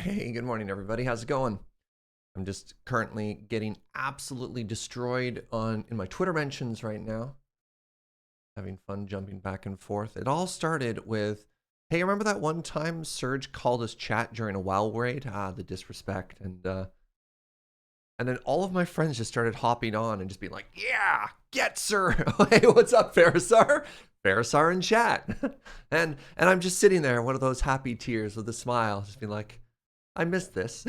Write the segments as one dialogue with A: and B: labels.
A: Hey, good morning, everybody. How's it going? I'm just currently getting absolutely destroyed in my Twitter mentions right now. Having fun jumping back and forth. It all started with, hey, remember that one time Serge called us chat during a WoW raid? The disrespect. And then all of my friends just started hopping on and just being like, yeah, get sir. Hey, what's up, Farisar? Farisar in chat. and I'm just sitting there, one of those happy tears with a smile, just being like, I missed this.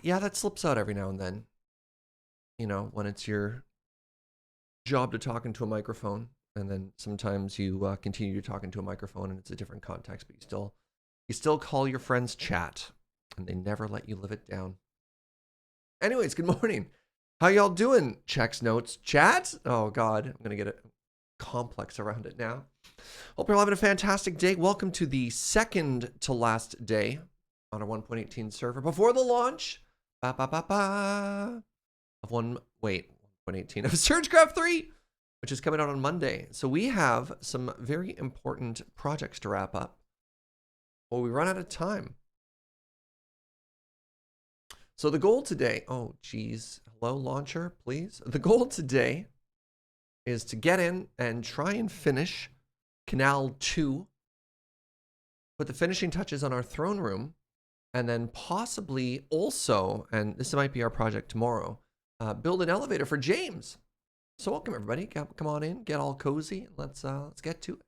A: Yeah, that slips out every now and then. You know, when it's your job to talk into a microphone, and then sometimes you continue to talk into a microphone and it's a different context, but you still call your friends chat, and they never let you live it down. Anyways, good morning. How y'all doing? Checks, notes, chat? Oh God, I'm gonna get a complex around it now. Hope you're having a fantastic day. Welcome to the second to last day on our 1.18 server before the launch of 1.18 of SergeCraft 3, which is coming out on Monday. So we have some very important projects to wrap up. Well, we run out of time. So the goal today, oh geez, hello launcher, please. The goal today is to get in and try and finish Canal 2, put the finishing touches on our throne room, and then possibly also, and this might be our project tomorrow, build an elevator for James. So welcome everybody, come on in, get all cozy. Let's get to it.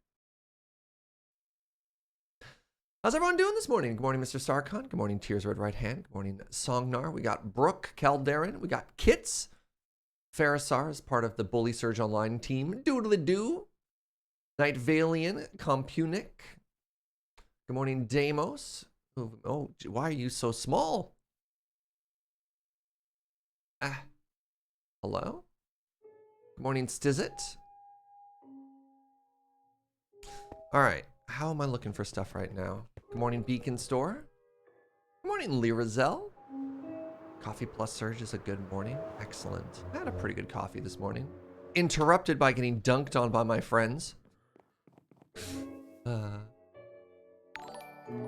A: How's everyone doing this morning? Good morning, Mr. Sarkon. Good morning, Tears Red Right Hand. Good morning, Songnar. We got Brooke Calderon. We got Kits. Farisar is part of the Bully Surge Online team. Doodly Doo. Night Valian. Compunic. Good morning, Deimos. Oh, why are you so small? Hello? Good morning, Stizit. All right, how am I looking for stuff right now? Good morning, Beacon Store. Good morning, Lirazel. Coffee plus Surge is a good morning. Excellent. I had a pretty good coffee this morning. Interrupted by getting dunked on by my friends.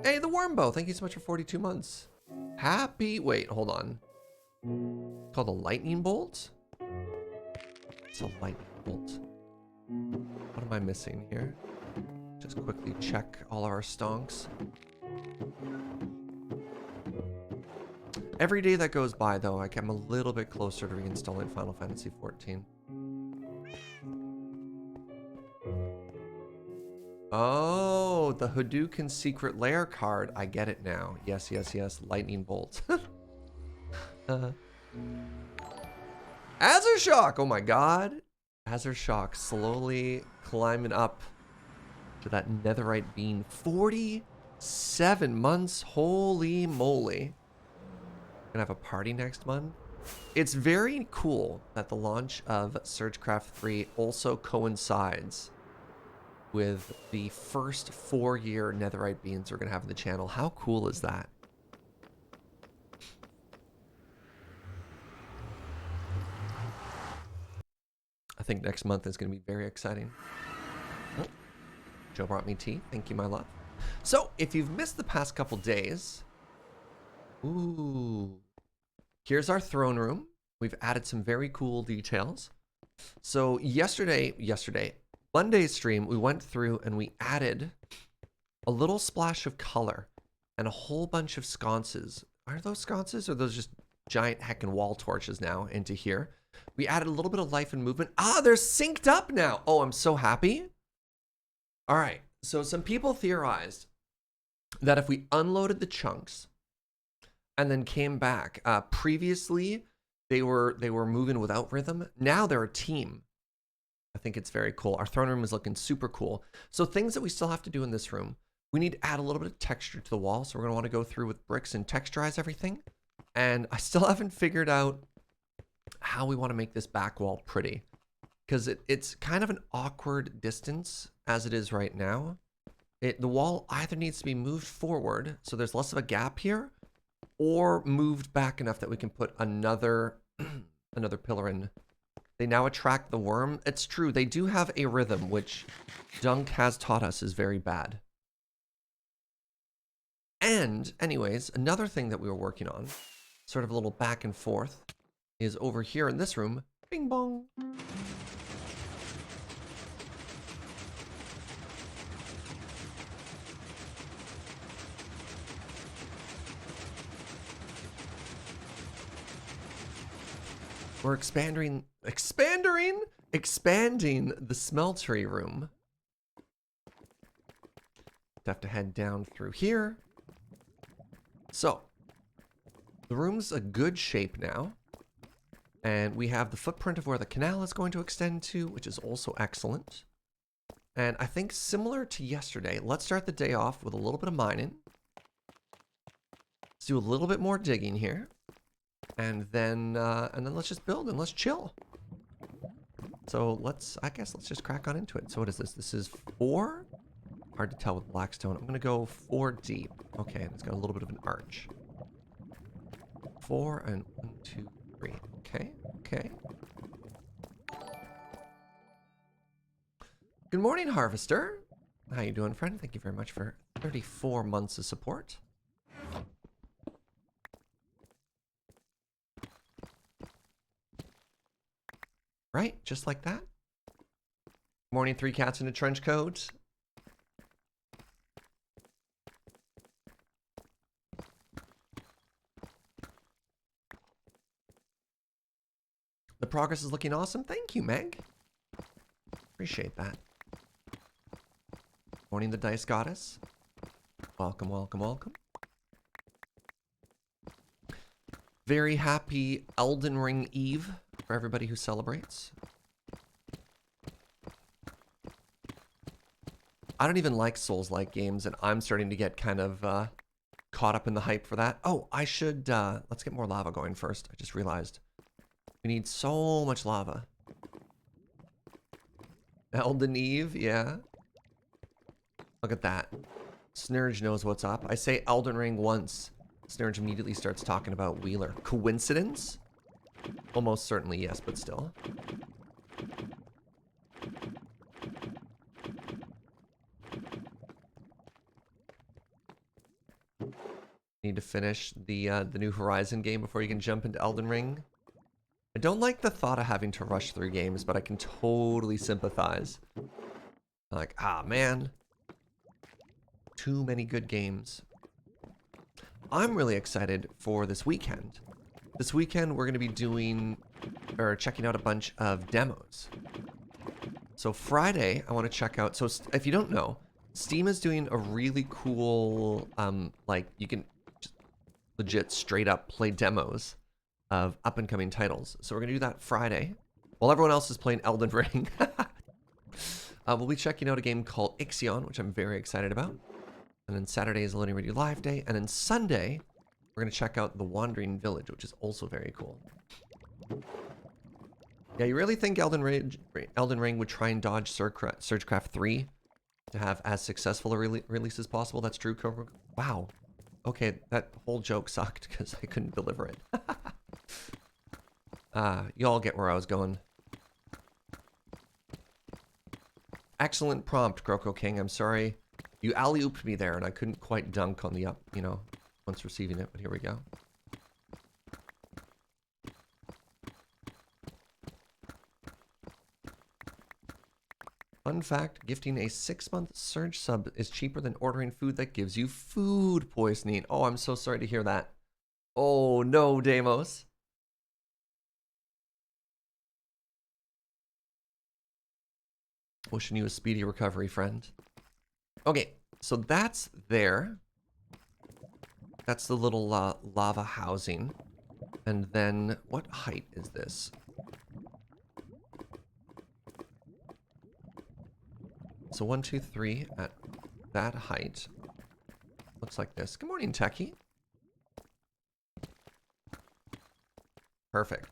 A: Hey, the Wormbow. Thank you so much for 42 months. Wait, hold on. It's called a lightning bolt? It's a lightning bolt. What am I missing here? Just quickly check all our stonks. Every day that goes by, though, I'm a little bit closer to reinstalling Final Fantasy XIV. Oh, the Hadouken Secret Lair card. I get it now. Yes, yes, yes. Lightning bolt. Azershock! Oh my god. Azershock slowly climbing up to that netherite beam. 47 months. Holy moly. Gonna have a party next month. It's very cool that the launch of SergeCraft 3 also coincides with the first 4-year netherite beans we're gonna have on the channel. How cool is that? I think next month is gonna be very exciting. Oh, Joe brought me tea. Thank you, my love. So, if you've missed the past couple days, ooh, here's our throne room. We've added some very cool details. So Monday's stream, we went through and we added a little splash of color and a whole bunch of sconces. Are those sconces or are those just giant heckin' wall torches now into here? We added a little bit of life and movement. They're synced up now. Oh, I'm so happy. All right, so some people theorized that if we unloaded the chunks and then came back, previously they were moving without rhythm. Now they're a team. I think it's very cool. Our throne room is looking super cool. So things that we still have to do in this room, we need to add a little bit of texture to the wall. So we're gonna want to go through with bricks and texturize everything. And I still haven't figured out how we want to make this back wall pretty, because it's kind of an awkward distance as it is right now. The wall either needs to be moved forward so there's less of a gap here, or moved back enough that we can put another pillar in. They now attract the worm. It's true, they do have a rhythm, which Dunk has taught us is very bad. And anyways, another thing that we were working on, sort of a little back and forth, is over here in this room. Bing bong. We're expanding the smeltery room. Have to head down through here. So, the room's a good shape now. And we have the footprint of where the canal is going to extend to, which is also excellent. And I think similar to yesterday, let's start the day off with a little bit of mining. Let's do a little bit more digging here. And then let's just build and let's chill. So I guess let's just crack on into it. So what is this? This is 4? Hard to tell with blackstone. I'm gonna go 4 deep. Okay, and it's got a little bit of an arch. 4 and 1, 2, 3. Okay, okay. Good morning, Harvester. How you doing, friend? Thank you very much for 34 months of support. Right, just like that. Morning, 3 cats in a trench coat. The progress is looking awesome. Thank you, Meg. Appreciate that. Morning, the Dice Goddess. Welcome, welcome, welcome. Very happy Elden Ring Eve for everybody who celebrates. I don't even like Souls-like games, and I'm starting to get kind of caught up in the hype for that. Oh, I should, let's get more lava going first. I just realized. We need so much lava. Elden Eve, yeah. Look at that. Serge knows what's up. I say Elden Ring once. Serge immediately starts talking about Wheeler. Coincidence? Almost certainly yes, but still. Need to finish the new Horizon game before you can jump into Elden Ring. I don't like the thought of having to rush through games, but I can totally sympathize. Like, ah, man. Too many good games. I'm really excited for this weekend. This weekend, we're going to be doing, or checking out a bunch of demos. So Friday, I want to check out, so if you don't know, Steam is doing a really cool, like, you can just legit straight up play demos of up and coming titles. So we're going to do that Friday, while everyone else is playing Elden Ring. We'll be checking out a game called Ixion, which I'm very excited about. And then Saturday is a Loading Ready Live Day. And then Sunday, we're going to check out The Wandering Village, which is also very cool. Yeah, you really think Elden Ring would try and dodge SergeCraft 3 to have as successful a release as possible? That's true, Cobra. Wow. Okay, that whole joke sucked because I couldn't deliver it. You all get where I was going. Excellent prompt, Croco King. I'm sorry. You alley-ooped me there and I couldn't quite dunk on the up, you know, once receiving it, but here we go. Fun fact, gifting a 6-month Serge sub is cheaper than ordering food that gives you food poisoning. Oh, I'm so sorry to hear that. Oh, no, Deimos. Wishing you a speedy recovery, friend. Okay, so that's there. That's the little lava housing. And then, what height is this? So 1, 2, 3 at that height. Looks like this. Good morning, Techie. Perfect.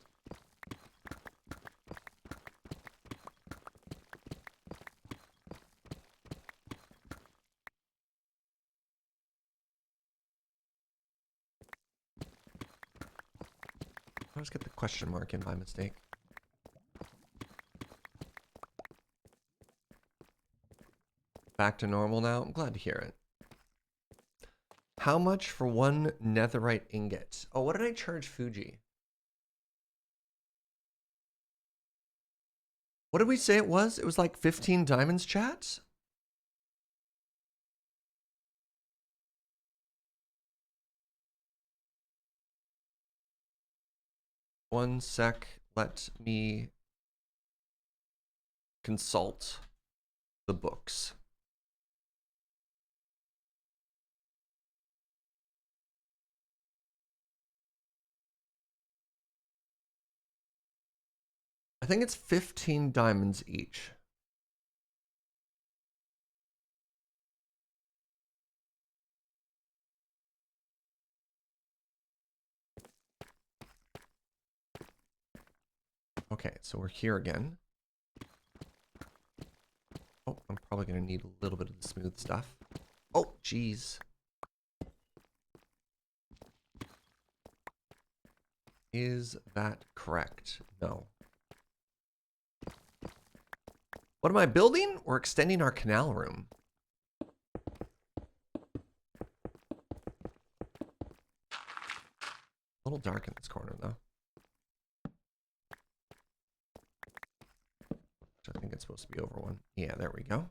A: I always get the question mark in by mistake. Back to normal now? I'm glad to hear it. How much for one netherite ingot? Oh, what did I charge Fuji? What did we say it was? It was like 15 diamonds, chat? One sec. Let me consult the books. I think it's 15 diamonds each. Okay, so we're here again. Oh, I'm probably going to need a little bit of the smooth stuff. Oh, jeez. Is that correct? No. What am I building? We're extending our canal room. A little dark in this corner, though. I think it's supposed to be over one. Yeah, there we go.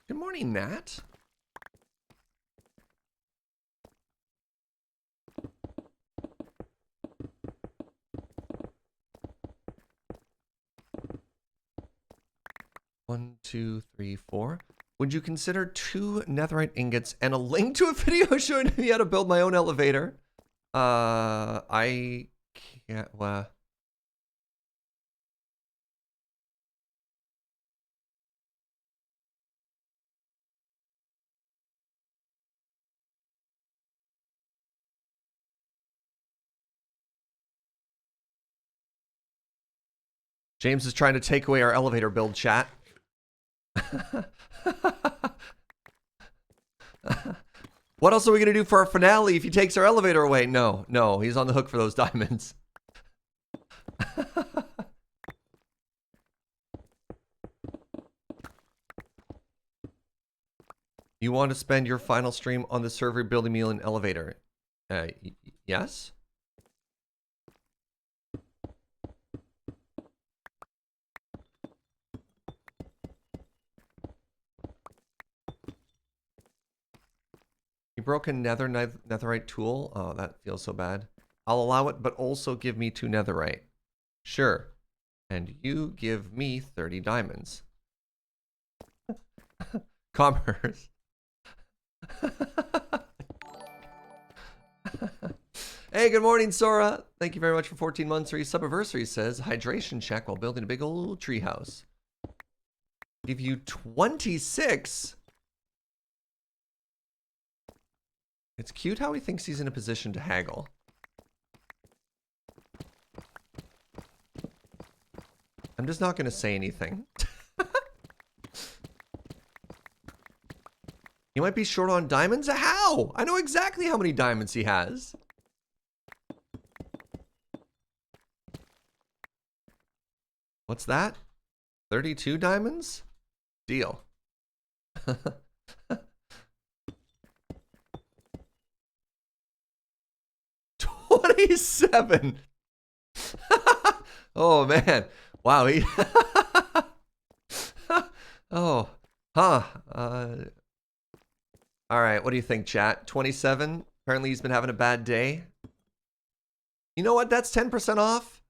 A: Good morning, Nat. One, two, three, four. Would you consider 2 netherite ingots and a link to a video showing me how to build my own elevator? I can't. James is trying to take away our elevator build, chat. What else are we going to do for our finale if he takes our elevator away? No, no, he's on the hook for those diamonds. You want to spend your final stream on the server building me an elevator? Yes? You broke a netherite tool? Oh, that feels so bad. I'll allow it, but also give me 2 netherite. Sure. And you give me 30 diamonds. Commerce. Hey, good morning, Sora. Thank you very much for 14 months for your subiversary. Says hydration check while building a big old treehouse. Give you 26. It's cute how he thinks he's in a position to haggle. I'm just not going to say anything. He might be short on diamonds? How? I know exactly how many diamonds he has. What's that? 32 diamonds? Deal. 27. Oh man. Wow. He oh. Huh. All right. What do you think, chat? 27. Apparently he's been having a bad day. You know what? That's 10% off.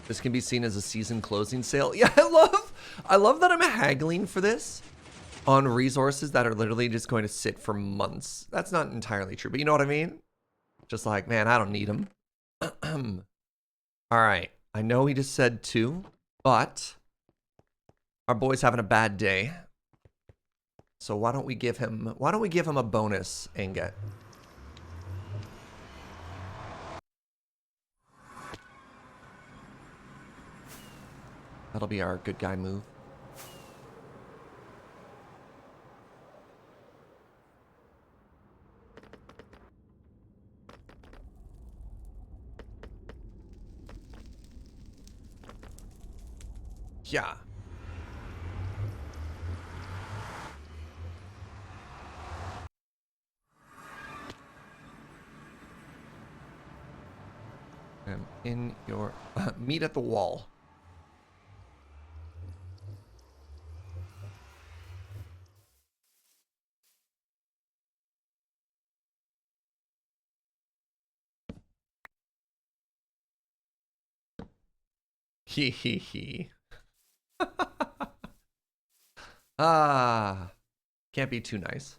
A: This can be seen as a season closing sale. Yeah, I love that I'm haggling for this on resources that are literally just going to sit for months. That's not entirely true, but you know what I mean? Just like, man, I don't need them. All right. I know he just said 2, but Our boy's having a bad day. So why don't we give him a bonus ingot? That'll be our good guy move. Yeah. I'm in your meet at the wall. Hee hee hee. Ah, can't be too nice.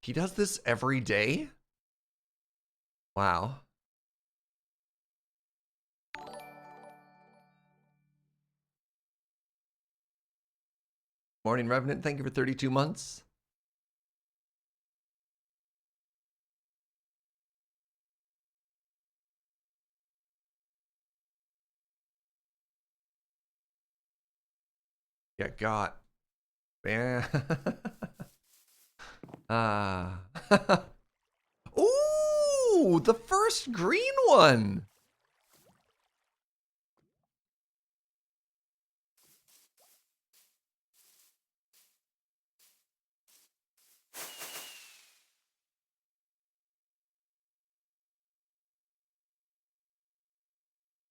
A: He does this every day? Wow. Morning, Revenant. Thank you for 32 months. Yeah, got. Man. Ah. Ooh, the first green one.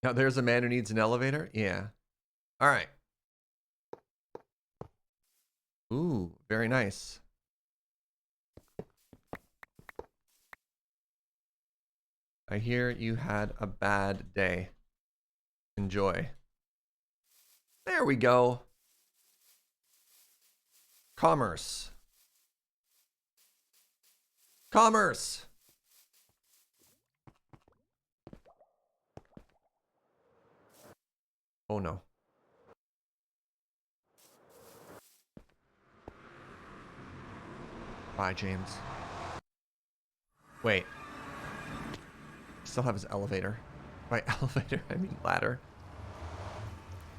A: Now there's a man who needs an elevator? Yeah. All right. Ooh, very nice. I hear you had a bad day. Enjoy. There we go. Commerce. Commerce. Oh no. Bye, James. Wait. Still have his elevator. By elevator, I mean ladder.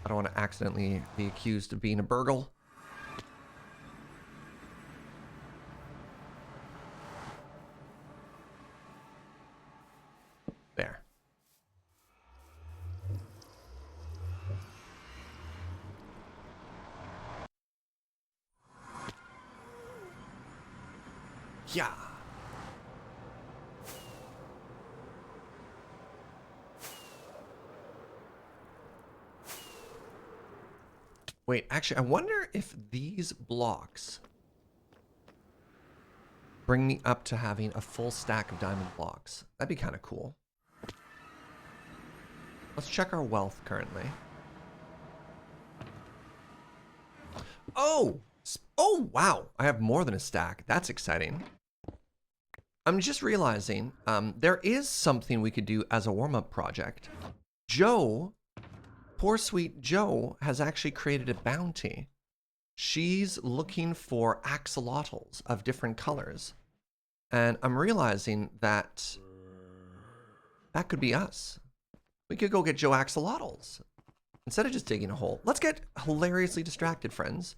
A: I don't want to accidentally be accused of being a burgle. There. Yeah. Wait, actually, I wonder if these blocks bring me up to having a full stack of diamond blocks. That'd be kind of cool. Let's check our wealth currently. Oh! Oh, wow. I have more than a stack. That's exciting. I'm just realizing there is something we could do as a warm-up project. Joe, poor sweet Joe, has actually created a bounty. She's looking for axolotls of different colors. And I'm realizing that that could be us. We could go get Joe axolotls instead of just digging a hole. Let's get hilariously distracted, friends.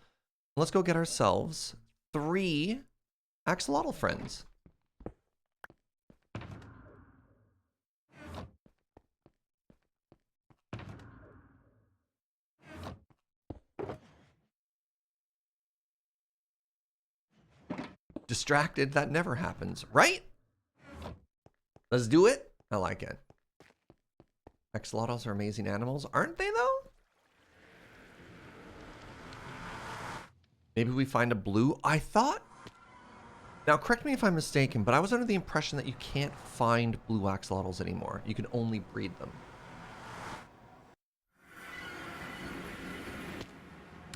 A: Let's go get ourselves 3 axolotl friends. Distracted, that never happens, right? Let's do it. I like it. Axolotls are amazing animals, aren't they though? Maybe we find a blue. I thought, now correct me if I'm mistaken, but I was under the impression that you can't find blue axolotls anymore. You can only breed them.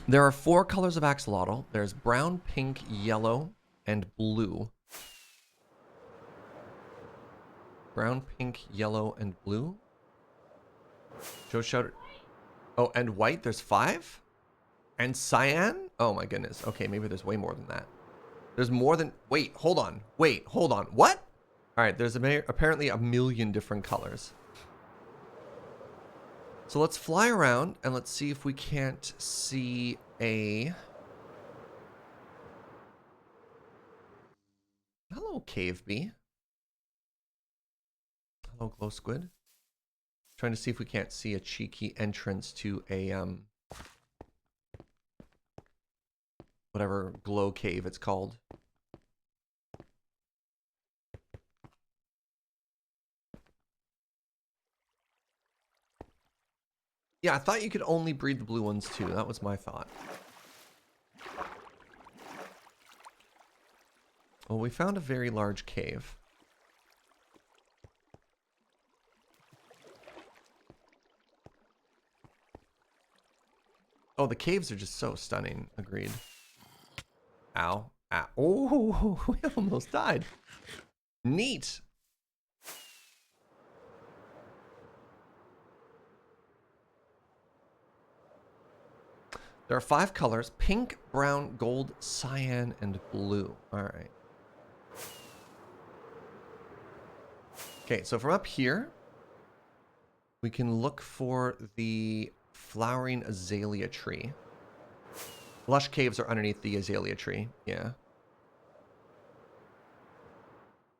A: There are 4 colors of axolotl. There's brown, pink, yellow, and blue. Brown, pink, yellow, and blue. Joe showed. Oh, and white. There's 5? And cyan? Oh my goodness. Okay, maybe there's way more than that. There's more than... Wait, hold on. Wait, hold on. What? All right, there's apparently a million different colors. So let's fly around and let's see if we can't see a... Hello, cave bee. Hello, glow squid. Trying to see if we can't see a cheeky entrance to a whatever glow cave it's called. Yeah, I thought you could only breed the blue ones too. That was my thought. Well, we found a very large cave. Oh, the caves are just so stunning. Agreed. Ow. Ow. Oh, we almost died. Neat. There are 5 colors: pink, brown, gold, cyan, and blue. All right. Okay, so from up here, we can look for the flowering azalea tree. Lush caves are underneath the azalea tree, yeah.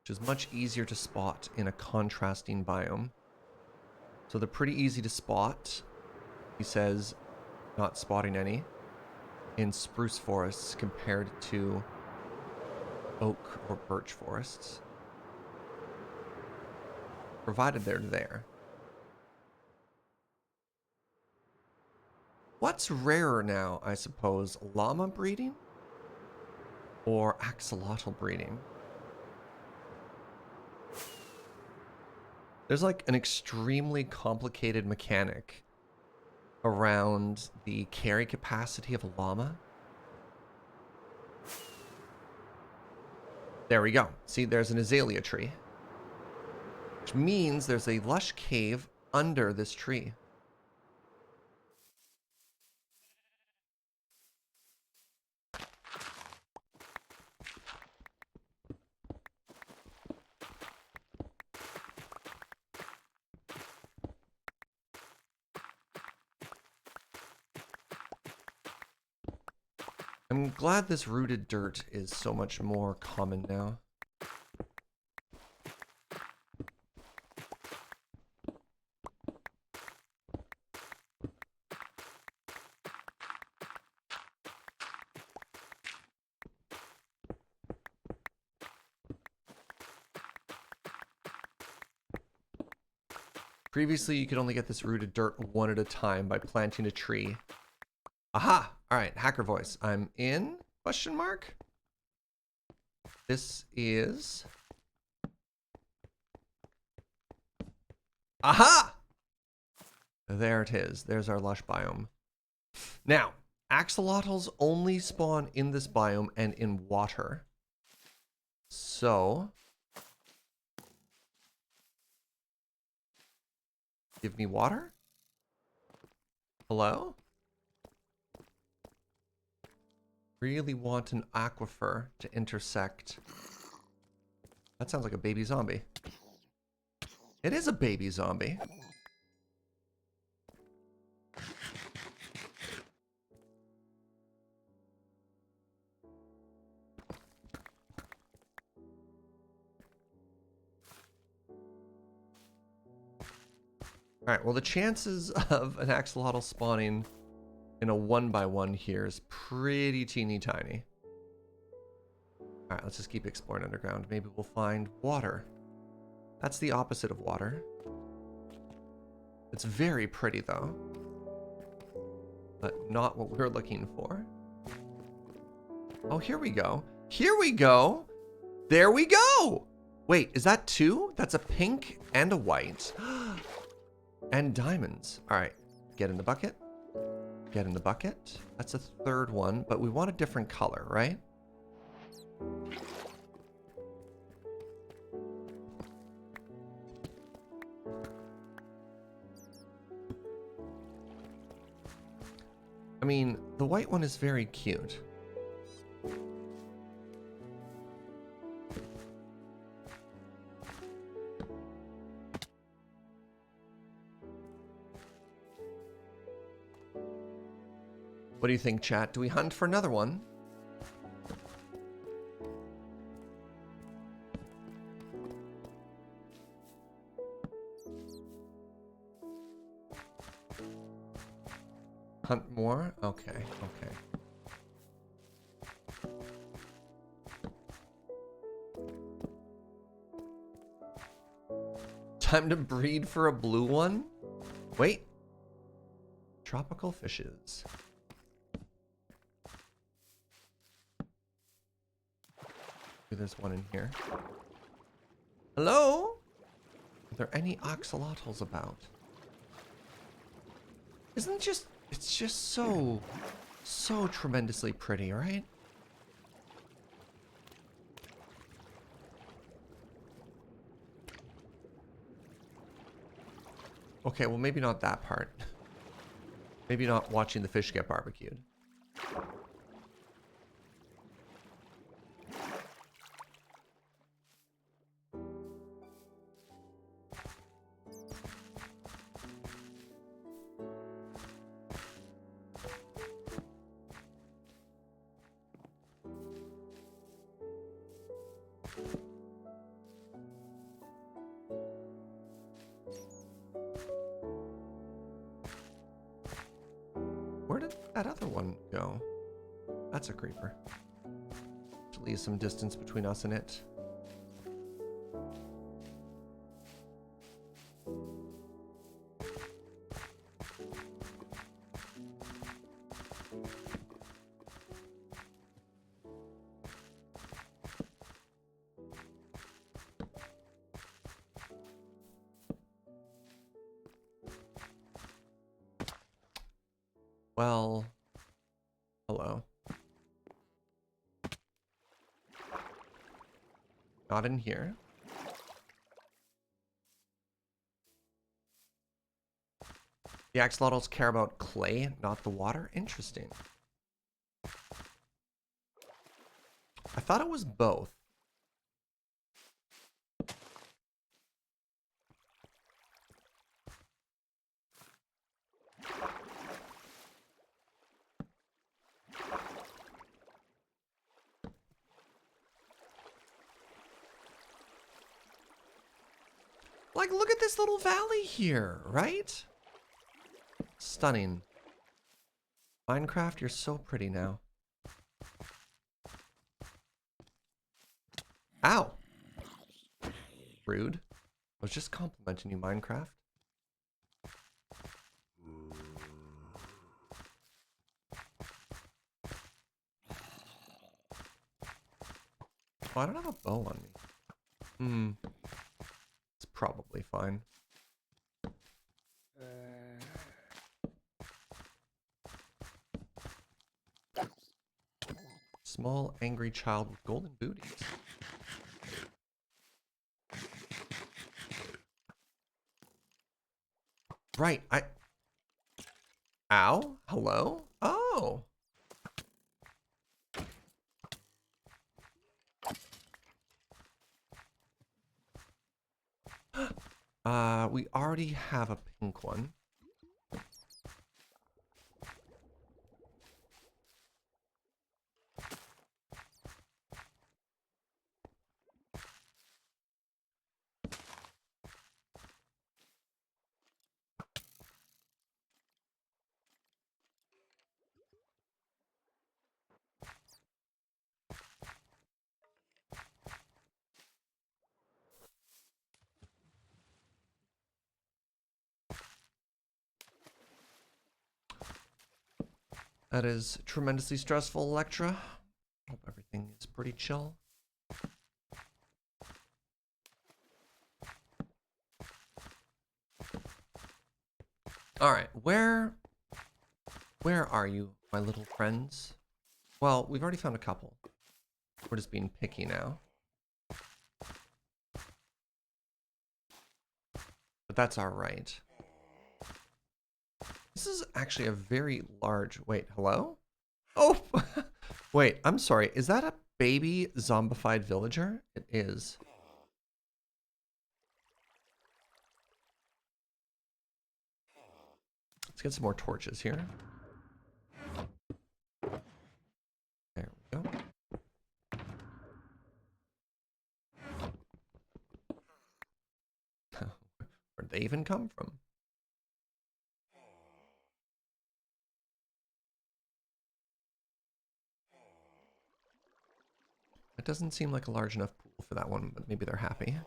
A: Which is much easier to spot in a contrasting biome. So they're pretty easy to spot. He says, not spotting any in spruce forests compared to oak or birch forests. Provided they're there. What's rarer now, I suppose? Llama breeding? Or axolotl breeding? There's like an extremely complicated mechanic around the carry capacity of a llama. There we go. See, there's an azalea tree. Which means there's a lush cave under this tree. I'm glad this rooted dirt is so much more common now. Previously, you could only get this rooted dirt one at a time by planting a tree. Aha! All right, hacker voice. I'm in? Question mark? This is... Aha! There it is. There's our lush biome. Now, axolotls only spawn in this biome and in water. So... Give me water? Hello? Really want an aquifer to intersect. That sounds like a baby zombie. It is a baby zombie. Alright, well the chances of an axolotl spawning in a 1x1 here is pretty teeny tiny. Alright, let's just keep exploring underground. Maybe we'll find water. That's the opposite of water. It's very pretty though. But not what we're looking for. Oh, here we go. Here we go! There we go! Wait, is that 2? That's a pink and a white. And diamonds. Alright, get in the bucket. Get in the bucket. That's a 3rd one, but we want a different color, right? I mean, the white one is very cute. What do you think, chat? Do we hunt for another one? Hunt more? Okay, okay. Time to breed for a blue one? Wait. Tropical fishes. There's one in here. Hello? Are there any axolotls about? Isn't just... It's just so tremendously pretty, right? Okay, well maybe not that part. Maybe not watching the fish get barbecued. Where did that other one go? That's a creeper. To leave some distance between us and it. Well, hello. Not in here. The axolotls care about clay, not the water? Interesting. I thought it was both. Like, look at this little valley here, right? Stunning. Minecraft, you're so pretty now. Ow! Rude. I was just complimenting you, Minecraft. Oh, I don't have a bow on me. It's probably fine. Small, angry child with golden booties. Right, Ow? Hello? Oh! We already have a pink one. That is tremendously stressful, Electra. Hope everything is pretty chill. Alright, where are you, my little friends? Well, we've already found a couple. We're just being picky now. But that's alright. This is actually a very large... Wait, hello? Oh! Wait, I'm sorry. Is that a baby zombified villager? It is. Let's get some more torches here. There we go. Where'd they even come from? It doesn't seem like a large enough pool for that one, but maybe they're happy.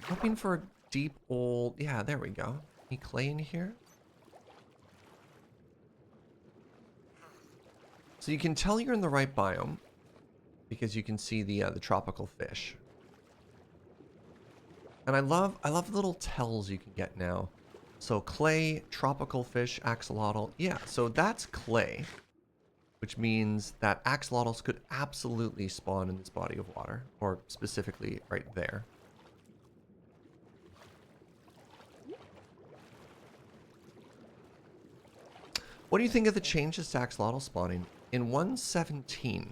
A: Hoping for a deep old... Yeah, there we go. Any clay in here? So you can tell you're in the right biome because you can see the tropical fish. And I love little tells you can get now. So clay, tropical fish, axolotl. Yeah, so that's clay, which means that axolotls could absolutely spawn in this body of water, or specifically right there. What do you think of the changes to axolotl spawning? In 1.17,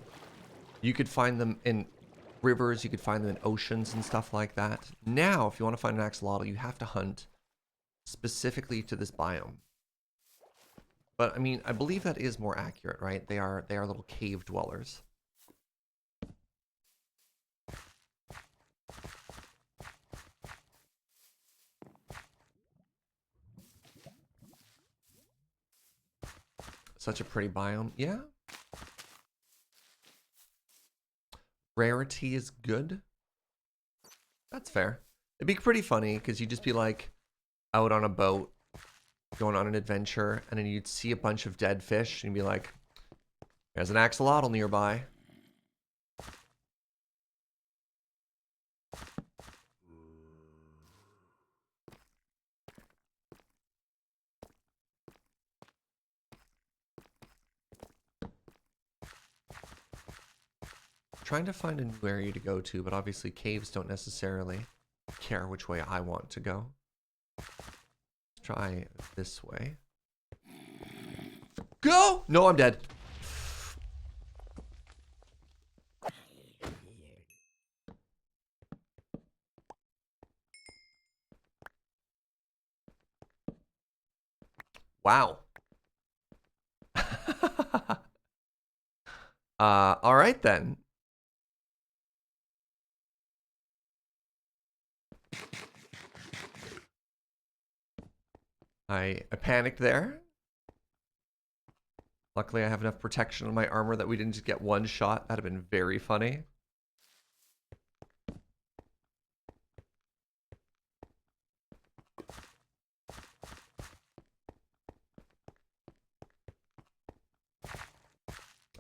A: you could find them in rivers, you could find them in oceans and stuff like that. Now, if you want to find an axolotl, you have to hunt specifically to this biome. But I mean, I believe that is more accurate, right? They are little cave dwellers. Such a pretty biome. Yeah. Rarity is good. That's fair. It'd be pretty funny because you'd just be like out on a boat going on an adventure and then you'd see a bunch of dead fish and you'd be like, there's an axolotl nearby. Trying to find a new area to go to, but obviously caves don't necessarily care which way I want to go. Let's try this way. Go! No, I'm dead. Wow. All right then. I panicked there. Luckily, I have enough protection on my armor that we didn't just get one shot. That'd have been very funny.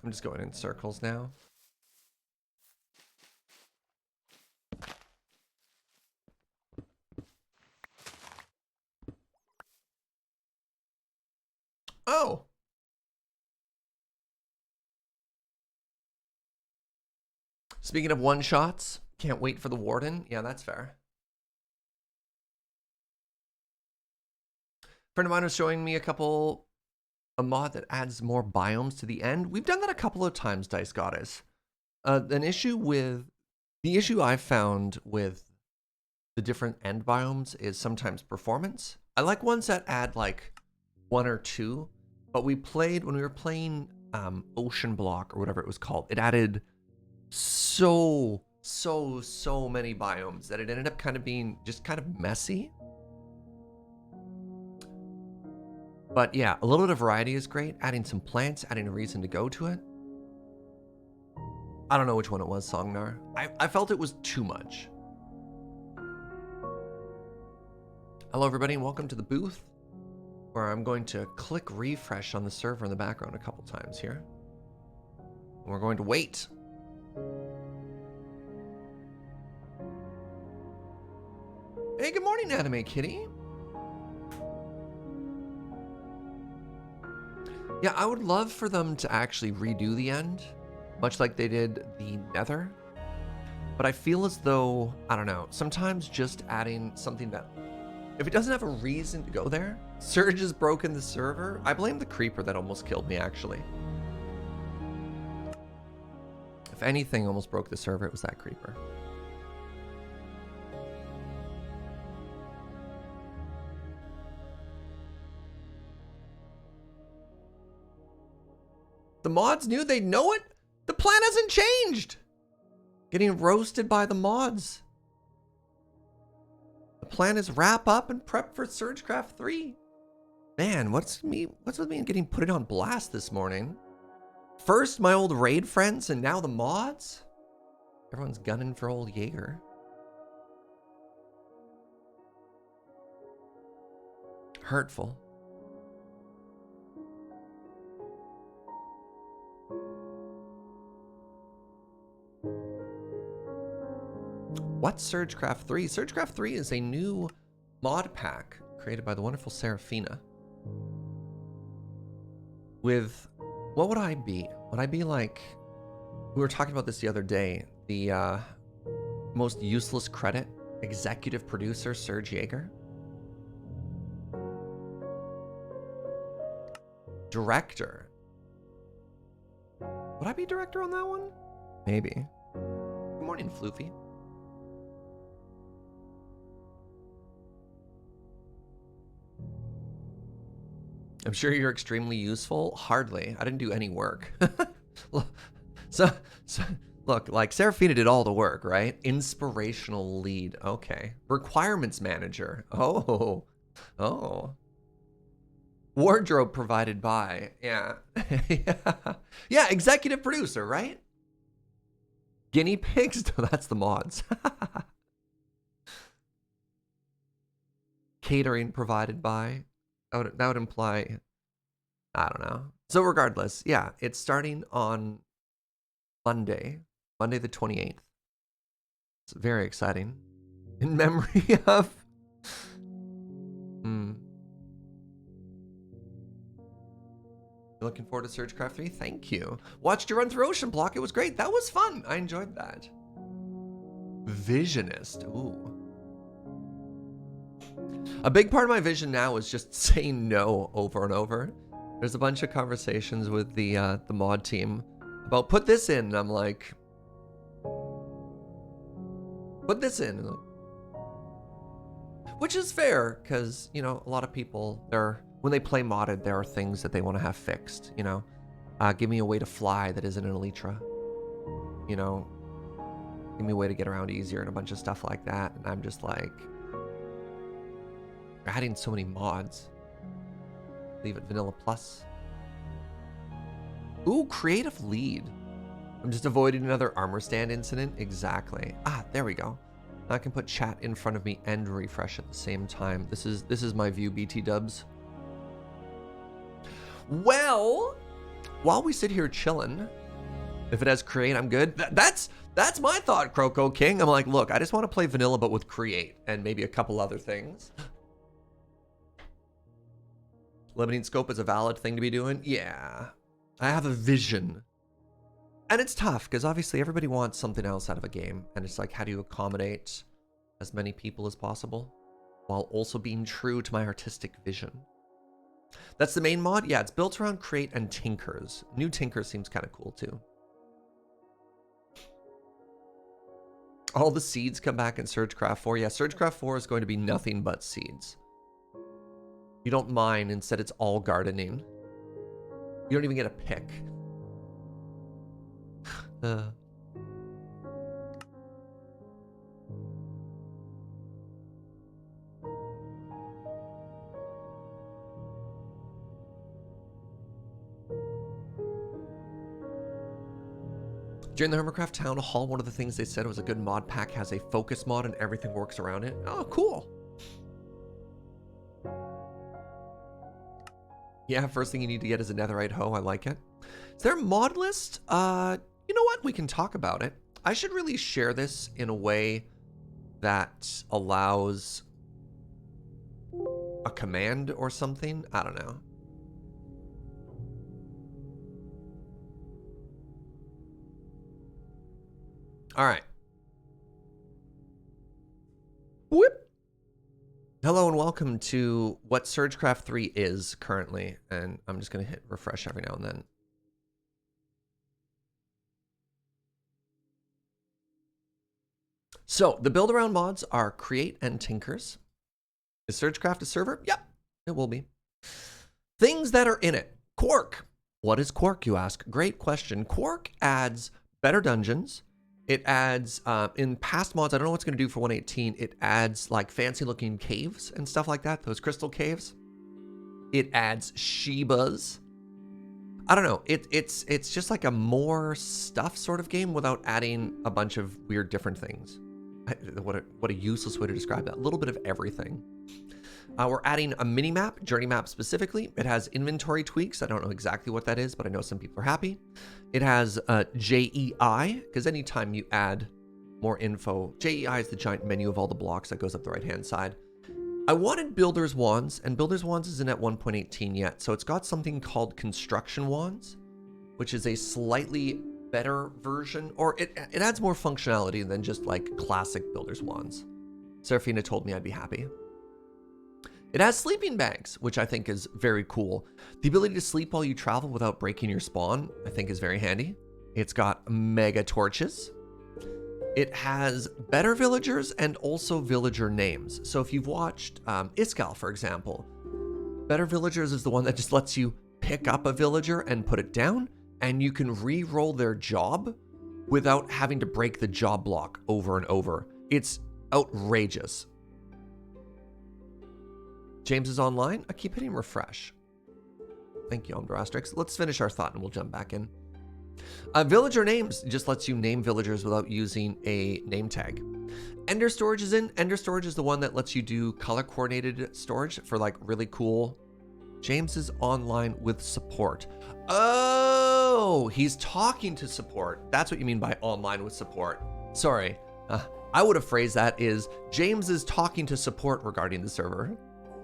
A: I'm just going in circles now. Oh! Speaking of one-shots, can't wait for the warden. Yeah, that's fair. Friend of mine was showing me a mod that adds more biomes to the end. We've done that a couple of times, Dice Goddess. The issue I've found with the different end biomes is sometimes performance. I like ones that add like one or two, but when we were playing Ocean Block or whatever it was called, it added so many biomes that it ended up kind of being just kind of messy. But yeah, a little bit of variety is great. Adding some plants, adding a reason to go to it. I don't know which one it was, Songnar. I felt it was too much. Hello everybody and welcome to the booth, where I'm going to click refresh on the server in the background a couple times here. And we're going to wait. Hey, good morning, Anime Kitty. Yeah, I would love for them to actually redo the end, much like they did the Nether. But I feel as though, I don't know, sometimes just adding something that If it doesn't have a reason to go there, Serge has broken the server. I blame the creeper that almost killed me, actually. If anything almost broke the server, it was that creeper. The mods knew they'd know it. The plan hasn't changed. Getting roasted by the mods. The plan is wrap up and prep for SergeCraft 3. Man, what's with me getting put it on blast this morning? First my old raid friends and now the mods? Everyone's gunning for old Jaeger. Hurtful. What's SergeCraft 3? SergeCraft 3 is a new mod pack created by the wonderful Seraphina. With, what would I be? Would I be like, we were talking about this the other day, the most useless credit, executive producer Serge Jaeger? Director. Would I be director on that one? Maybe. Good morning, Floofy. I'm sure you're extremely useful. Hardly. I didn't do any work. so look, like Seraphina did all the work, right? Inspirational lead. Okay. Requirements manager. Oh. Wardrobe provided by. Yeah. Yeah, executive producer, right? Guinea pigs. That's the mods. Catering provided by. That would imply, I don't know. So regardless, yeah, it's starting on Monday the 28th. It's very exciting. In memory of... You're looking forward to SergeCraft 3? Thank you. Watched you run through Ocean Block. It was great. That was fun. I enjoyed that. Visionist. Ooh. A big part of my vision now is just saying no over and over. There's a bunch of conversations with the mod team about put this in, and I'm like, put this in, which is fair because you know a lot of people when they play modded there are things that they want to have fixed. You know, give me a way to fly that isn't an elytra. You know, give me a way to get around easier and a bunch of stuff like that, and I'm just like. We're adding so many mods. Leave it vanilla plus. Ooh, creative lead. I'm just avoiding another armor stand incident. Exactly. Ah, there we go. Now I can put chat in front of me and refresh at the same time. This is my view, BT dubs. Well, while we sit here chilling, if it has create, I'm good. That's my thought, Croco King. I'm like, look, I just want to play vanilla, but with create and maybe a couple other things. Limiting scope is a valid thing to be doing? Yeah. I have a vision. And it's tough, because obviously everybody wants something else out of a game. And it's like, how do you accommodate as many people as possible? While also being true to my artistic vision. That's the main mod? Yeah, it's built around Create and Tinkers. New Tinker seems kind of cool, too. All the seeds come back in SergeCraft 4. Yeah, SergeCraft 4 is going to be nothing but seeds. You don't mine, instead it's all gardening. You don't even get a pick. During the Hermitcraft Town Hall, one of the things they said was a good mod pack has a focus mod and everything works around it. Oh, cool. Yeah, first thing you need to get is a Netherite hoe. I like it. Is there a mod list? You know what? We can talk about it. I should really share this in a way that allows a command or something. I don't know. All right. Whoop. Hello and welcome to what SergeCraft 3 is currently, and I'm just going to hit refresh every now and then. So, the build-around mods are Create and Tinkers. Is SergeCraft a server? Yep, it will be. Things that are in it. Quark. What is Quark, you ask? Great question. Quark adds better dungeons. It adds, in past mods, I don't know what's going to do for 118, it adds like fancy looking caves and stuff like that, those crystal caves. It adds Shibas. I don't know, it's just like a more stuff sort of game without adding a bunch of weird different things. What a useless way to describe that. A little bit of everything. We're adding a mini map, journey map specifically. It has inventory tweaks. I don't know exactly what that is, but I know some people are happy. It has JEI, because anytime you add more info, JEI is the giant menu of all the blocks that goes up the right-hand side. I wanted Builder's Wands, and Builder's Wands isn't at 1.18 yet, so it's got something called Construction Wands, which is a slightly better version, or it adds more functionality than just like classic Builder's Wands. Serafina told me I'd be happy. It has sleeping bags, which I think is very cool. The ability to sleep while you travel without breaking your spawn, I think is very handy. It's got mega torches. It has better villagers and also villager names. So if you've watched Iskal, for example, better villagers is the one that just lets you pick up a villager and put it down, and you can re-roll their job without having to break the job block over and over. It's outrageous. James is online. I keep hitting refresh. Thank you, Omdrastrix. Let's finish our thought and we'll jump back in. Villager names just lets you name villagers without using a name tag. Ender storage is in. Ender storage is the one that lets you do color coordinated storage for like really cool. James is online with support. Oh, he's talking to support. That's what you mean by online with support. Sorry. I would have phrased that is James is talking to support regarding the server.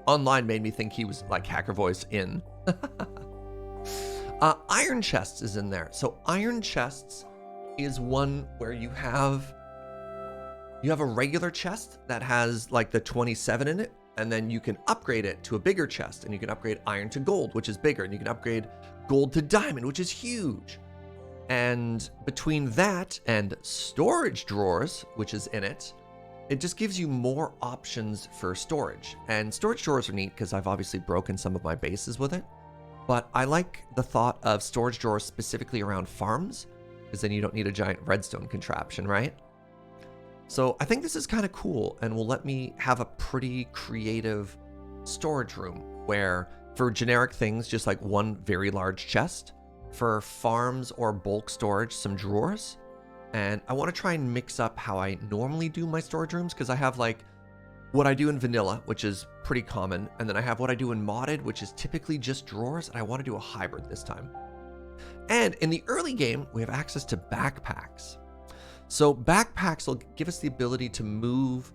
A: Online made me think he was like hacker voice in. Iron chests is in there. So iron chests is one where you have a regular chest that has like the 27 in it, and then you can upgrade it to a bigger chest, and you can upgrade iron to gold, which is bigger, and you can upgrade gold to diamond, which is huge. And between that and storage drawers, which is in it, it just gives you more options for storage. And storage drawers are neat because I've obviously broken some of my bases with it. But I like the thought of storage drawers specifically around farms, because then you don't need a giant redstone contraption, right? So I think this is kind of cool and will let me have a pretty creative storage room where for generic things, just like one very large chest, for farms or bulk storage, some drawers. And I want to try and mix up how I normally do my storage rooms, because I have like what I do in vanilla, which is pretty common, and then I have what I do in modded, which is typically just drawers, and I want to do a hybrid this time. And in the early game, we have access to backpacks. So backpacks will give us the ability to move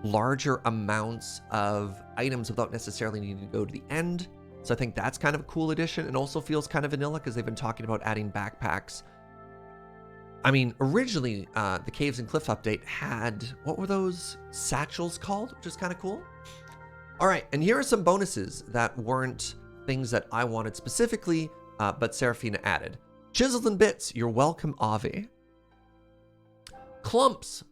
A: larger amounts of items without necessarily needing to go to the end. So I think that's kind of a cool addition. It also feels kind of vanilla because they've been talking about adding backpacks. I mean, originally, the Caves and Cliffs update had, what were those satchels called? Which is kind of cool. All right, and here are some bonuses that weren't things that I wanted specifically, but Serafina added. Chiseled and Bits, you're welcome, Avi. Clumps.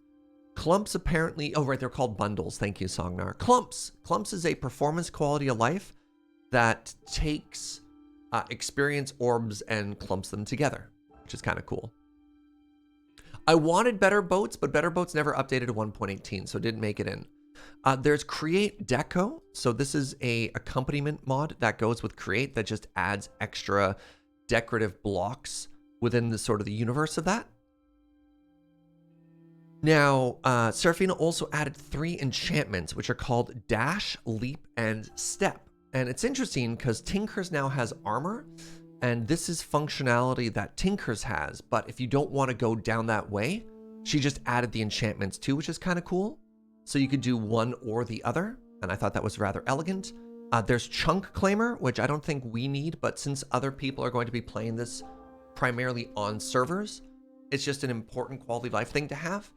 A: Clumps apparently, oh right, they're called bundles. Thank you, Songnar. Clumps. Clumps is a performance quality of life that takes experience orbs and clumps them together, which is kind of cool. I wanted Better Boats, but Better Boats never updated to 1.18, so it didn't make it in. There's Create Deco. So this is a accompaniment mod that goes with Create that just adds extra decorative blocks within the sort of the universe of that. Now, Serafina also added 3 enchantments, which are called Dash, Leap, and Step. And it's interesting because Tinkers now has armor, and this is functionality that Tinkers has, but if you don't want to go down that way, she just added the enchantments too, which is kind of cool. So you could do one or the other, and I thought that was rather elegant. There's Chunk Claimer, which I don't think we need, but since other people are going to be playing this primarily on servers, it's just an important quality of life thing to have.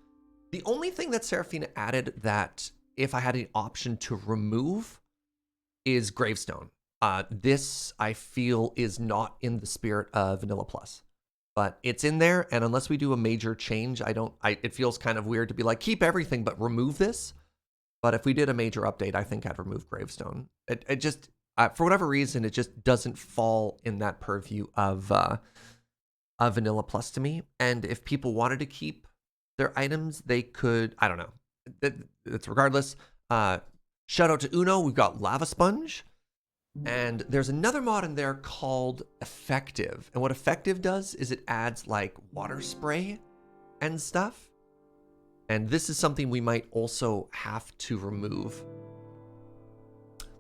A: The only thing that Serafina added that if I had an option to remove, is Gravestone. This, I feel, is not in the spirit of Vanilla Plus. But it's in there, and unless we do a major change, it feels kind of weird to be like, keep everything, but remove this. But if we did a major update, I think I'd remove Gravestone. It just, for whatever reason, it just doesn't fall in that purview of Vanilla Plus to me. And if people wanted to keep their items, they could, I don't know. It's regardless. Shout out to Uno, we've got Lava Sponge. And there's another mod in there called Effective. And what Effective does is it adds like water spray and stuff. And this is something we might also have to remove.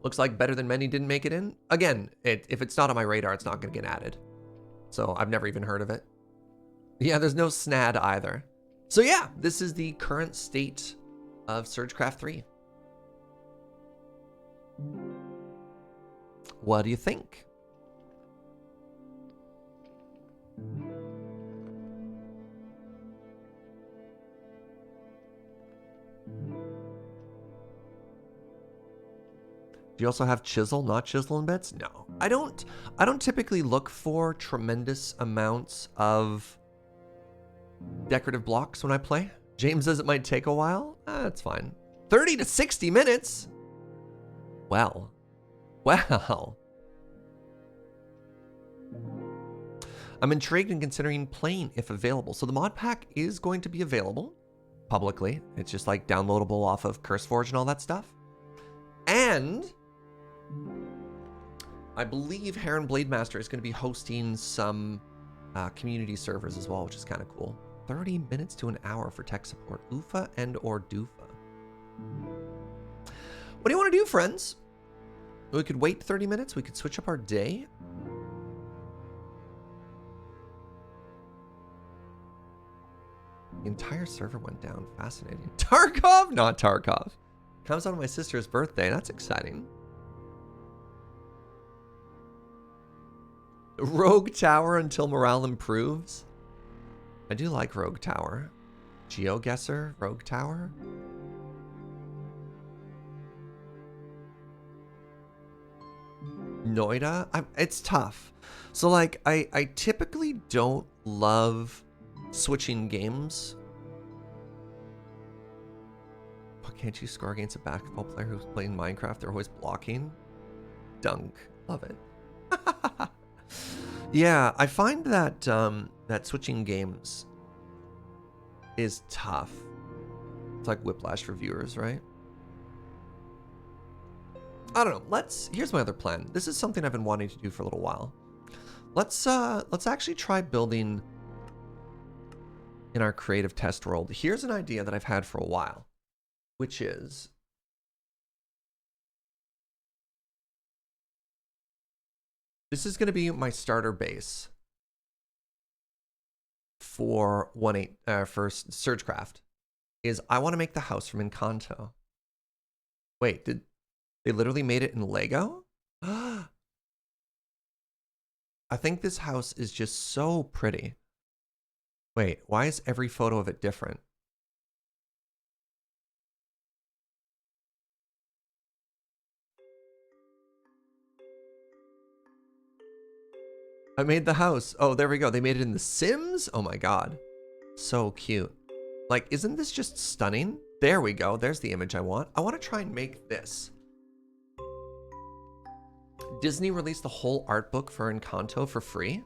A: Looks like Better Than Many didn't make it in. Again, if it's not on my radar, it's not going to get added. So I've never even heard of it. Yeah, there's no SNAD either. So yeah, this is the current state of SergeCraft 3. What do you think? Do you also have chisel, not chisel and bits? No, I don't typically look for tremendous amounts of decorative blocks when I play. James says it might take a while. That's fine. 30 to 60 minutes. Well. I'm intrigued and considering playing if available. So the mod pack is going to be available publicly. It's just like downloadable off of CurseForge and all that stuff. And I believe Heron Blademaster is going to be hosting some community servers as well, which is kind of cool. 30 minutes to an hour for tech support. Oofa and or doofa. What do you want to do, friends? We could wait 30 minutes. We could switch up our day. The entire server went down. Fascinating. Tarkov? Not Tarkov. Comes out on my sister's birthday. That's exciting. Rogue Tower until morale improves. I do like Rogue Tower. GeoGuessr, Rogue Tower. Noida? It's tough. So like, I typically don't love switching games. But can't you score against a basketball player who's playing Minecraft? They're always blocking. Dunk. Love it. Yeah, I find that that switching games is tough. It's like Whiplash for viewers, right? I don't know. Here's my other plan. This is something I've been wanting to do for a little while. Let's actually try building in our creative test world. Here's an idea that I've had for a while, which is this is going to be my starter base for for SergeCraft. Is I want to make the house from Encanto. Wait, did they literally made it in Lego? I think this house is just so pretty. Wait, why is every photo of it different? I made the house. Oh, there we go. They made it in The Sims? Oh my god. So cute. Like, isn't this just stunning? There we go. There's the image I want. I want to try and make this. Disney released the whole art book for Encanto for free.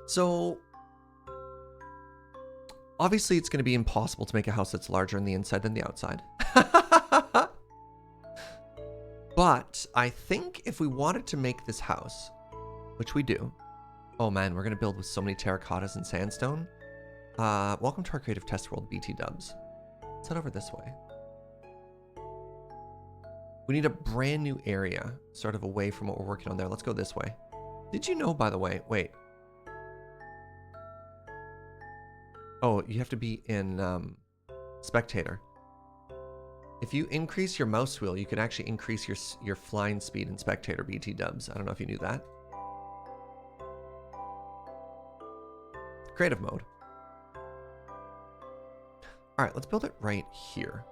A: So, obviously it's going to be impossible to make a house that's larger on the inside than the outside. But I think if we wanted to make this house, which we do. Oh man, we're going to build with so many terracottas and sandstone. Welcome to our creative test world, BT dubs. Let's head over this way. We need a brand new area, sort of away from what we're working on there. Let's go this way. Did you know, by the way, wait. Oh, you have to be in spectator. If you increase your mouse wheel, you can actually increase your flying speed in spectator, BT dubs. I don't know if you knew that. Creative mode. All right, let's build it right here.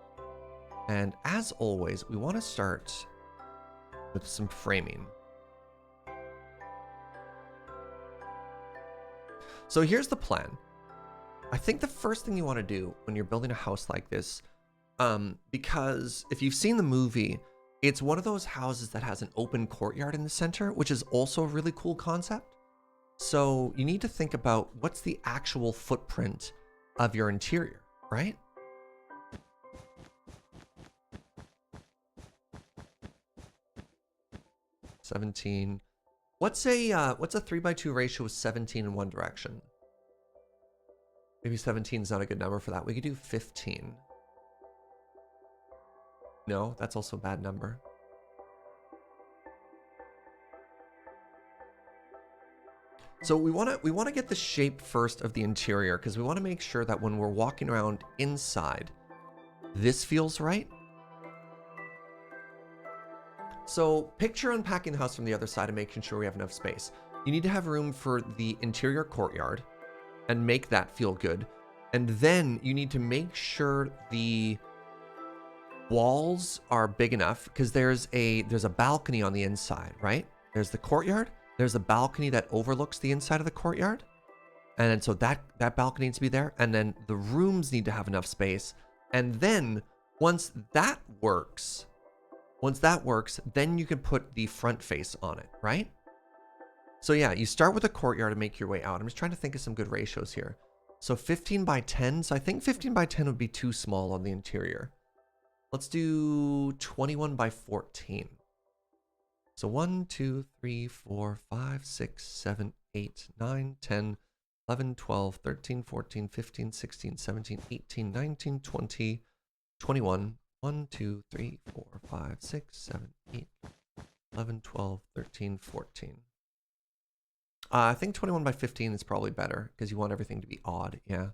A: And as always, we want to start with some framing. So here's the plan. I think the first thing you want to do when you're building a house like this, because if you've seen the movie, it's one of those houses that has an open courtyard in the center, which is also a really cool concept. So you need to think about what's the actual footprint of your interior, right? $17. What's a 3x2 ratio of 17 in one direction? Maybe 17 is not a good number for that. We could do 15. No, that's also a bad number. So we want to get the shape first of the interior, because we want to make sure that when we're walking around inside, this feels right. So picture unpacking the house from the other side and making sure we have enough space. You need to have room for the interior courtyard and make that feel good. And then you need to make sure the walls are big enough, because there's a balcony on the inside, right? There's the courtyard. There's a balcony that overlooks the inside of the courtyard. And then so that balcony needs to be there. And then the rooms need to have enough space. And then once that works, then you can put the front face on it, right? So yeah, you start with the courtyard and make your way out. I'm just trying to think of some good ratios here. So 15 by 10. So I think 15 by 10 would be too small on the interior. Let's do 21 by 14. So 1, 2, 3, 4, 5, 6, 7, 8, 9, 10, 11, 12, 13, 14, 15, 16, 17, 18, 19, 20, 21. 1, 2, 3, 4, 5, 6, 7, 8, 11, 12, 13, 14. I think 21 by 15 is probably better, because you want everything to be odd, yeah.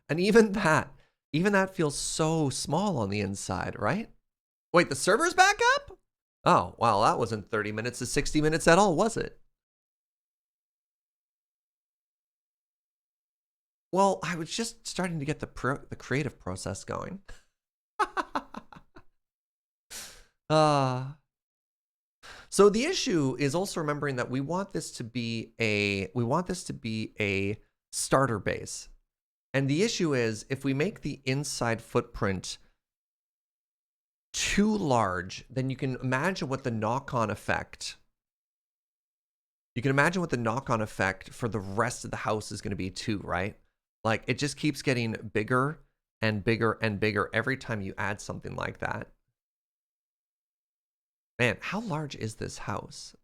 A: And even that feels so small on the inside, right? Wait, the server's back up? Oh, wow, that wasn't 30 minutes to 60 minutes at all, was it? Well, I was just starting to get the creative process going. So the issue is also remembering that we want this to be a starter base. And the issue is, if we make the inside footprint too large, then you can imagine what the knock-on effect for the rest of the house is going to be too, right? Like, it just keeps getting bigger and bigger and bigger every time you add something like that. Man, how large is this house?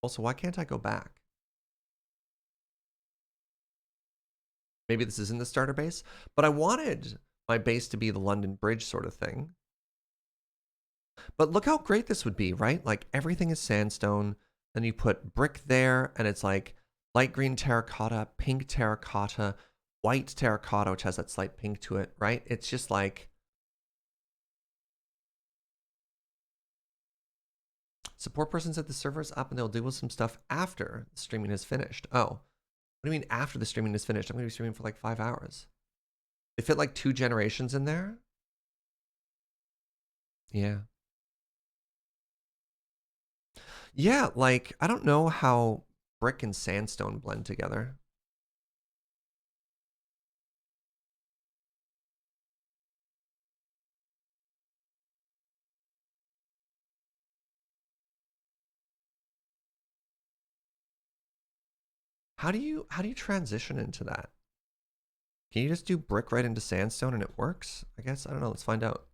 A: Also, why can't I go back? Maybe this isn't the starter base, but I wanted my base to be the London Bridge sort of thing. But look how great this would be, right? Like, everything is sandstone. Then you put brick there, and it's like light green terracotta, pink terracotta, white terracotta, which has that slight pink to it, right? It's just like... Support person said the server's up and they'll deal with some stuff after the streaming is finished. Oh. What do you mean after the streaming is finished? I'm going to be streaming for like 5 hours. They fit like 2 generations in there? Yeah. Yeah, like, I don't know how brick and sandstone blend together. How do you transition into that? Can you just do brick right into sandstone and it works? I guess, I don't know, let's find out.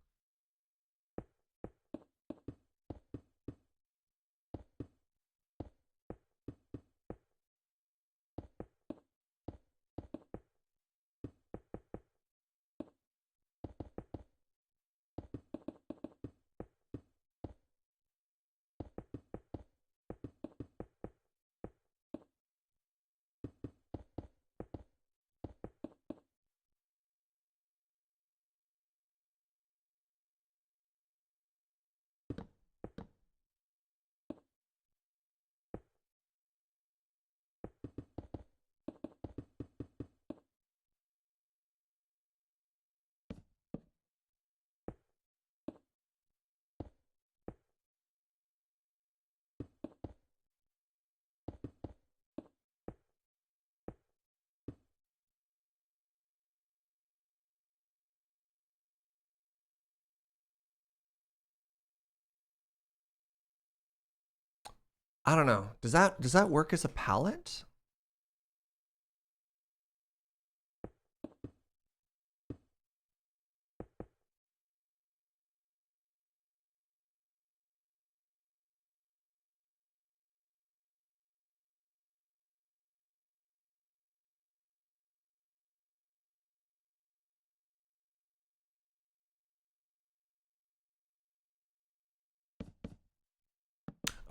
A: I don't know. Does that work as a pallet?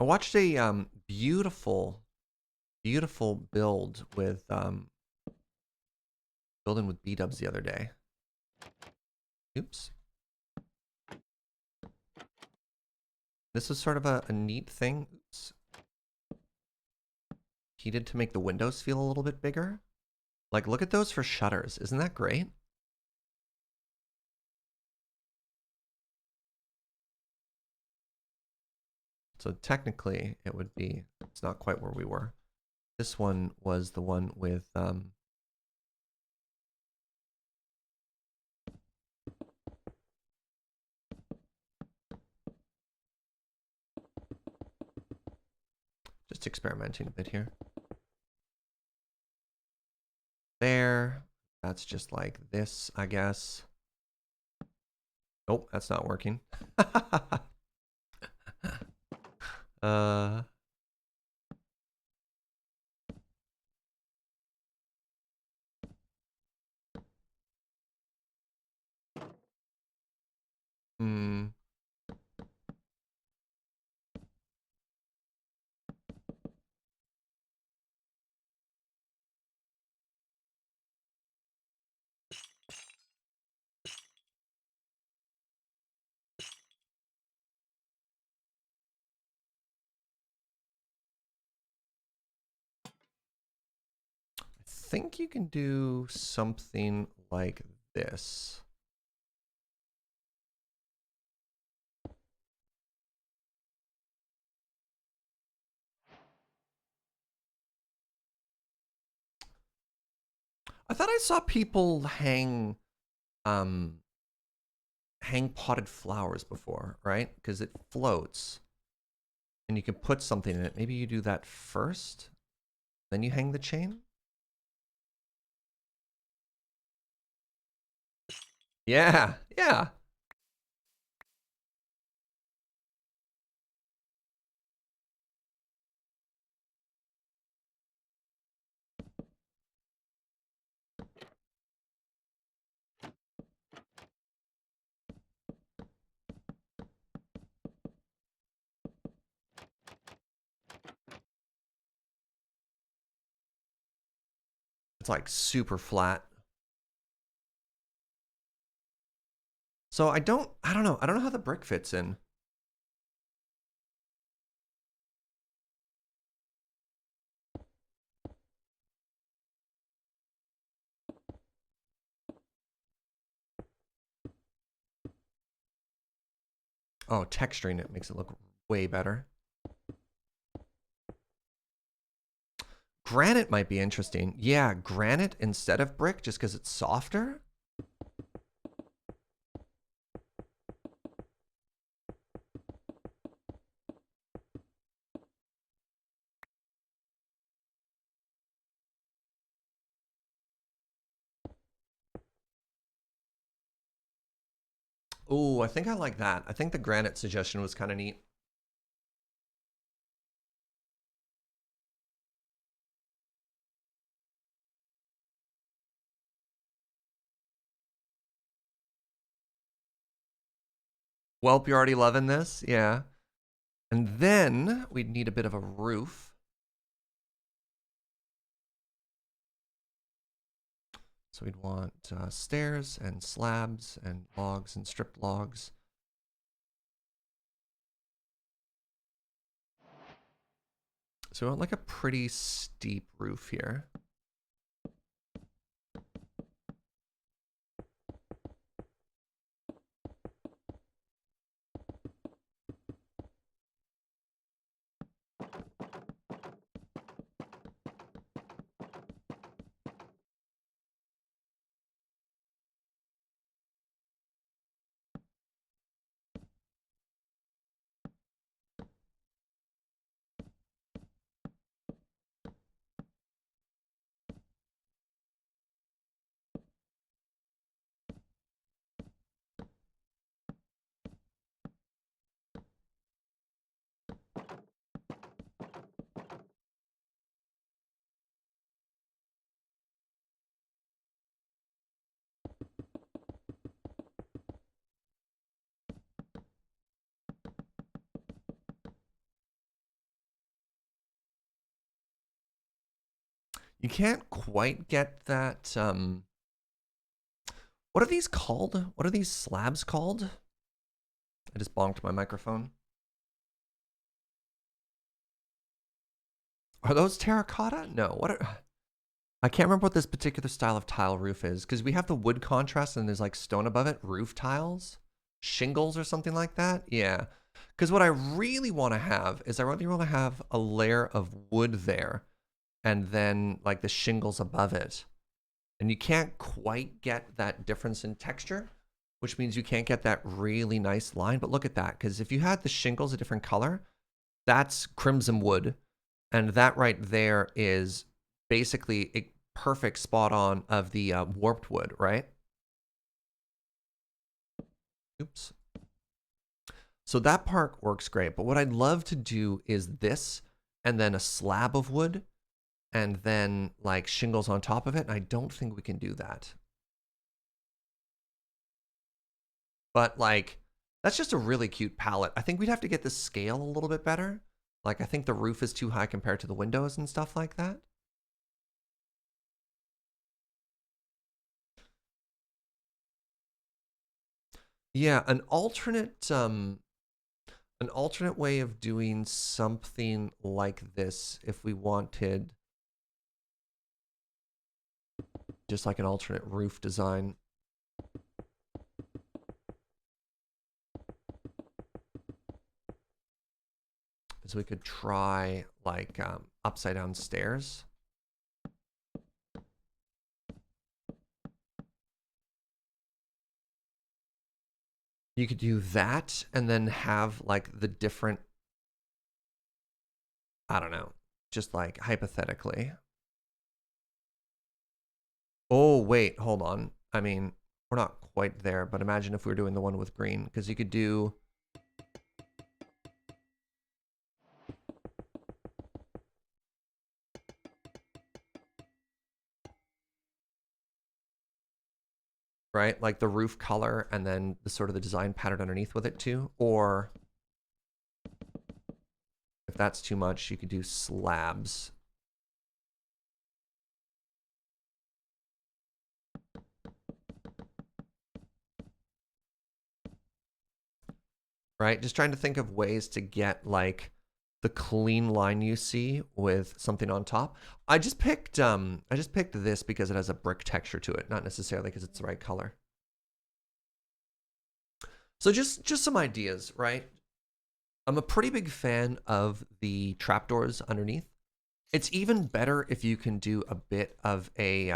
A: I watched a beautiful build with building with B-dubs the other day. Oops. This was sort of a neat thing. Oops. Heated to make the windows feel a little bit bigger. Like, look at those for shutters. Isn't that great? So technically, it would be, it's not quite where we were. This one was the one with, just experimenting a bit here. There. That's just like this, I guess. Nope, that's not working. uh, hmm. I think you can do something like this. I thought I saw people um hang potted flowers before, right? Because it floats and you can put something in it. Maybe you do that first, then you hang the chain. Yeah, yeah. It's like super flat. So I don't know. I don't know how the brick fits in. Oh, texturing it makes it look way better. Granite might be interesting. Yeah, granite instead of brick just because it's softer. Ooh, I think I like that. I think the granite suggestion was kind of neat. Welp, you're already loving this? Yeah. And then we'd need a bit of a roof. So we'd want stairs and slabs and logs and stripped logs. So we want like a pretty steep roof here. You can't quite get that, what are these called? What are these slabs called? I just bonked my microphone. Are those terracotta? No, what are... I can't remember what this particular style of tile roof is, because we have the wood contrast and there's like stone above it, roof tiles, shingles or something like that. Yeah, because what I really want to have is I really want to have a layer of wood there and then like the shingles above it. And you can't quite get that difference in texture, which means you can't get that really nice line. But look at that, because if you had the shingles a different color, that's crimson wood. And that right there is basically a perfect spot on of the warped wood, right? Oops. So that part works great. But what I'd love to do is this and then a slab of wood and then like shingles on top of it. And I don't think we can do that. But like, that's just a really cute palette. I think we'd have to get the scale a little bit better. Like, I think the roof is too high compared to the windows and stuff like that. Yeah, an alternate way of doing something like this, if we wanted just like an alternate roof design. Is we could try like upside down stairs. You could do that and then have like the different, I don't know, just like hypothetically. Oh, wait, hold on. I mean, we're not quite there, but imagine if we were doing the one with green, because you could do... right, like the roof color and then the sort of the design pattern underneath with it too. Or if that's too much, you could do slabs. Right, just trying to think of ways to get like the clean line you see with something on top. I just picked this because it has a brick texture to it, not necessarily because it's the right color. So just some ideas, right? I'm a pretty big fan of the trapdoors underneath. It's even better if you can do a bit of a,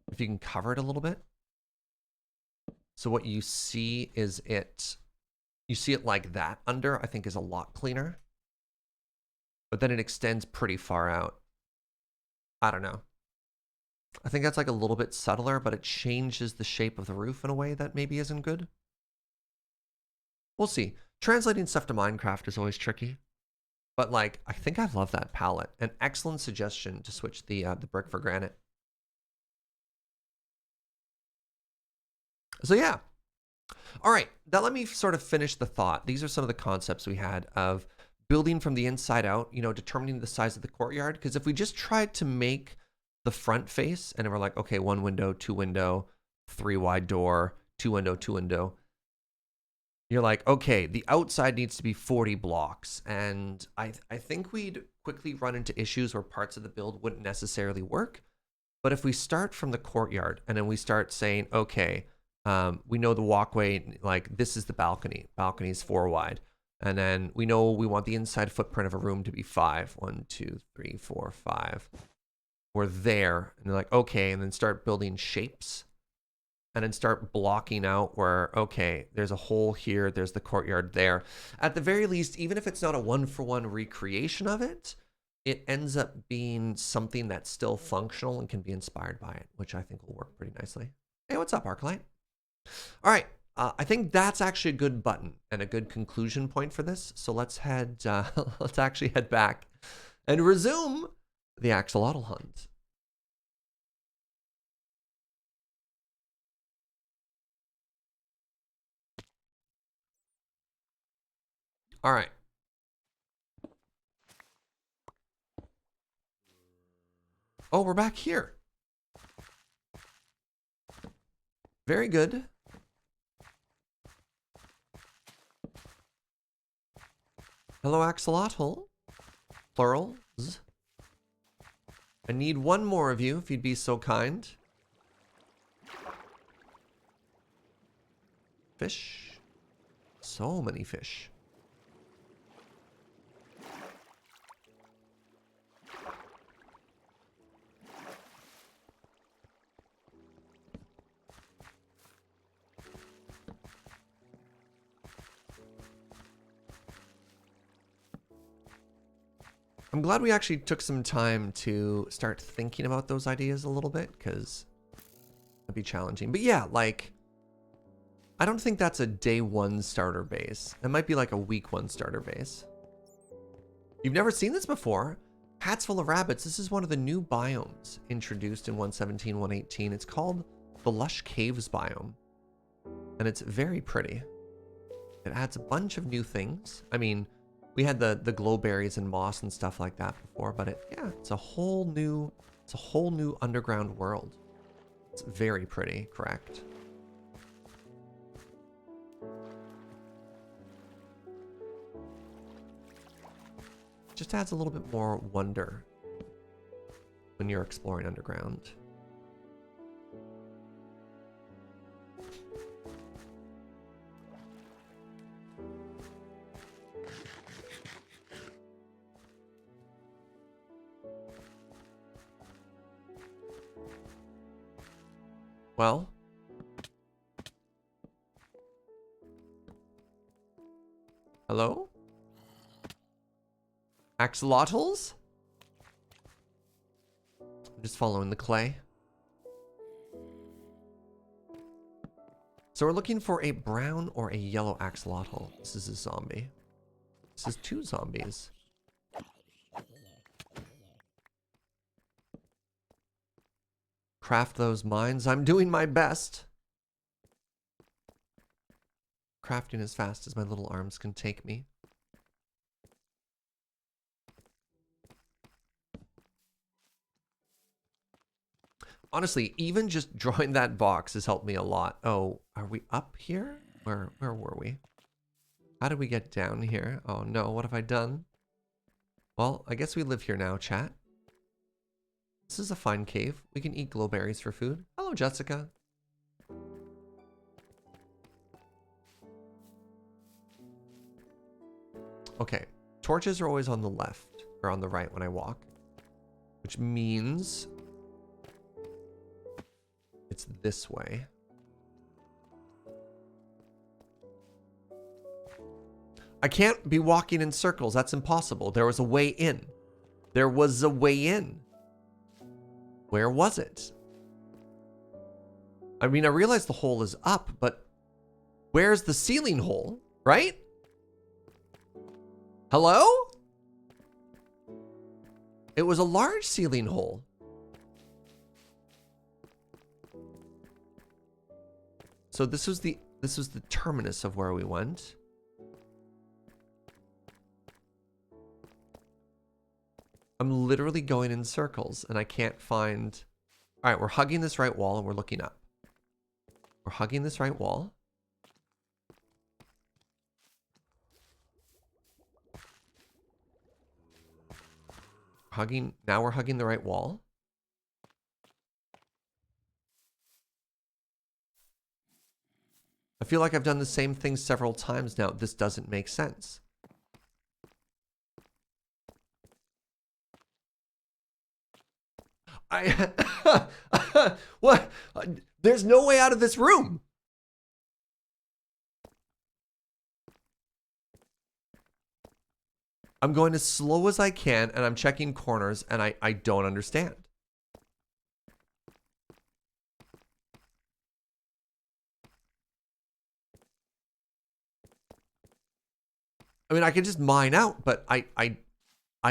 A: if you can cover it a little bit. So what you see is you see it like that under, I think is a lot cleaner. But then it extends pretty far out. I don't know. I think that's like a little bit subtler, but it changes the shape of the roof in a way that maybe isn't good. We'll see. Translating stuff to Minecraft is always tricky. But like, I think I love that palette. An excellent suggestion to switch the brick for granite. So yeah. All right, now let me sort of finish the thought. These are some of the concepts we had of building from the inside out, you know, determining the size of the courtyard. Because if we just tried to make the front face and we're like, okay, 1 window, 2 window, 3 wide door, 2 window, 2 window, you're like, okay, the outside needs to be 40 blocks. And I think we'd quickly run into issues where parts of the build wouldn't necessarily work. But if we start from the courtyard and then we start saying, okay, we know the walkway, like this is the balcony. Balcony is 4 wide. And then we know we want the inside footprint of a room to be 5. 1, 2, 3, 4, 5. We're there. And they're like, okay, and then start building shapes. And then start blocking out where, okay, there's a hole here, there's the courtyard there. At the very least, even if it's not a 1-for-1 recreation of it, it ends up being something that's still functional and can be inspired by it, which I think will work pretty nicely. Hey, what's up, Arclight? All right, I think that's actually a good button and a good conclusion point for this. So let's let's actually head back and resume the axolotl hunt. All right. Oh, we're back here. Very good. Hello, Axolotl. Plurals. I need one more of you, if you'd be so kind. Fish. So many fish. I'm glad we actually took some time to start thinking about those ideas a little bit, because that'd be challenging. But yeah, like, I don't think that's a day one starter base. It might be like a week one starter base. You've never seen this before? Hats full of rabbits. This is one of the new biomes introduced in 117, 118. It's called the Lush Caves biome. And it's very pretty. It adds a bunch of new things. I mean, we had the glowberries and moss and stuff like that before, but it's a whole new underground world. It's very pretty, correct? Just adds a little bit more wonder when you're exploring underground. Well, hello? Axolotls? I'm just following the clay. So we're looking for a brown or a yellow axolotl. This is a zombie. This is two zombies. Craft those mines. I'm doing my best. Crafting as fast as my little arms can take me. Honestly, even just drawing that box has helped me a lot. Oh, are we up here? Where were we? How did we get down here? Oh no, what have I done? Well, I guess we live here now, chat. This is a fine cave. We can eat glowberries for food. Hello, Jessica. Okay, torches are always on the left, or on the right when I walk. Which means it's this way. I can't be walking in circles. That's impossible. There was a way in. There was a way in. Where was it? I mean, I realize the hole is up, but where's the ceiling hole, right? Hello? It was a large ceiling hole. So this was the terminus of where we went. I'm literally going in circles and I can't find... All right, we're hugging this right wall and we're looking up. We're hugging this right wall. Now we're hugging the right wall. I feel like I've done the same thing several times now. This doesn't make sense. What? There's no way out of this room. I'm going as slow as I can and I'm checking corners and I don't understand. I mean, I can just mine out, but I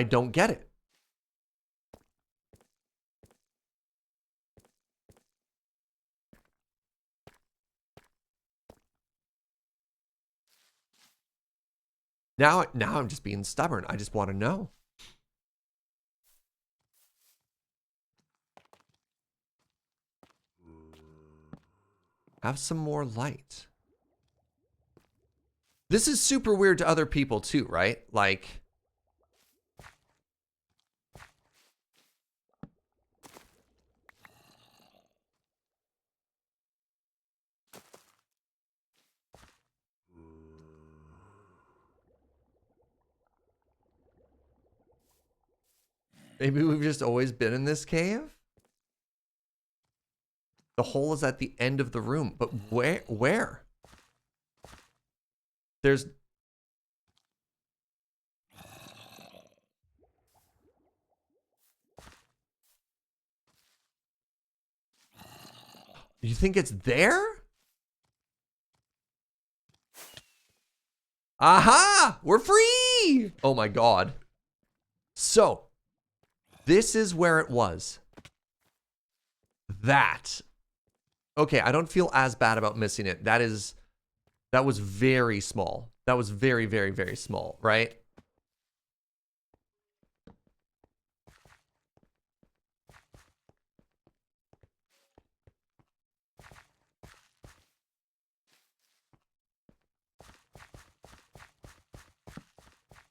A: don't get it. Now I'm just being stubborn. I just want to know. Have some more light. This is super weird to other people too, right? Like, maybe we've just always been in this cave? The hole is at the end of the room, but where? There's... You think it's there? Aha! We're free! Oh my god. So, this is where it was. That. Okay, I don't feel as bad about missing it. That was very small. That was very, very, very small, right?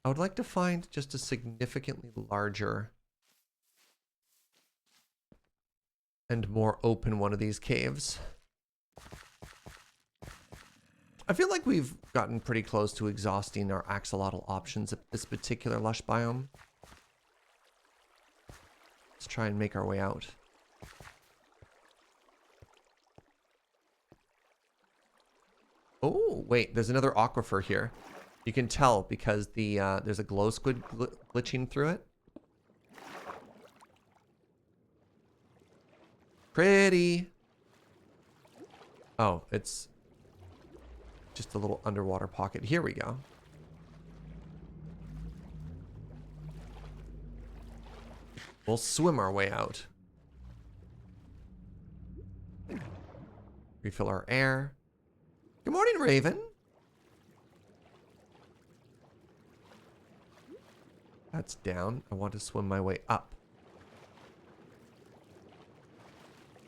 A: I would like to find just a significantly larger and more open one of these caves. I feel like we've gotten pretty close to exhausting our axolotl options at this particular lush biome. Let's try and make our way out. Oh, wait, there's another aquifer here. You can tell because the there's a glow squid glitching through it. Pretty. Oh, it's just a little underwater pocket. Here we go. We'll swim our way out. Refill our air. Good morning, Raven. That's down. I want to swim my way up.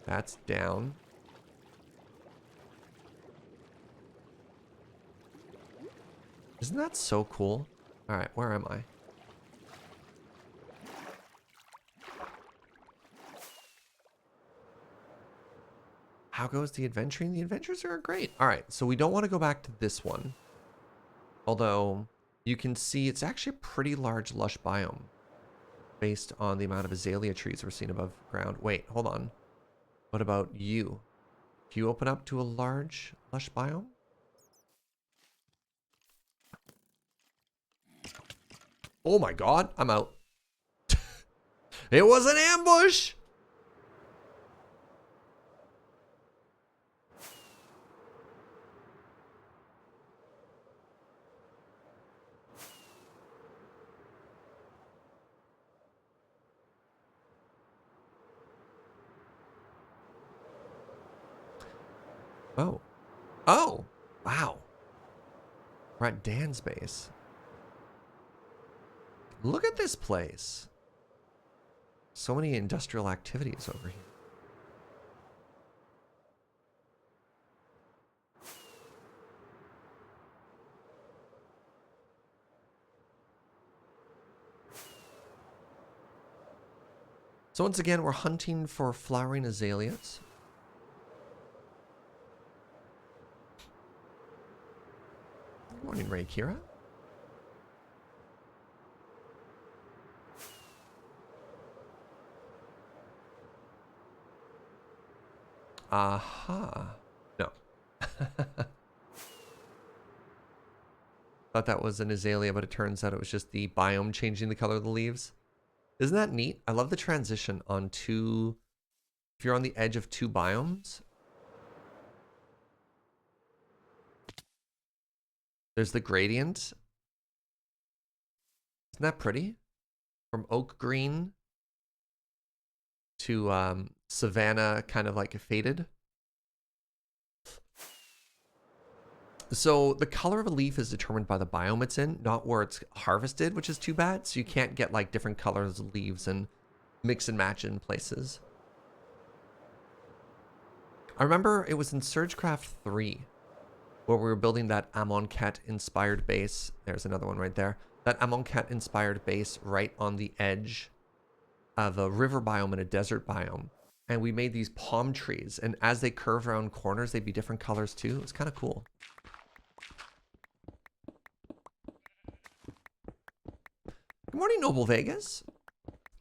A: That's down. Isn't that so cool? All right, where am I? How goes the adventuring? The adventures are great. All right, so we don't want to go back to this one. Although you can see it's actually a pretty large lush biome based on the amount of azalea trees we're seeing above ground. Wait, hold on. What about you? Can you open up to a large lush biome? Oh my god, I'm out. It was an ambush! Oh. Oh! Wow. We're at Dan's base. Look at this place. So many industrial activities over here. So once again, we're hunting for flowering azaleas. Good morning, Ray Kira. Aha. No. Thought that was an azalea, but it turns out it was just the biome changing the color of the leaves. Isn't that neat? I love the transition on two... If you're on the edge of two biomes, there's the gradient. Isn't that pretty? From oak green to savanna, kind of like faded. So the color of a leaf is determined by the biome it's in, not where it's harvested, which is too bad. So you can't get like different colors of leaves and mix and match in places. I remember it was in SergeCraft 3 where we were building that Amonkhet inspired base. There's another one right there. That Amonkhet inspired base right on the edge of a river biome and a desert biome. And we made these palm trees, and as they curve around corners, they'd be different colors too. It was kind of cool. Good morning, Noble Vegas.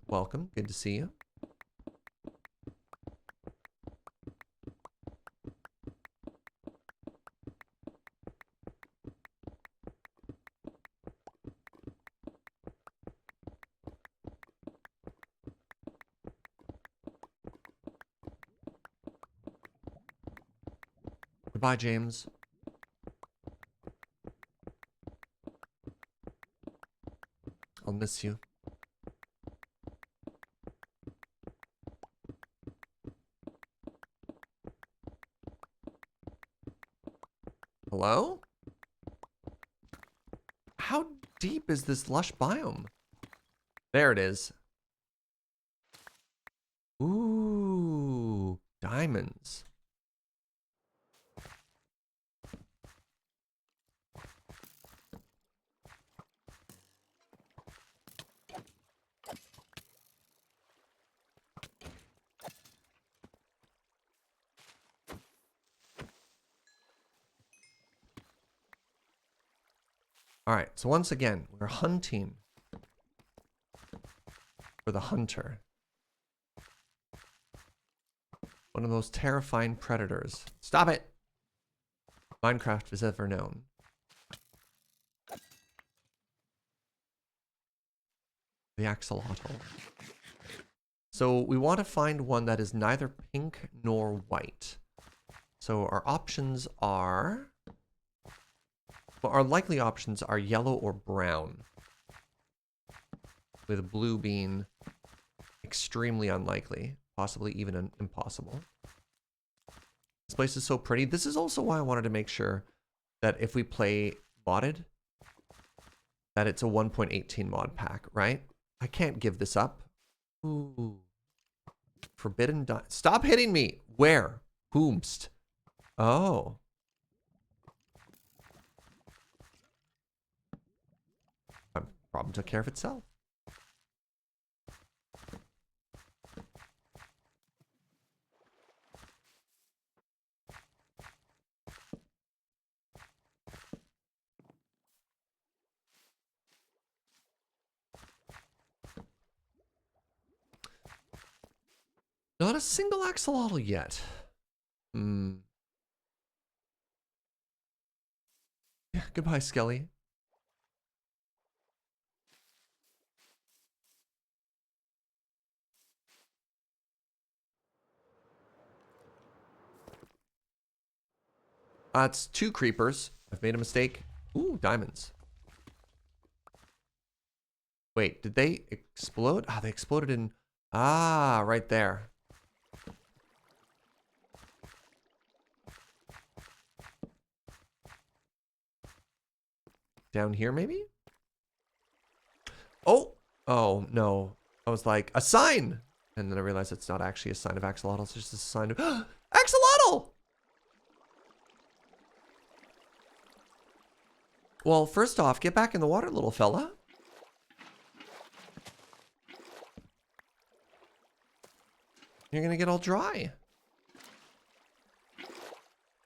A: Welcome. Good to see you. Goodbye, James. I'll miss you. Hello? How deep is this lush biome? There it is. Ooh, diamonds. All right, so once again, we're hunting for the hunter. One of the most terrifying predators. Stop it! Minecraft has ever known. The axolotl. So we want to find one that is neither pink nor white. So our options are... Well, our likely options are yellow or brown. With blue being extremely unlikely. Possibly even impossible. This place is so pretty. This is also why I wanted to make sure that if we play modded, that it's a 1.18 mod pack, right? I can't give this up. Ooh. Forbidden Stop hitting me! Where? Whomst? Oh. Problem took care of itself. Not a single axolotl yet. Hmm. Yeah, goodbye, Skelly. It's 2 creepers. I've made a mistake. Ooh, diamonds. Wait, did they explode? Ah, they exploded in... Ah, right there. Down here, maybe? Oh! Oh, no. I was like, a sign! And then I realized it's not actually a sign of axolotl. It's just a sign of... Axolotl! Well, first off, get back in the water, little fella. You're gonna get all dry.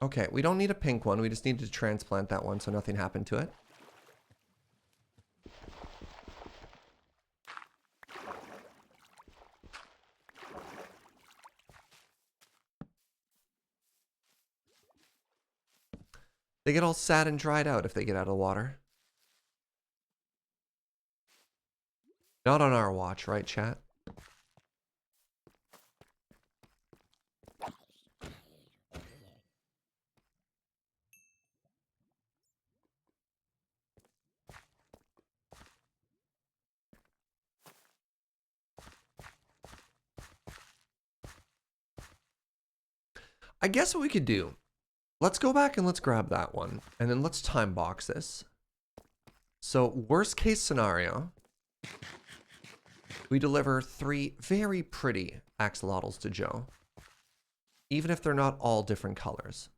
A: Okay, we don't need a pink one. We just need to transplant that one so nothing happened to it. They get all sad and dried out if they get out of the water. Not on our watch, right, chat? I guess what we could do, let's go back and let's grab that one. And then let's time box this. So worst case scenario, we deliver 3 very pretty axolotls to Joe. even if they're not all different colors.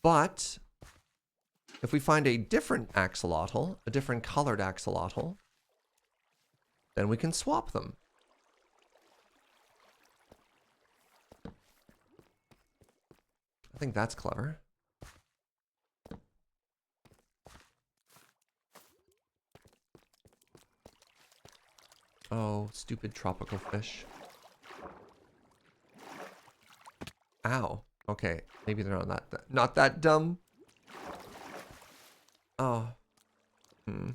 A: But if we find a different axolotl, a different colored axolotl, then we can swap them. I think that's clever. Oh, stupid tropical fish. Ow. Okay, maybe they're not that dumb. Oh. Hmm.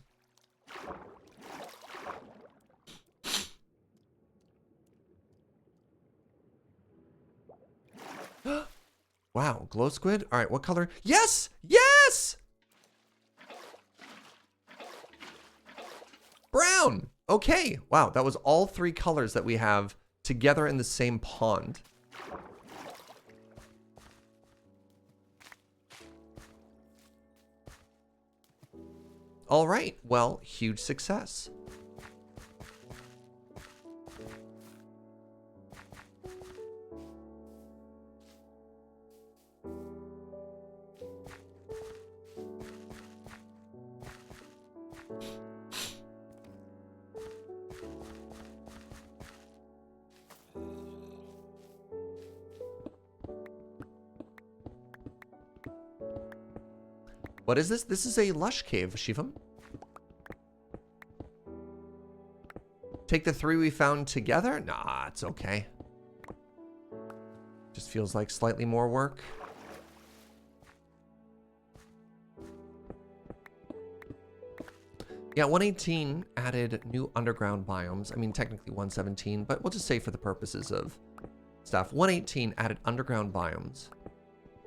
A: Wow, glow squid? All right, what color? Yes! Yes! Brown! Okay, wow, that was all three colors that we have together in the same pond. All right, well, huge success. What is this? This is a lush cave, Shivam. Take the three we found together? Nah, it's okay. Just feels like slightly more work. Yeah, 118 added new underground biomes. I mean, technically 117, but we'll just say for the purposes of stuff. 118 added underground biomes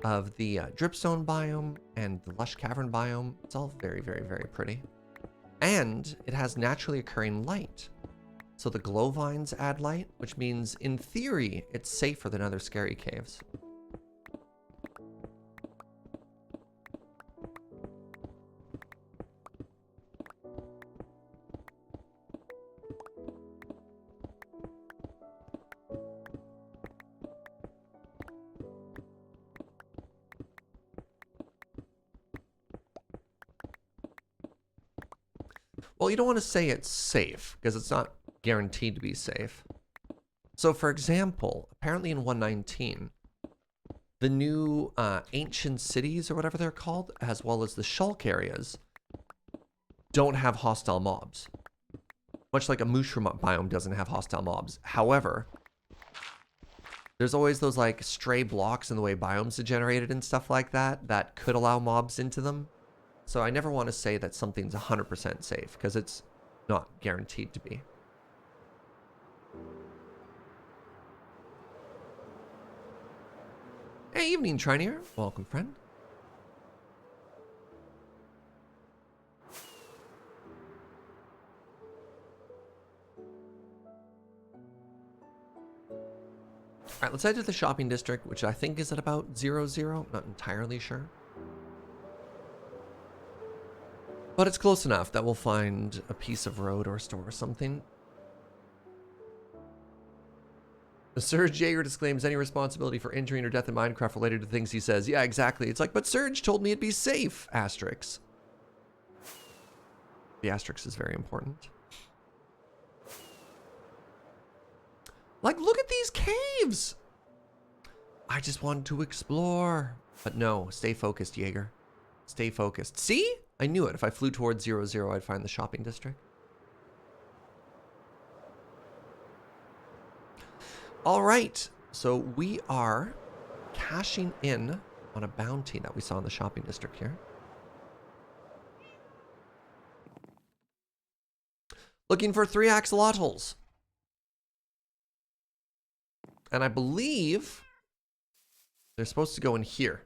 A: of the dripstone biome and the lush cavern biome. It's all very, very, very pretty. And it has naturally occurring light. So the glow vines add light, which means in theory, it's safer than other scary caves. Well, you don't want to say it's safe because it's not guaranteed to be safe. So for example, apparently in 119, the new ancient cities or whatever they're called, as well as the shulk areas, don't have hostile mobs. Much like a mushroom biome doesn't have hostile mobs. However, there's always those like stray blocks in the way biomes are generated and stuff like that that could allow mobs into them. So I never want to say that something's 100% safe because it's not guaranteed to be. Hey, evening, Trinier. Welcome, friend. All right, let's head to the shopping district, which I think is at about 0-0. Not entirely sure. But it's close enough that we'll find a piece of road or store or something. The Serge Jaeger disclaims any responsibility for injury or death in Minecraft related to things he says. Yeah, exactly. It's like, but Serge told me it'd be safe. Asterix. The asterisk is very important. Like, look at these caves. I just wanted to explore. But no, stay focused, Jaeger. Stay focused. See? I knew it. If I flew towards 0-0, I'd find the shopping district. All right. So we are cashing in on a bounty that we saw in the shopping district here. Looking for 3 axolotls. And I believe they're supposed to go in here.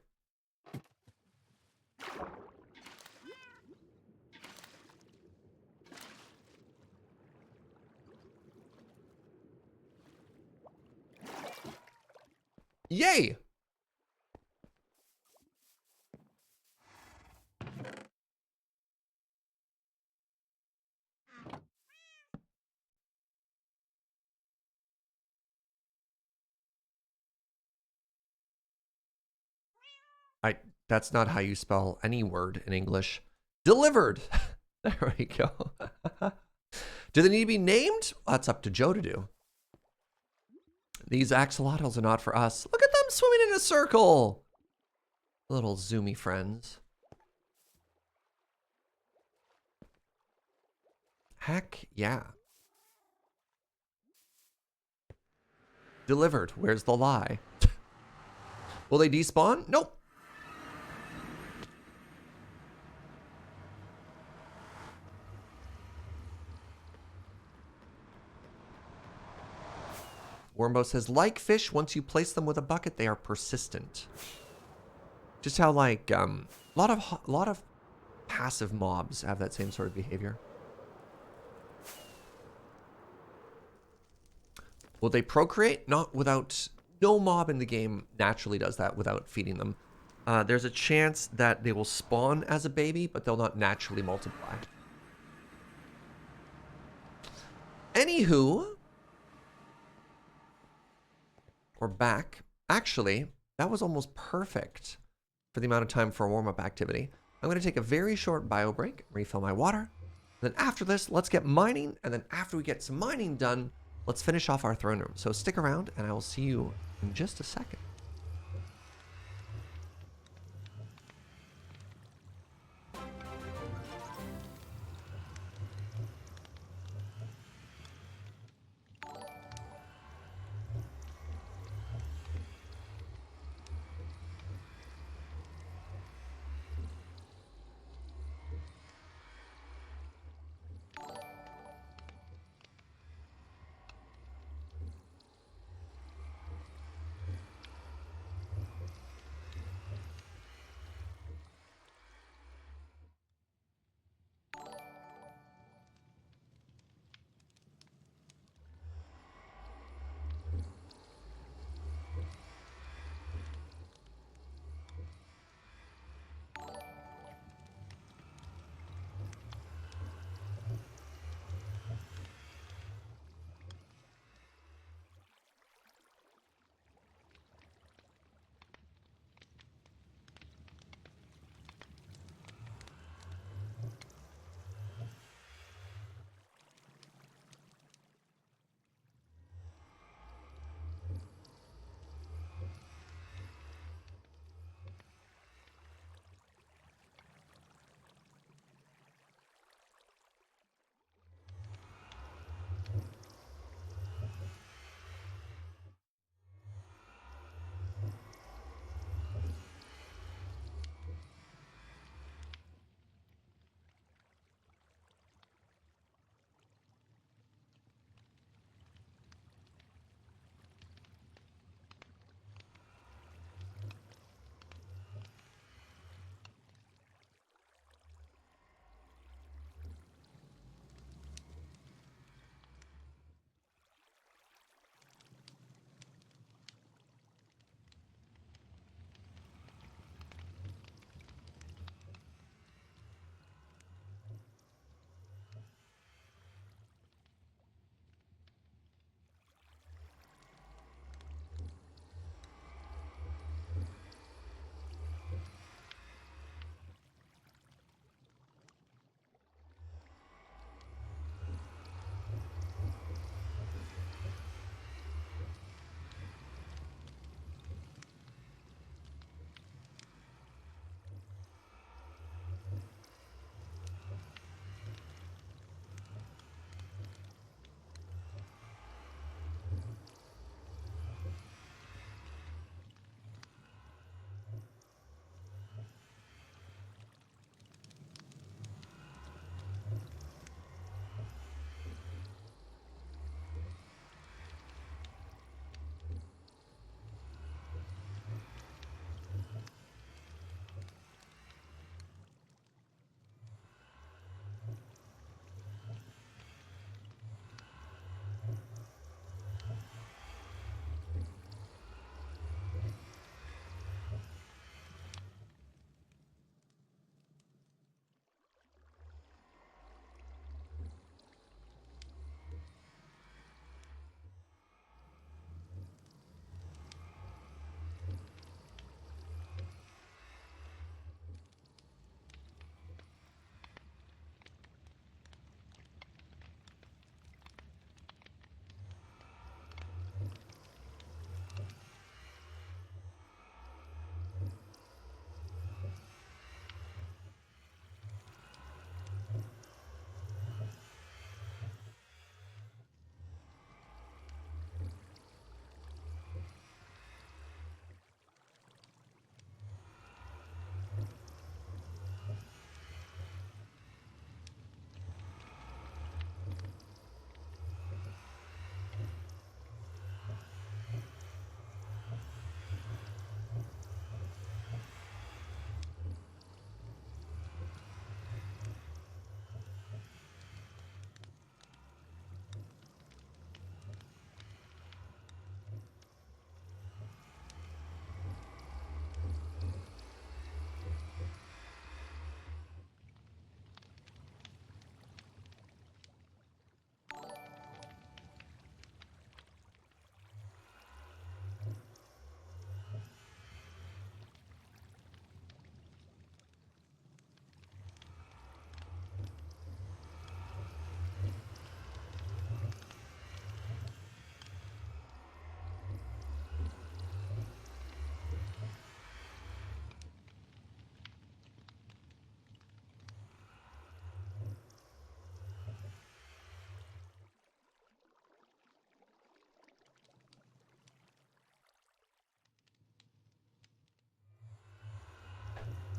A: Yay! I that's not how you spell any word in English. Delivered. There we go. Do they need to be named? Well, that's up to Joe to do. These axolotls are not for us. Look at them swimming in a circle. Little zoomy friends. Heck yeah. Delivered. Where's the lie? Will they despawn? Nope. Wormbo says, like fish, once you place them with a bucket, they are persistent. Just how like a lot of passive mobs have that same sort of behavior. Will they procreate? Not without. No mob in the game naturally does that without feeding them. There's a chance that they will spawn as a baby, but they'll not naturally multiply. Anywho, we're back. Actually, that was almost perfect for the amount of time for a warm-up activity. I'm going to take a very short bio break, refill my water. Then after this, let's get mining. And then after we get some mining done, let's finish off our throne room. So stick around and I will see you in just a second.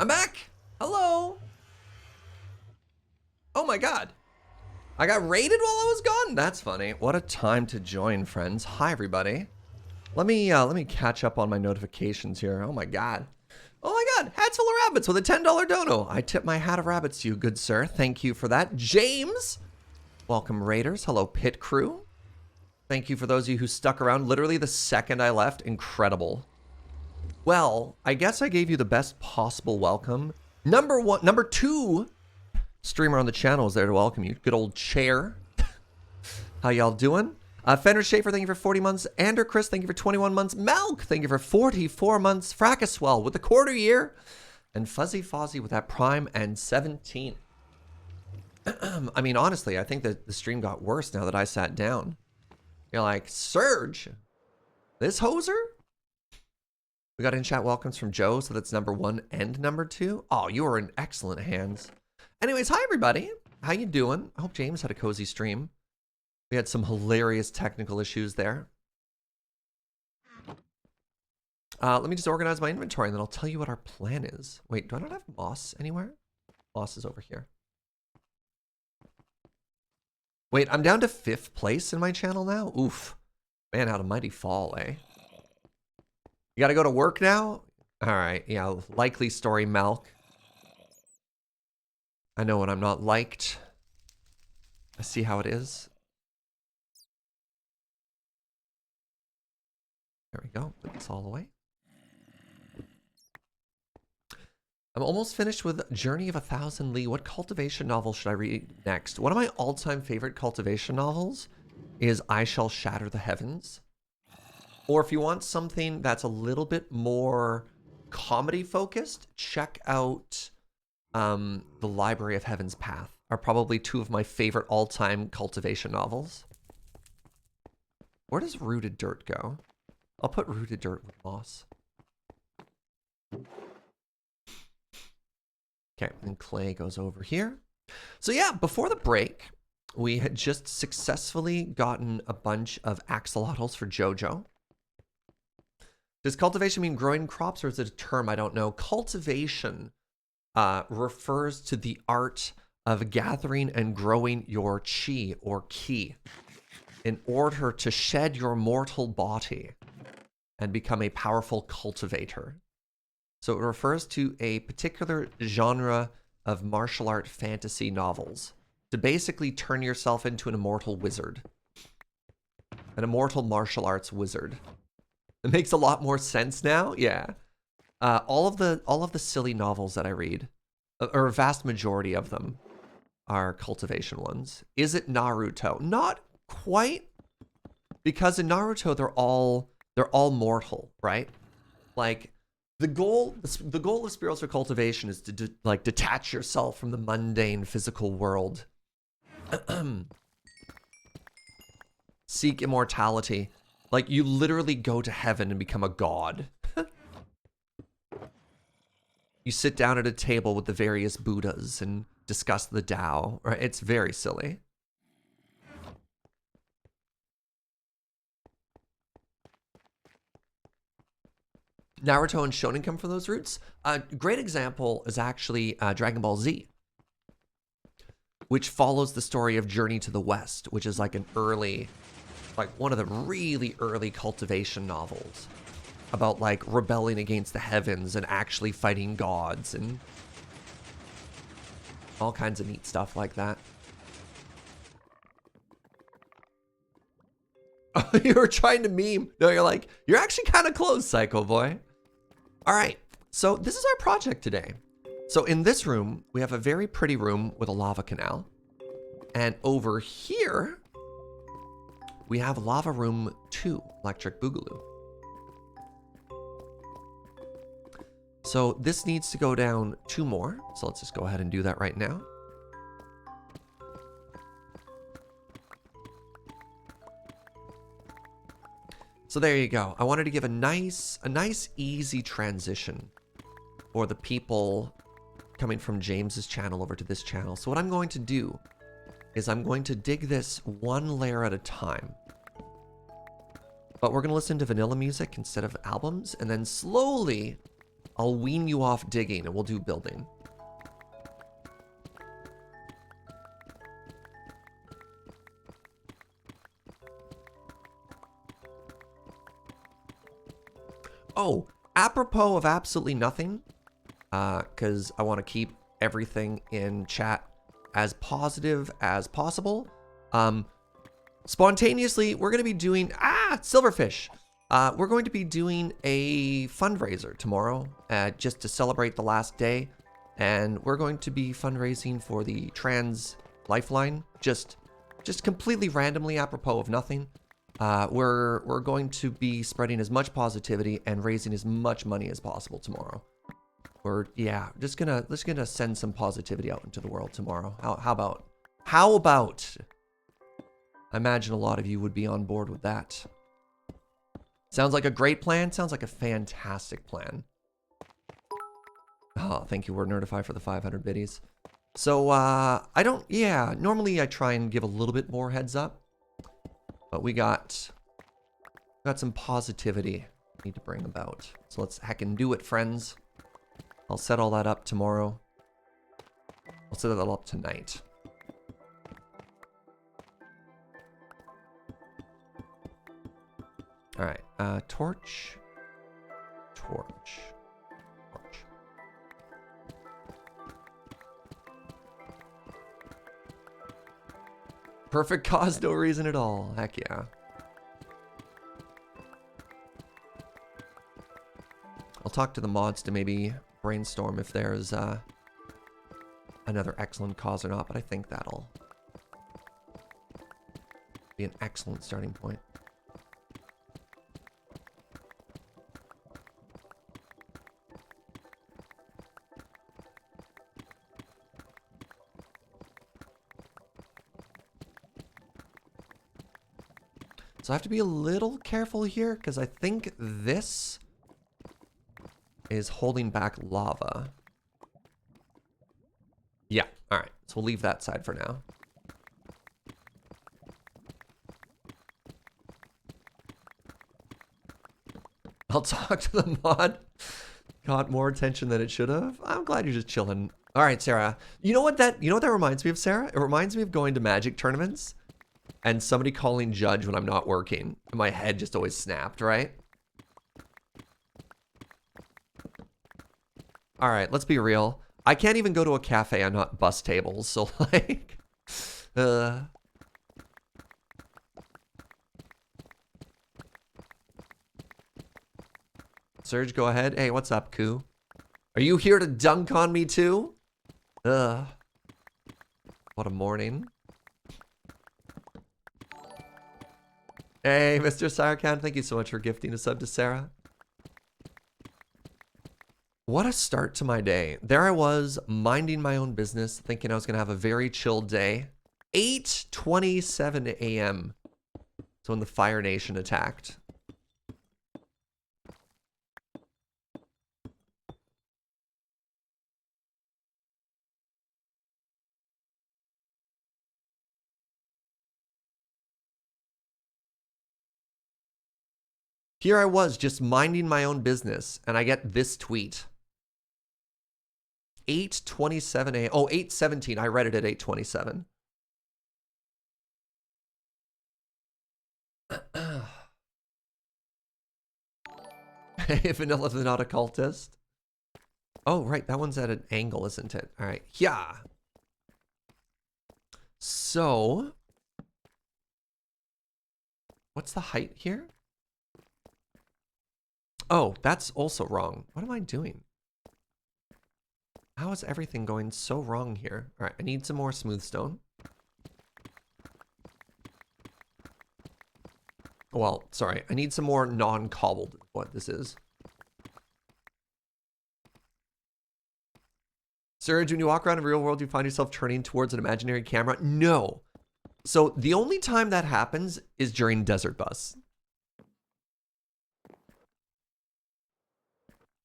A: I'm back. Hello. Oh my God. I got raided while I was gone? That's funny. What a time to join, friends. Hi, everybody. Let me catch up on my notifications here. Oh my God. Oh my God. Hats full of rabbits with a $10 dono. I tip my hat of rabbits to you, good sir. Thank you for that. James. Welcome, raiders. Hello, pit crew. Thank you for those of you who stuck around literally the second I left. Incredible. Well, I guess I gave you the best possible welcome. Number two streamer on the channel is there to welcome you. Good old Chair. How y'all doing? Fenrir Schaefer, thank you for 40 months. Ander Chris, thank you for 21 months. Malk, thank you for 44 months. Frackaswell with the quarter year. And Fuzzy Fozzy with that prime and 17. I mean, honestly, I think that the stream got worse now that I sat down. You're like, Serge, this hoser? We got in chat welcomes from Joe, so that's number 1 and number 2. Oh, you are in excellent hands. Anyways, hi everybody. How you doing? I hope James had a cozy stream. We had some hilarious technical issues there. Let me just organize my inventory and then I'll tell you what our plan is. Wait, do I not have moss anywhere? Moss is over here. Wait, I'm down to 5th place in my channel now? Oof. Man, had a mighty fall, eh? You gotta go to work now? Alright, yeah, likely story, Malk. I know when I'm not liked. I see how it is. There we go. Put this all away. I'm almost finished with Journey of a Thousand Li. What cultivation novel should I read next? One of my all-time favorite cultivation novels is I Shall Shatter the Heavens. Or if you want something that's a little bit more comedy-focused, check out The Library of Heaven's Path. Are probably 2 of my favorite all-time cultivation novels. Where does Rooted Dirt go? I'll put Rooted Dirt with moss. Okay, and clay goes over here. So yeah, before the break, we had just successfully gotten a bunch of axolotls for Jojo. Does cultivation mean growing crops, or is it a term? I don't know. Cultivation refers to the art of gathering and growing your chi or ki in order to shed your mortal body and become a powerful cultivator. So it refers to a particular genre of martial art fantasy novels to basically turn yourself into an immortal wizard, an immortal martial arts wizard. It makes a lot more sense now. Yeah. All of the silly novels that I read, or a vast majority of them, are cultivation ones. Is it Naruto? Not quite, because in Naruto they're all mortal, right? Like the goal of spiritual cultivation is to detach yourself from the mundane physical world. Seek immortality. Like, you literally go to heaven and become a god. You sit down at a table with the various Buddhas and discuss the Tao, right? It's very silly. Naruto and Shonen come from those roots. A great example is actually Dragon Ball Z, which follows the story of Journey to the West, which is like an early, like one of the really early cultivation novels about like rebelling against the heavens and actually fighting gods and all kinds of neat stuff like that. You were trying to meme. No, you're like, you're actually kind of close, Psycho Boy. All right, so this is our project today. So in this room, we have a very pretty room with a lava canal. And over here, we have lava room 2, electric boogaloo. So this needs to go down 2 more. So let's just go ahead and do that right now. So there you go. I wanted to give a nice easy transition for the people coming from James's channel over to this channel. So what I'm going to do is I'm going to dig this 1 layer at a time. But we're going to listen to vanilla music instead of albums, and then slowly I'll wean you off digging and we'll do building. Oh, apropos of absolutely nothing, because I want to keep everything in chat as positive as possible. Spontaneously, we're going to be doing, silverfish. We're going to be doing a fundraiser tomorrow, just to celebrate the last day. And we're going to be fundraising for the trans lifeline, just completely randomly apropos of nothing. We're going to be spreading as much positivity and raising as much money as possible tomorrow. We're just gonna send some positivity out into the world tomorrow. How about? I imagine a lot of you would be on board with that. Sounds like a great plan. Sounds like a fantastic plan. Oh, thank you, Word Nerdify, for the 500 biddies. So normally I try and give a little bit more heads up, but we got some positivity we need to bring about. So let's heckin' do it, friends. I'll set all that up tomorrow. I'll set that all up tonight. All right, torch. Perfect cause, no reason at all. Heck yeah. I'll talk to the mods to maybe brainstorm if there's another excellent cause or not, but I think that'll be an excellent starting point. So I have to be a little careful here because I think this is holding back lava. Yeah, all right. So we'll leave that side for now. I'll talk to the mod. Got more attention than it should have. I'm glad you're just chilling. All right, Sarah. You know what that reminds me of, Sarah? It reminds me of going to Magic tournaments and somebody calling judge when I'm not working. And my head just always snapped, right? All right, let's be real. I can't even go to a cafe on not bus tables, so like, Serge, go ahead. Hey, what's up, Koo? Are you here to dunk on me too? What a morning. Hey, Mr. Sirecan, thank you so much for gifting a sub to Sarah. What a start to my day. There I was, minding my own business, thinking I was going to have a very chill day. 8:27 a.m. So when the Fire Nation attacked. Here I was, just minding my own business, and I get this tweet. 8:27 a.m. Oh, 8:17. I read it at 8:27. Hey, Vanilla the Not Occultist. Oh, right. That one's at an angle, isn't it? All right. Yeah. So, what's the height here? Oh, that's also wrong. What am I doing? How is everything going so wrong here? All right, I need some more smooth stone. Well, sorry, I need some more non-cobbled, what this is. Serge, when you walk around in the real world, you find yourself turning towards an imaginary camera? No. So the only time that happens is during Desert Bus.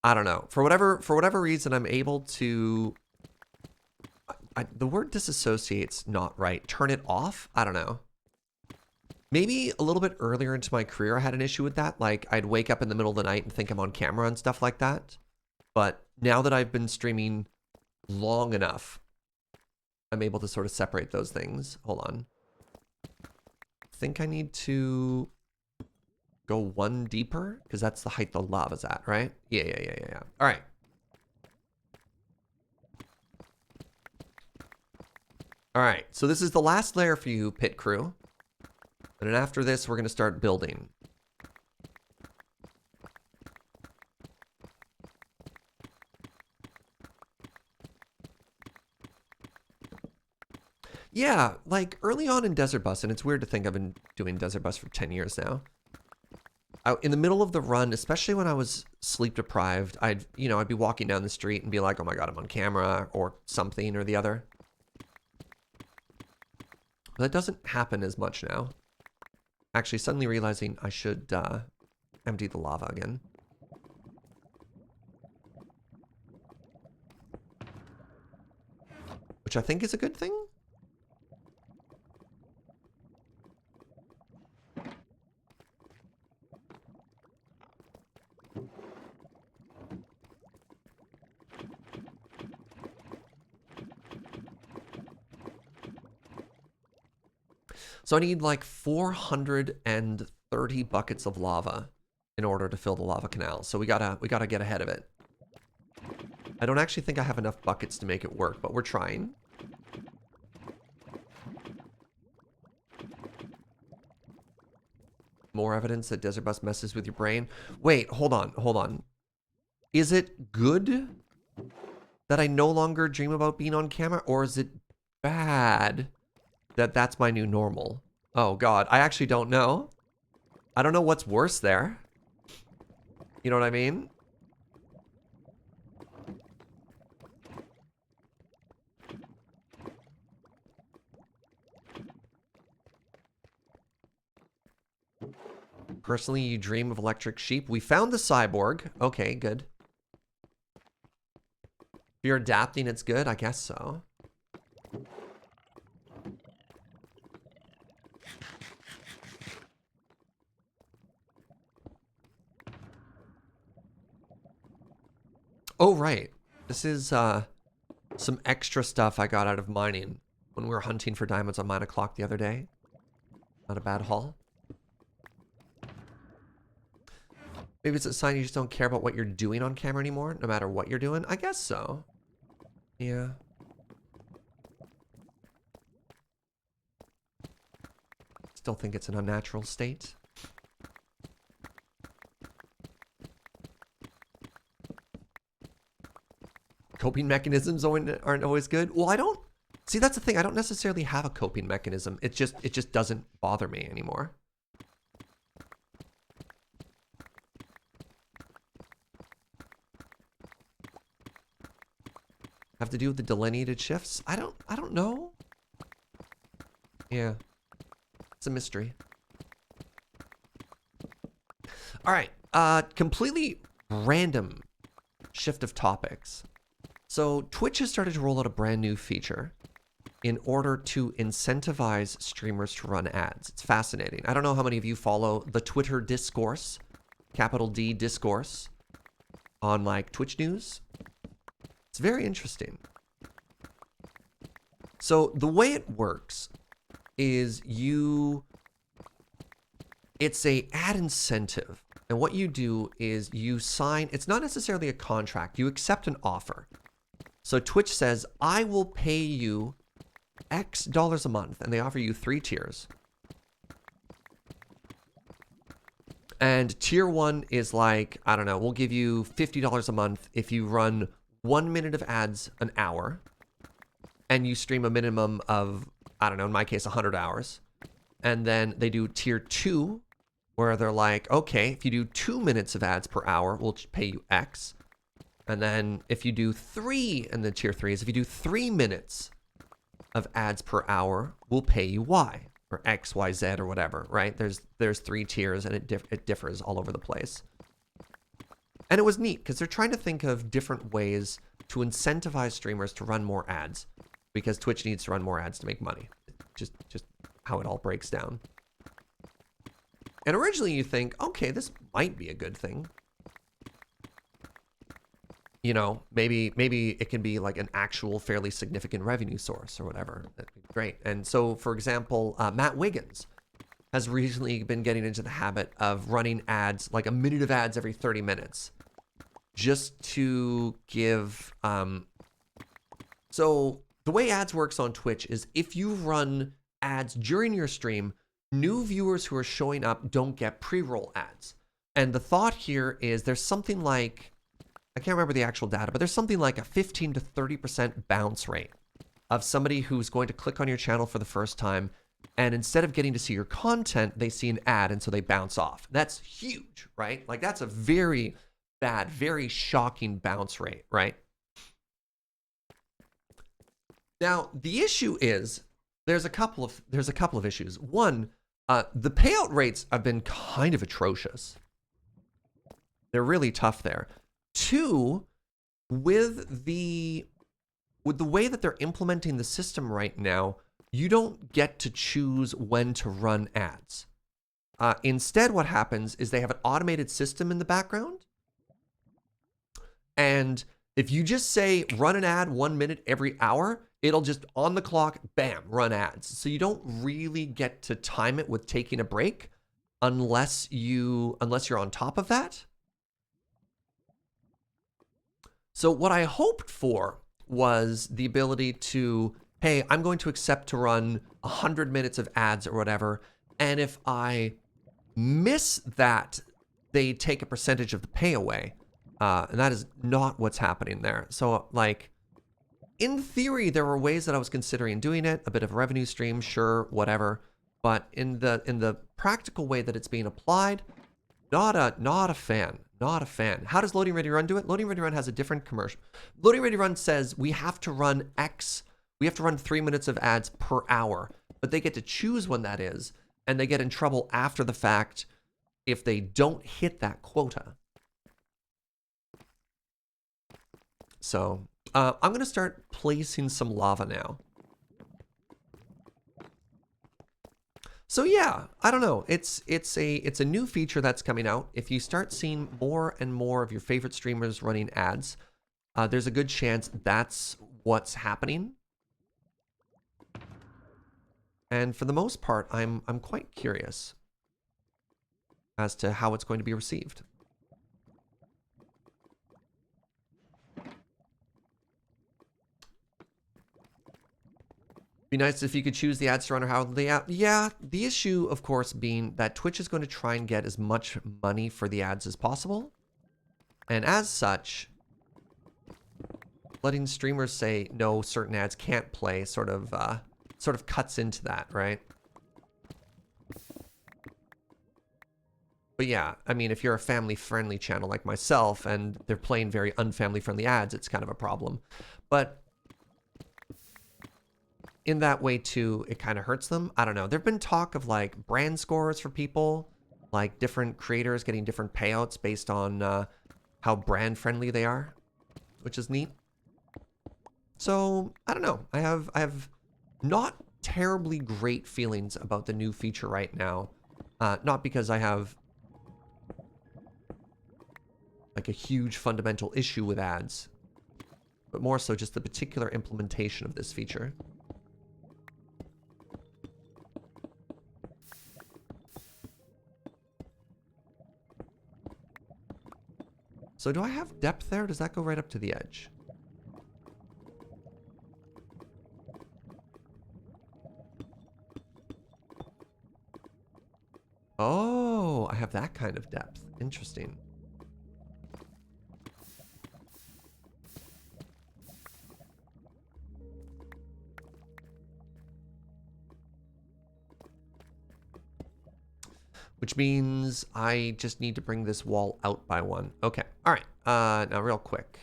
A: I don't know. For whatever reason, I'm able to... the word disassociate's not right. Turn it off? I don't know. Maybe a little bit earlier into my career, I had an issue with that. Like, I'd wake up in the middle of the night and think I'm on camera and stuff like that. But now that I've been streaming long enough, I'm able to sort of separate those things. Hold on. I think I need to go one deeper because that's the height the lava's at, right? Yeah. All right. All right, so this is the last layer for you, pit crew. And then after this, we're going to start building. Yeah, like early on in Desert Bus, and it's weird to think I've been doing Desert Bus for 10 years now. In the middle of the run, especially when I was sleep deprived, I'd be walking down the street and be like, oh my God, I'm on camera or something or the other. But that doesn't happen as much now. Actually, suddenly realizing I should empty the lava again. Which I think is a good thing. So I need like 430 buckets of lava in order to fill the lava canal. So we gotta get ahead of it. I don't actually think I have enough buckets to make it work, but we're trying. More evidence that Desert Bus messes with your brain. Wait, hold on. Is it good that I no longer dream about being on camera, or is it bad that that's my new normal? Oh God, I actually don't know. I don't know what's worse there. You know what I mean? Personally, you dream of electric sheep. We found the cyborg. Okay, good. If you're adapting, it's good. I guess so. Oh, right. This is some extra stuff I got out of mining when we were hunting for diamonds on Mine O'Clock the other day. Not a bad haul. Maybe it's a sign you just don't care about what you're doing on camera anymore, no matter what you're doing. I guess so. Yeah. Still think it's an unnatural state. Coping mechanisms aren't always good. Well, I don't... See, that's the thing. I don't necessarily have a coping mechanism. It just doesn't bother me anymore. Have to do with the delineated shifts? I don't know. Yeah. It's a mystery. All right. Completely random shift of topics. So Twitch has started to roll out a brand new feature in order to incentivize streamers to run ads. It's fascinating. I don't know how many of you follow the Twitter discourse, capital D discourse, on like Twitch news. It's very interesting. So the way it works is it's a ad incentive. And what you do is you sign, it's not necessarily a contract, you accept an offer. So Twitch says, I will pay you X dollars a month, and they offer you 3 tiers. And tier 1 is like, I don't know, we'll give you $50 a month if you run 1 minute of ads an hour, and you stream a minimum of, I don't know, in my case, 100 hours. And then they do tier 2, where they're like, okay, if you do 2 minutes of ads per hour, we'll pay you X. And then if you do 3, and the tier 3 is if you do 3 minutes of ads per hour, we'll pay you Y, or X, Y, Z, or whatever, right? There's 3 tiers, and it differs all over the place. And it was neat, because they're trying to think of different ways to incentivize streamers to run more ads, because Twitch needs to run more ads to make money. Just how it all breaks down. And originally you think, okay, this might be a good thing. you know, maybe it can be like an actual fairly significant revenue source or whatever. That'd be great. And so, for example, Matt Wiggins has recently been getting into the habit of running ads, like a minute of ads every 30 minutes, just to give. So the way ads works on Twitch is if you run ads during your stream, new viewers who are showing up don't get pre-roll ads. And the thought here is there's something like, I can't remember the actual data, but there's something like a 15 to 30% bounce rate of somebody who's going to click on your channel for the first time, and instead of getting to see your content, they see an ad, and so they bounce off. That's huge, right? Like that's a very bad, very shocking bounce rate, right? Now, the issue is there's a couple of issues. One, the payout rates have been kind of atrocious. They're really tough there. Two, with the way that they're implementing the system right now, you don't get to choose when to run ads. Instead, what happens is they have an automated system in the background. And if you just say run an ad 1 minute every hour, it'll just on the clock, bam, run ads. So you don't really get to time it with taking a break unless you're on top of that. So what I hoped for was the ability to, hey, I'm going to accept to run 100 minutes of ads or whatever. And if I miss that, they take a percentage of the pay away. And that is not what's happening there. So like, in theory, there were ways that I was considering doing it, a bit of a revenue stream, sure, whatever. But in the practical way that it's being applied, not a fan. Not a fan. How does Loading Ready Run do it? Loading Ready Run has a different commercial. Loading Ready Run says we have to run 3 minutes of ads per hour, but they get to choose when that is, and they get in trouble after the fact if they don't hit that quota. So I'm going to start placing some lava now. So yeah, I don't know. It's a new feature that's coming out. If you start seeing more and more of your favorite streamers running ads, there's a good chance that's what's happening. And for the most part, I'm quite curious as to how it's going to be received. Be nice if you could choose the ads to run or how they out. Yeah, the issue, of course, being that Twitch is going to try and get as much money for the ads as possible. And as such, letting streamers say no, certain ads can't play sort of cuts into that, right? But yeah, I mean, if you're a family-friendly channel like myself and they're playing very unfamily-friendly ads, it's kind of a problem. But in that way too, it kind of hurts them. I don't know. There've been talk of like brand scores for people, like different creators getting different payouts based on how brand friendly they are, which is neat. So I don't know. I have not terribly great feelings about the new feature right now. Not because I have like a huge fundamental issue with ads, but more so just the particular implementation of this feature. So do I have depth there? Does that go right up to the edge? Oh, I have that kind of depth. Interesting. Which means I just need to bring this wall out by one. Okay. All right. Now real quick.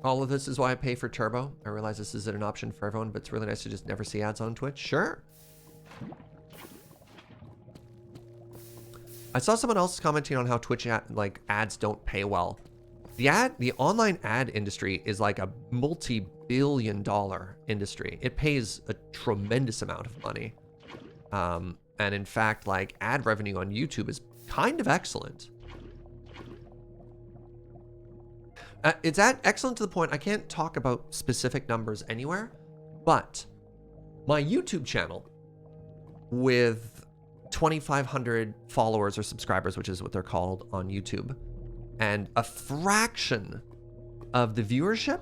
A: All of this is why I pay for Turbo. I realize this isn't an option for everyone, but it's really nice to just never see ads on Twitch. Sure. I saw someone else commenting on how Twitch ads don't pay well. The online ad industry is like a multi-billion-dollar industry. It pays a tremendous amount of money. And in fact, like, ad revenue on YouTube is kind of excellent. It's excellent to the point I can't talk about specific numbers anywhere, but my YouTube channel with 2,500 followers or subscribers, which is what they're called on YouTube, and a fraction of the viewership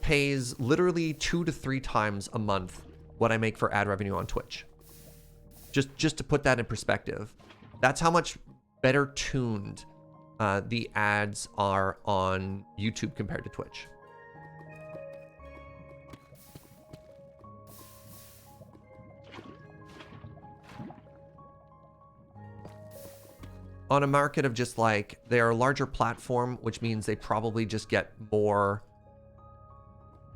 A: pays literally 2 to 3 times a month what I make for ad revenue on Twitch. Just to put that in perspective, that's how much better tuned the ads are on YouTube compared to Twitch. On a market of just like, they're a larger platform, which means they probably just get more.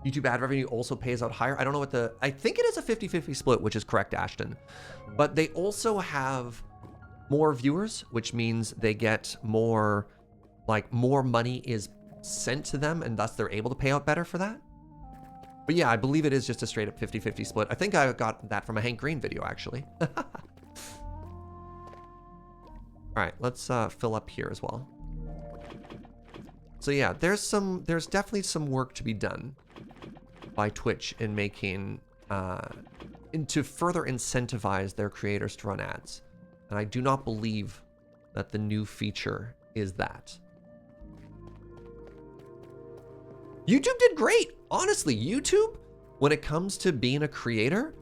A: YouTube ad revenue also pays out higher. I don't know what I think it is a 50-50 split, which is correct, Ashton. But they also have more viewers, which means they get more, like, more money is sent to them, and thus they're able to pay out better for that. But yeah, I believe it is just a straight up 50-50 split. I think I got that from a Hank Green video, actually. All right, let's fill up here as well. So yeah, there's definitely some work to be done by Twitch in making, to further incentivize their creators to run ads. And I do not believe that the new feature is that. YouTube did great. Honestly, YouTube, when it comes to being a creator,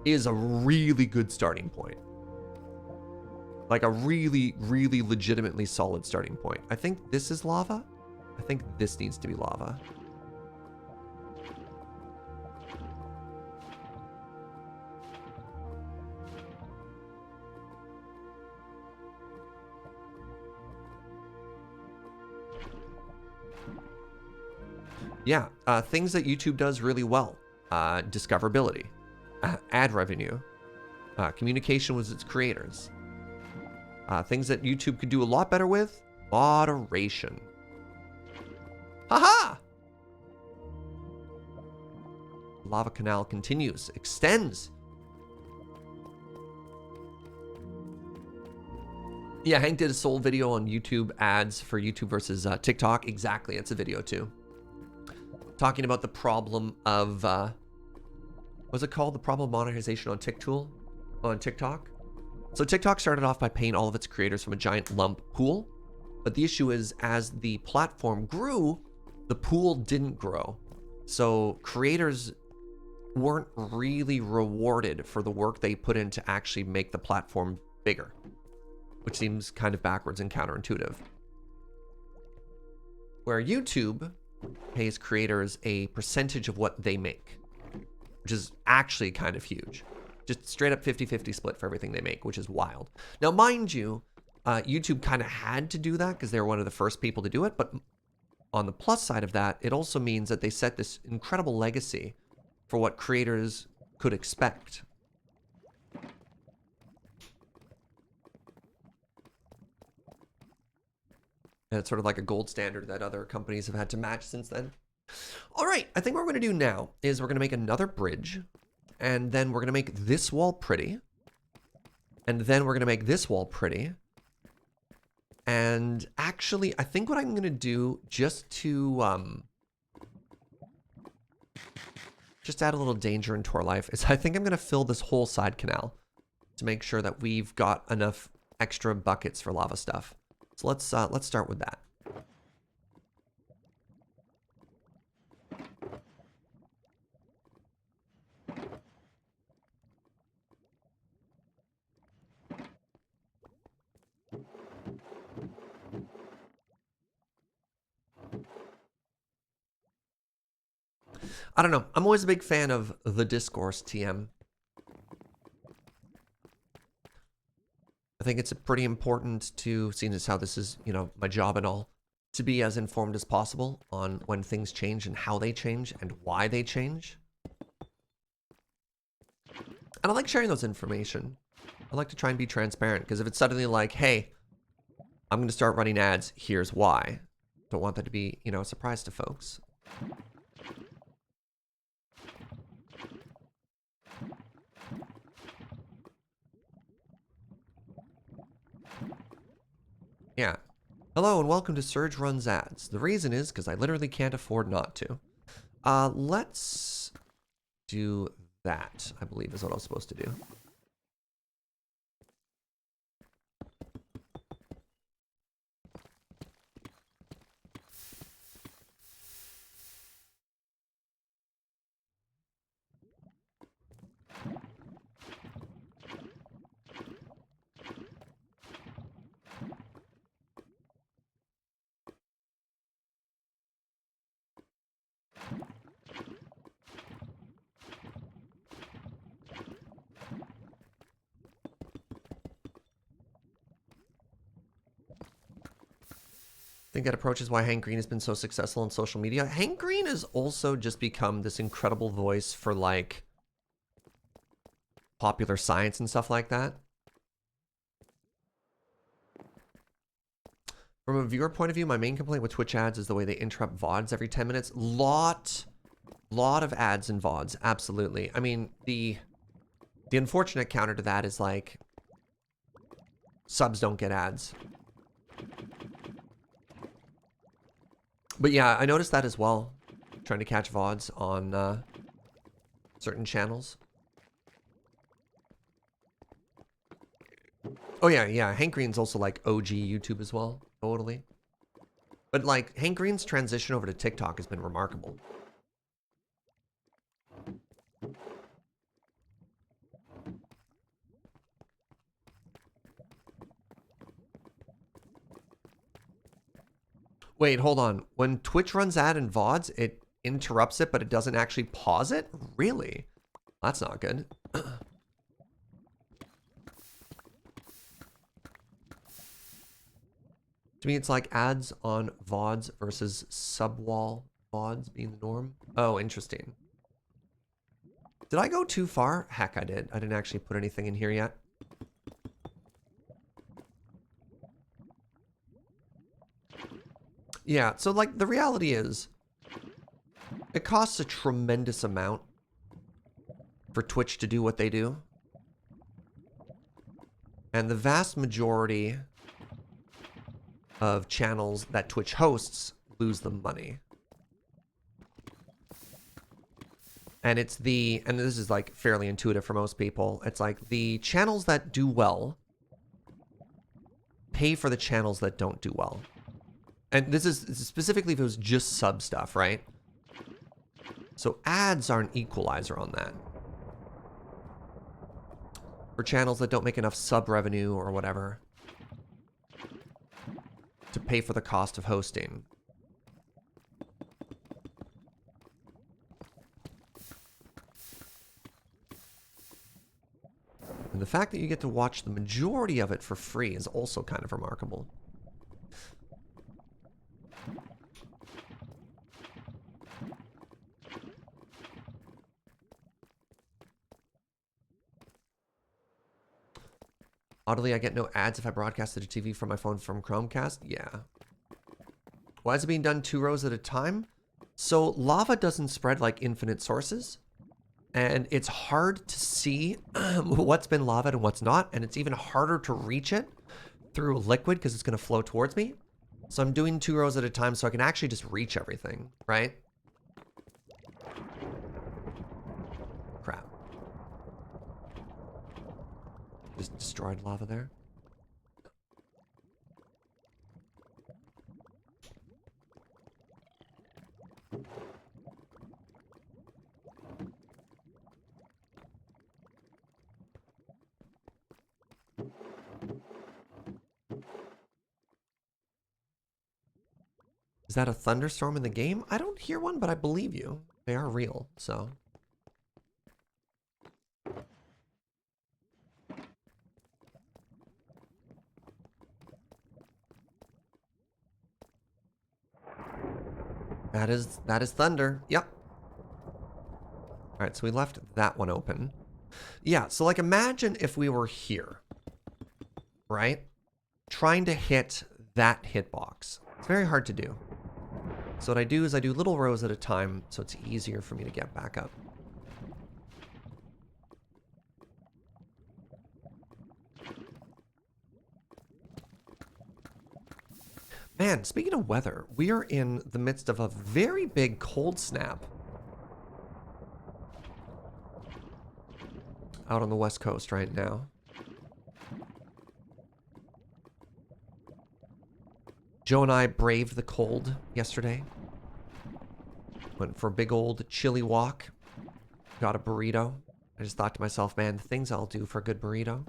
A: is a really good starting point. Like a really, really legitimately solid starting point. I think this is lava. I think this needs to be lava. Yeah, things that YouTube does really well. Discoverability, ad revenue, communication with its creators. Things that YouTube could do a lot better with, moderation. Haha! Lava Canal continues, extends. Yeah, Hank did a sole video on YouTube ads for YouTube versus TikTok. Exactly, it's a video too. Talking about the problem of, what's it called? The problem of monetization on TikTok. So TikTok started off by paying all of its creators from a giant lump pool. But the issue is, as the platform grew, the pool didn't grow. So creators weren't really rewarded for the work they put in to actually make the platform bigger, which seems kind of backwards and counterintuitive. Where YouTube pays creators a percentage of what they make, which is actually kind of huge. Just straight up 50-50 split for everything they make, which is wild. Now, mind you, YouTube kind of had to do that because they were one of the first people to do it. But on the plus side of that, it also means that they set this incredible legacy for what creators could expect. And it's sort of like a gold standard that other companies have had to match since then. All right, I think what we're going to do now is we're going to make another bridge. And then we're going to make this wall pretty. And then we're going to make this wall pretty. And actually, I think what I'm going to do just to just add a little danger into our life is I think I'm going to fill this whole side canal to make sure that we've got enough extra buckets for lava stuff. So let's start with that. I don't know. I'm always a big fan of the discourse, TM. I think it's pretty important to, seeing as how this is, you know, my job and all, to be as informed as possible on when things change and how they change and why they change. And I like sharing those information. I like to try and be transparent, because if it's suddenly like, hey, I'm going to start running ads, here's why. Don't want that to be, you know, a surprise to folks. Yeah. Hello and welcome to Serge Runs Ads. The reason is because I literally can't afford not to. Let's do that, I believe is what I was supposed to do. I think that approaches why Hank Green has been so successful on social media. Hank Green has also just become this incredible voice for like popular science and stuff like that. From a viewer point of view, my main complaint with Twitch ads is the way they interrupt VODs every 10 minutes. Lot of ads in VODs, absolutely. I mean, the unfortunate counter to that is like subs don't get ads. But yeah, I noticed that as well, trying to catch VODs on certain channels. Oh yeah, Hank Green's also like OG YouTube as well, totally. But like, Hank Green's transition over to TikTok has been remarkable. Wait, hold on. When Twitch runs ad in VODs, it interrupts it, but it doesn't actually pause it? Really? That's not good. To me, it's like ads on VODs versus subwall VODs being the norm. Oh, interesting. Did I go too far? Heck, I did. I didn't actually put anything in here yet. Yeah, so like the reality is, it costs a tremendous amount for Twitch to do what they do. And the vast majority of channels that Twitch hosts lose them money. And it's the, and this is like fairly intuitive for most people, it's like the channels that do well pay for the channels that don't do well. And this is specifically if it was just sub stuff, right? So ads are an equalizer on that. For channels that don't make enough sub revenue or whatever to pay for the cost of hosting. And the fact that you get to watch the majority of it for free is also kind of remarkable. Oddly, I get no ads if I broadcast to the TV from my phone from Chromecast. Yeah. Why is it being done 2 rows at a time? So lava doesn't spread like infinite sources. And it's hard to see what's been lavaed and what's not. And it's even harder to reach it through liquid because it's going to flow towards me. So I'm doing 2 rows at a time so I can actually just reach everything, right? Crap. Just destroyed lava there. Is that a thunderstorm in the game? I don't hear one, but I believe you. They are real, so. That is thunder. Yep. All right, so we left that one open. Yeah, so like imagine if we were here, right? Trying to hit that hitbox. It's very hard to do. So what I do is I do little rows at a time so it's easier for me to get back up. Man, speaking of weather, we are in the midst of a very big cold snap out on the west coast right now. Joe and I braved the cold yesterday. Went for a big old chilly walk. Got a burrito. I just thought to myself, man, the things I'll do for a good burrito.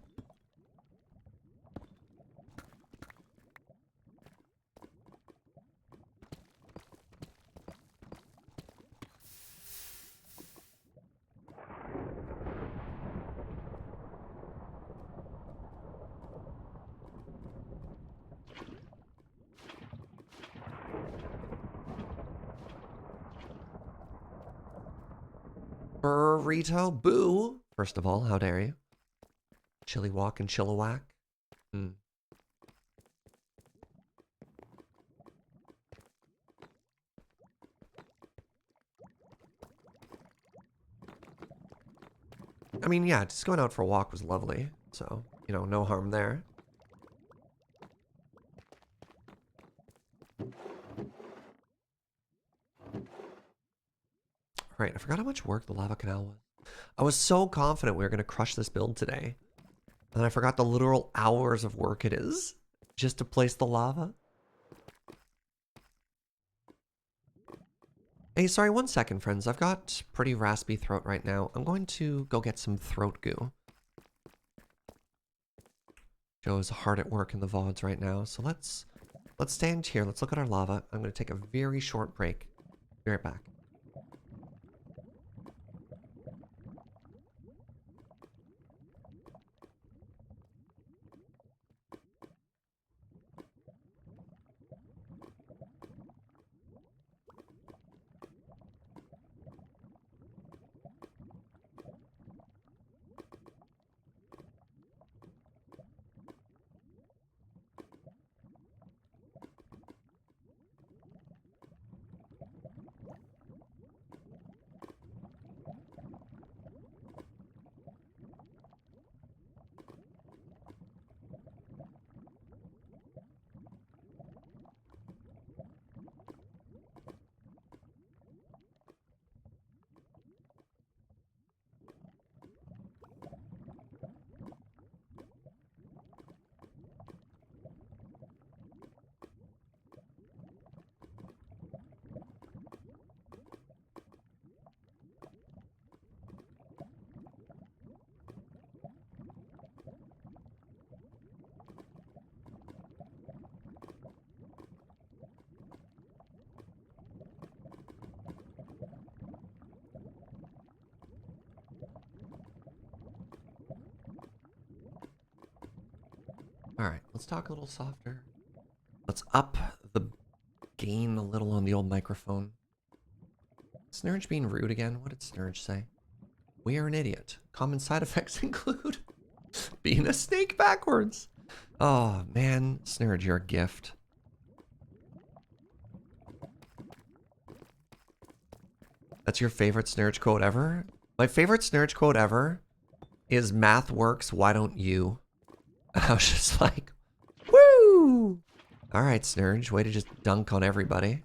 A: Burrito? Boo! First of all, how dare you? Chili walk and chilliwack. Hmm. I mean, yeah, just going out for a walk was lovely. So, you know, no harm there. Right, I forgot how much work the lava canal was. I was so confident we were going to crush this build today. And I forgot the literal hours of work it is just to place the lava. Hey, sorry, 1 second, friends. I've got pretty raspy throat right now. I'm going to go get some throat goo. Joe's hard at work in the VODs right now, so let's stand here. Let's look at our lava. I'm going to take a very short break. Be right back. All right, let's talk a little softer. Let's up the gain a little on the old microphone. Serge being rude again? What did Serge say? We are an idiot. Common side effects include being a snake backwards. Oh, man. Serge, you're a gift. That's your favorite Serge quote ever? My favorite Serge quote ever is math works, why don't you? I was just like, woo! All right, Serge, way to just dunk on everybody.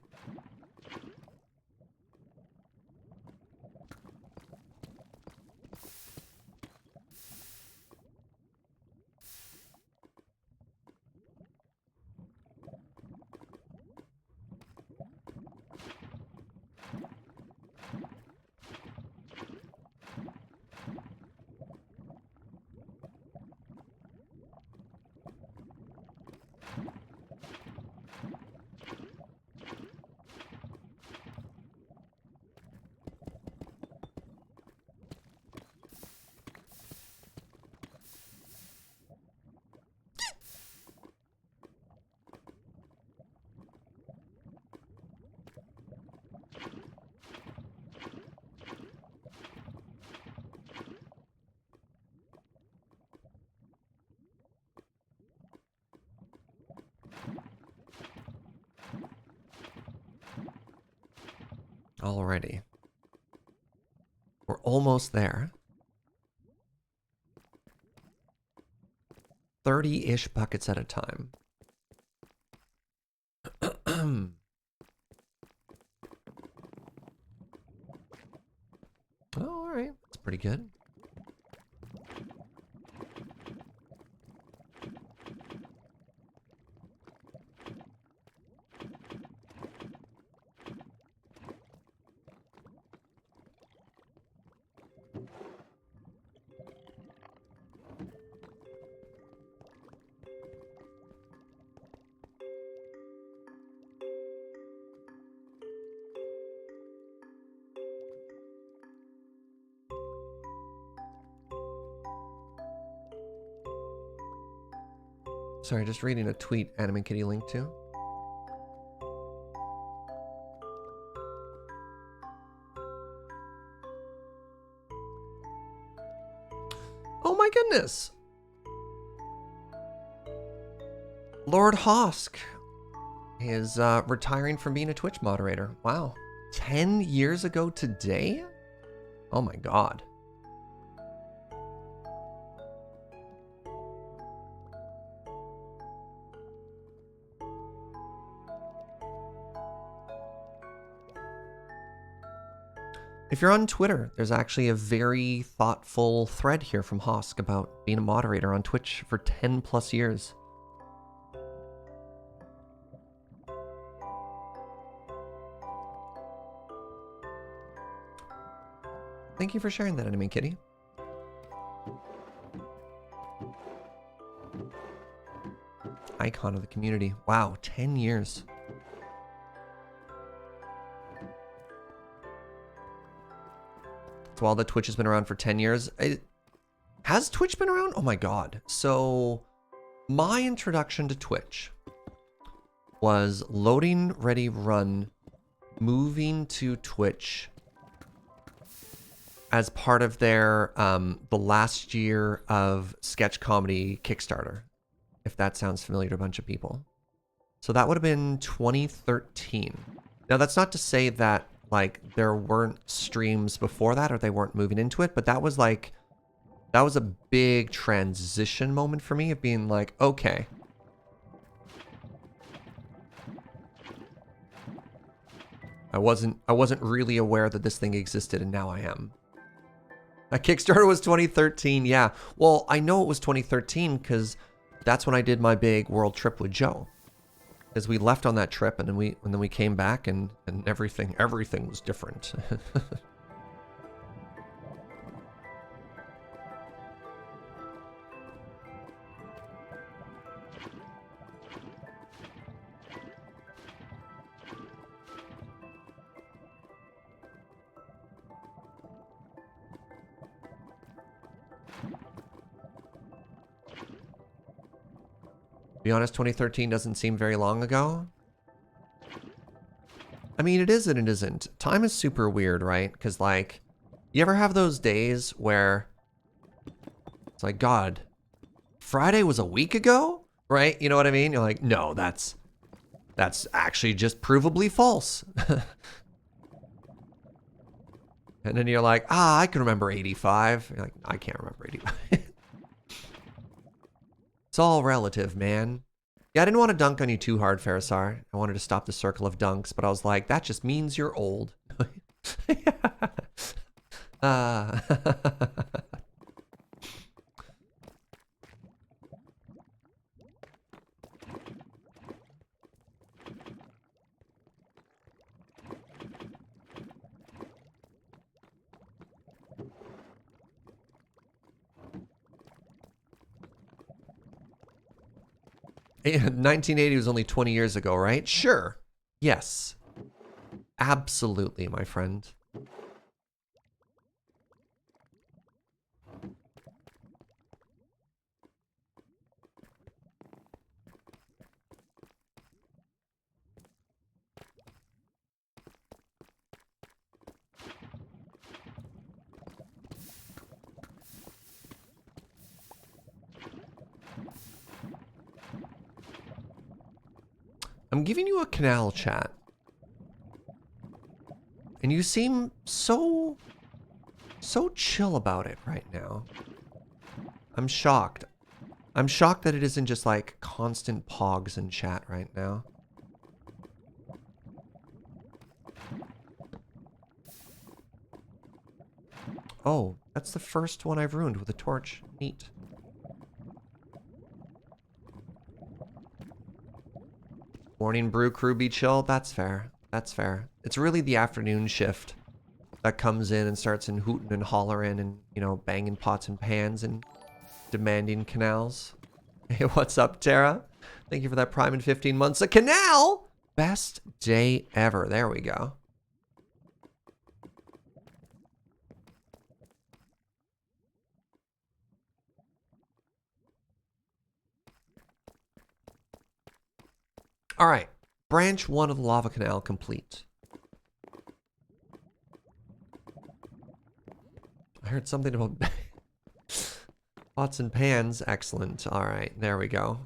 A: Alrighty. We're almost there. 30-ish buckets at a time. Oh, alright. That's pretty good. Sorry, just reading a tweet Anime Kitty linked to. Oh my goodness! Lord Hosk is retiring from being a Twitch moderator. Wow. 10 years ago today? Oh my god. If you're on Twitter, there's actually a very thoughtful thread here from Hosk about being a moderator on Twitch for 10 plus years. Thank you for sharing that, Anime Kitty. Icon of the community. Wow, 10 years. So while the Twitch has been around for 10 years, has Twitch been around? Oh my god. So my introduction to Twitch was loading, ready, run, moving to Twitch as part of their the last year of sketch comedy Kickstarter, if that sounds familiar to a bunch of people. So that would have been 2013. Now that's not to say that like there weren't streams before that or they weren't moving into it, but that was a big transition moment for me of being like, okay. I wasn't really aware that this thing existed, and now I am. That Kickstarter was 2013, yeah. Well, I know it was 2013 because that's when I did my big world trip with Joe. Because we left on that trip and then we came back and everything was different. To be honest, 2013 doesn't seem very long ago. I mean, it is and it isn't. Time is super weird, right? Because, like, you ever have those days where it's like, God, Friday was a week ago? Right? You know what I mean? You're like, no, that's actually just provably false. And then you're like, I can remember 85. You're like, I can't remember 85. It's all relative, man. Yeah, I didn't want to dunk on you too hard, Farisar. I wanted to stop the circle of dunks, but I was like, that just means you're old. uh. 1980 was only 20 years ago, right? Sure. Yes. Absolutely, my friend. I'm giving you a Canal chat. And And you seem so chill about it right now. I'm shocked. I'm shocked that it isn't just like constant pogs in chat right now. Oh, that's the first one I've ruined with a torch. Neat. Morning brew crew be chill. That's fair. That's fair. It's really the afternoon shift that comes in and starts in hooting and hollering and, you know, banging pots and pans and demanding canals. Hey, what's up, Tara? Thank you for that prime in 15 months. A canal! Best day ever. There we go. All right. Branch 1 of the lava canal complete. I heard something about pots and pans. Excellent. All right. There we go.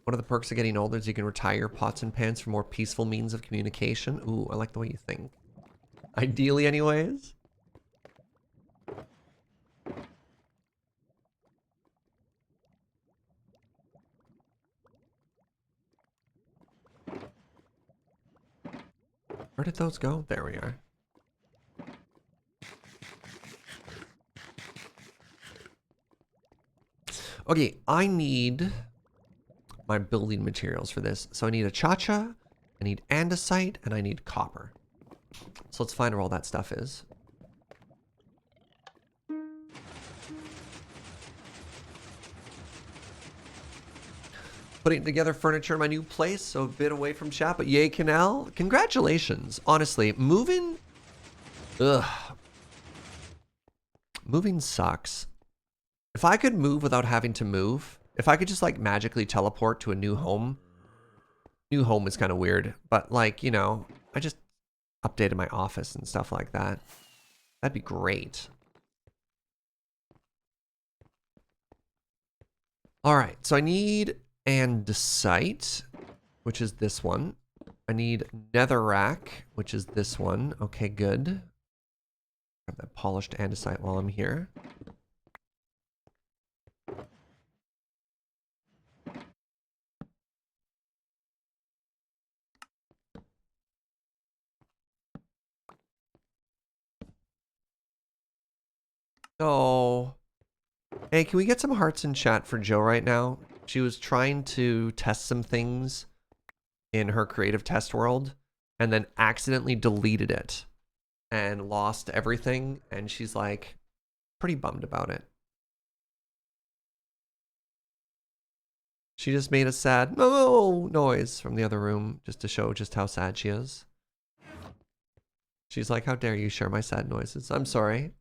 A: One of the perks of getting older is you can retire your pots and pans for more peaceful means of communication. Ooh, I like the way you think. Ideally, anyways. Where did those go? There we are. Okay, I need my building materials for this. So I need a cha-cha, I need andesite, and I need copper. So let's find where all that stuff is. Putting together furniture in my new place, so a bit away from chat, but yay, Canal. Congratulations. Honestly, moving... Ugh. Moving sucks. If I could move without having to move, if I could just like magically teleport to a new home is kind of weird, but like, you know, I just updated my office and stuff like that. That'd be great. All right, so I need andesite, which is this one. I need netherrack, which is this one. Okay, good. Grab that polished andesite while I'm here. Oh. Hey, can we get some hearts in chat for Joe right now? She was trying to test some things in her creative test world and then accidentally deleted it and lost everything. And she's like pretty bummed about it. She just made a sad no noise from the other room just to show just how sad she is. She's like, how dare you share my sad noises? I'm sorry.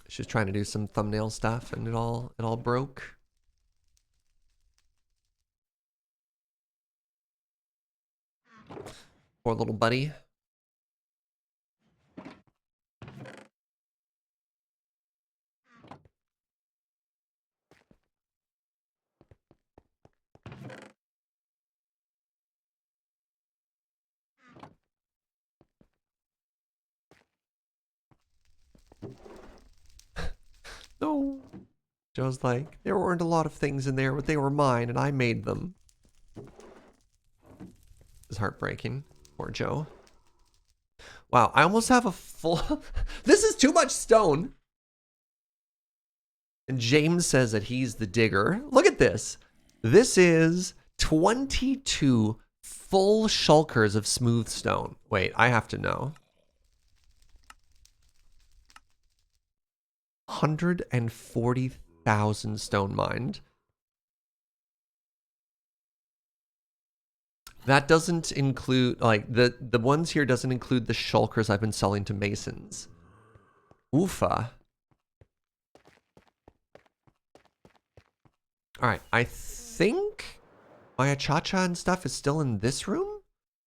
A: She was trying to do some thumbnail stuff and it all broke. Poor little buddy. No. Joe's like, there weren't a lot of things in there, but they were mine and I made them. It's heartbreaking. Poor Joe. Wow, I almost have a full... This is too much stone. And James says that he's the digger. Look at this. This is 22 full shulkers of smooth stone. Wait, I have to know. 140,000 stone mined. That doesn't include, like, the ones here doesn't include the shulkers I've been selling to masons. Oofa. Alright, I think my achacha and stuff is still in this room?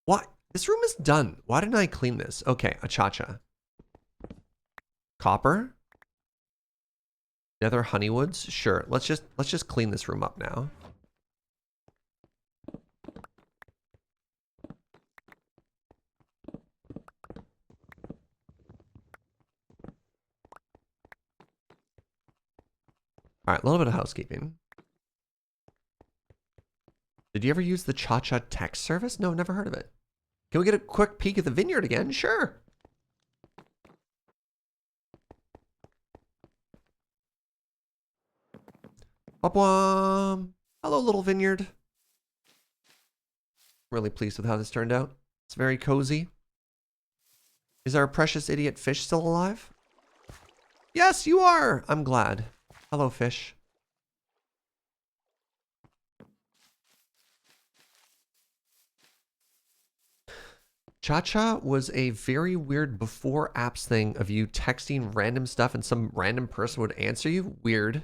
A: What? This room is done. Why didn't I clean this? Okay, achacha. Copper. Nether honeywoods? Sure. Let's just clean this room up now. All right, a little bit of housekeeping. Did you ever use the Cha-Cha text service? No, never heard of it. Can we get a quick peek at the vineyard again? Sure. Hello, little vineyard. Really pleased with how this turned out. It's very cozy. Is our precious idiot fish still alive? Yes, you are. I'm glad. Hello, fish. Cha-Cha was a very weird before apps thing of you texting random stuff and some random person would answer you. Weird.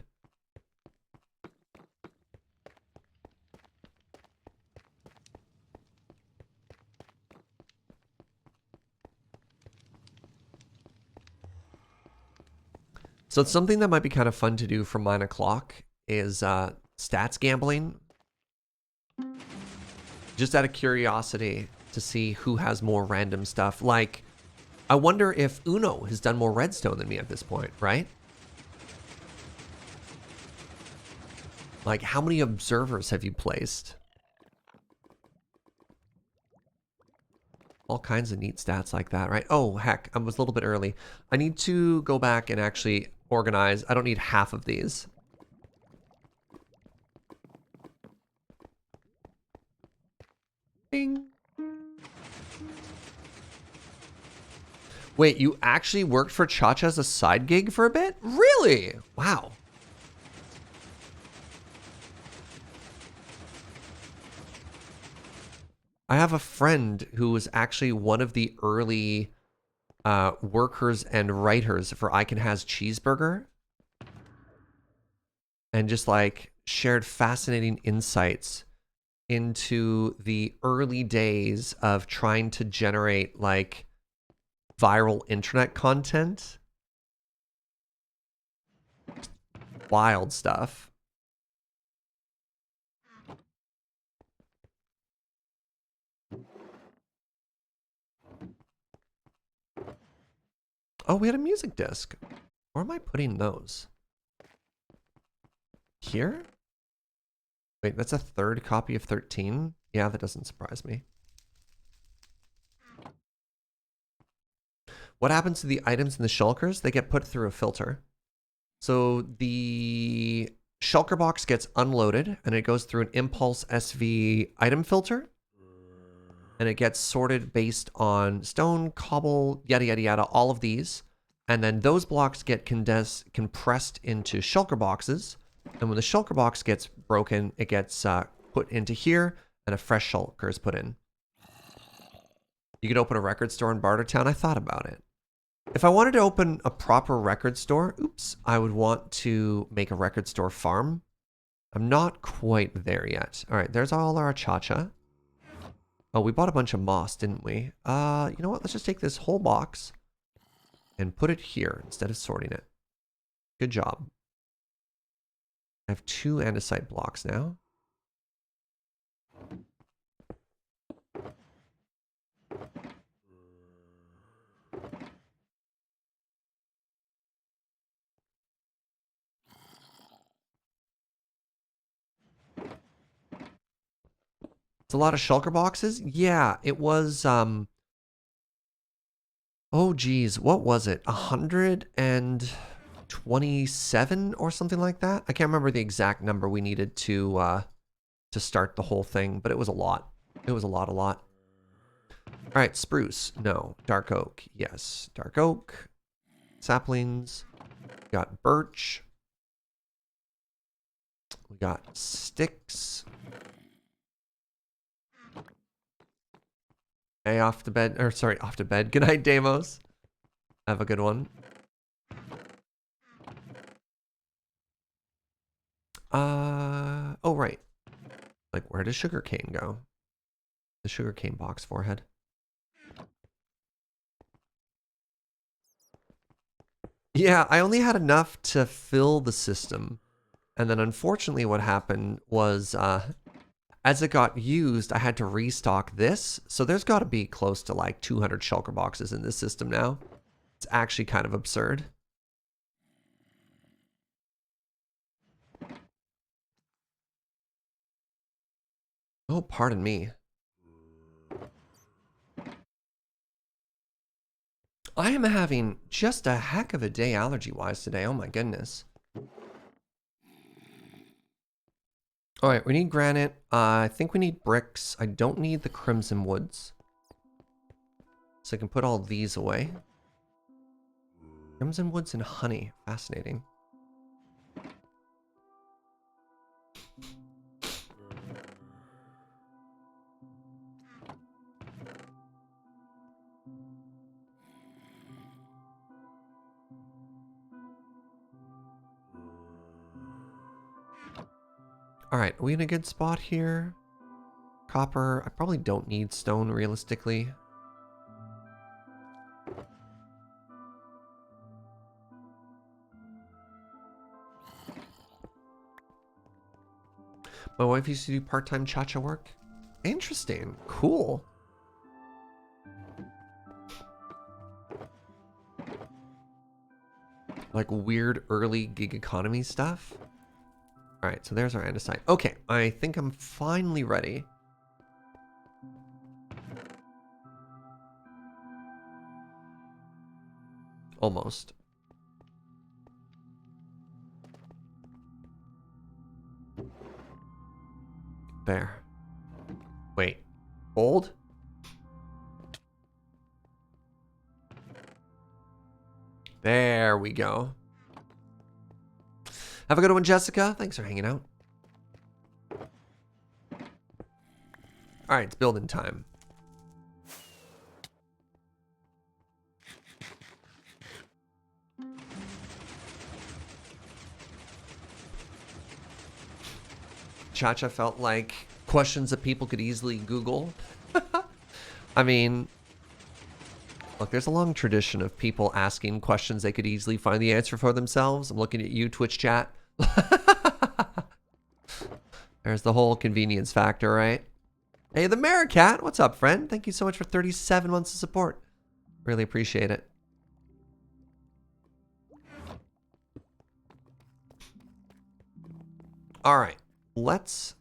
A: So it's something that might be kind of fun to do for 9 o'clock is stats gambling. Just out of curiosity to see who has more random stuff. Like, I wonder if Uno has done more redstone than me at this point, right? Like, how many observers have you placed? All kinds of neat stats like that, right? Oh, heck, I was a little bit early. I need to go back and actually organize. I don't need half of these. Bing. Wait, you actually worked for Cha-Cha as a side gig for a bit? Really? Wow. I have a friend who was actually one of the early workers and writers for I Can Has Cheeseburger. And just like shared fascinating insights into the early days of trying to generate like viral internet content. Wild stuff. Oh, we had a music disc. Where am I putting those? Here? Wait, that's a third copy of 13? Yeah, that doesn't surprise me. What happens to the items in the shulkers? They get put through a filter. So the shulker box gets unloaded and it goes through an impulse SV item filter. And it gets sorted based on stone, cobble, yada, yada, yada, all of these. And then those blocks get compressed into shulker boxes. And when the shulker box gets broken, it gets put into here and a fresh shulker is put in. You could open a record store in Bartertown. I thought about it. If I wanted to open a proper record store, I would want to make a record store farm. I'm not quite there yet. All right, there's all our Cha-Cha. Oh, we bought a bunch of moss, didn't we? You know what? Let's just take this whole box and put it here instead of sorting it. Good job. I have 2 andesite blocks now. It's a lot of shulker boxes. Yeah, it was, oh geez, what was it? 127 or something like that? I can't remember the exact number we needed to start the whole thing, but it was a lot. It was a lot. All right, spruce. No. Dark oak. Yes. Dark oak. Saplings. We got birch. We got sticks. Hey, off to bed. Or sorry, off to bed. Good night, Damos. Have a good one. Oh, right. Like, where does sugarcane go? The sugarcane box forehead. Yeah, I only had enough to fill the system. And then unfortunately what happened was as it got used, I had to restock this. So there's got to be close to like 200 shulker boxes in this system now. It's actually kind of absurd. Oh, pardon me. I am having just a heck of a day allergy-wise today. Oh my goodness. All right, we need granite. I think we need bricks. I don't need the crimson woods. So I can put all these away. Crimson woods and honey. Fascinating. All right, are we in a good spot here? Copper. I probably don't need stone realistically. My wife used to do part-time cha-cha work. Interesting. Cool. Like weird early gig economy stuff. All right, so there's our andesite. Okay, I think I'm finally ready. Almost. There. Wait. Old? There we go. Have a good one, Jessica. Thanks for hanging out. All right, it's building time. Cha-cha felt like questions that people could easily Google. I mean, look, there's a long tradition of people asking questions they could easily find the answer for themselves. I'm looking at you, Twitch chat. There's the whole convenience factor, right? Hey, the Maricat, what's up, friend? Thank you so much for 37 months of support. Really appreciate it. All right, let's...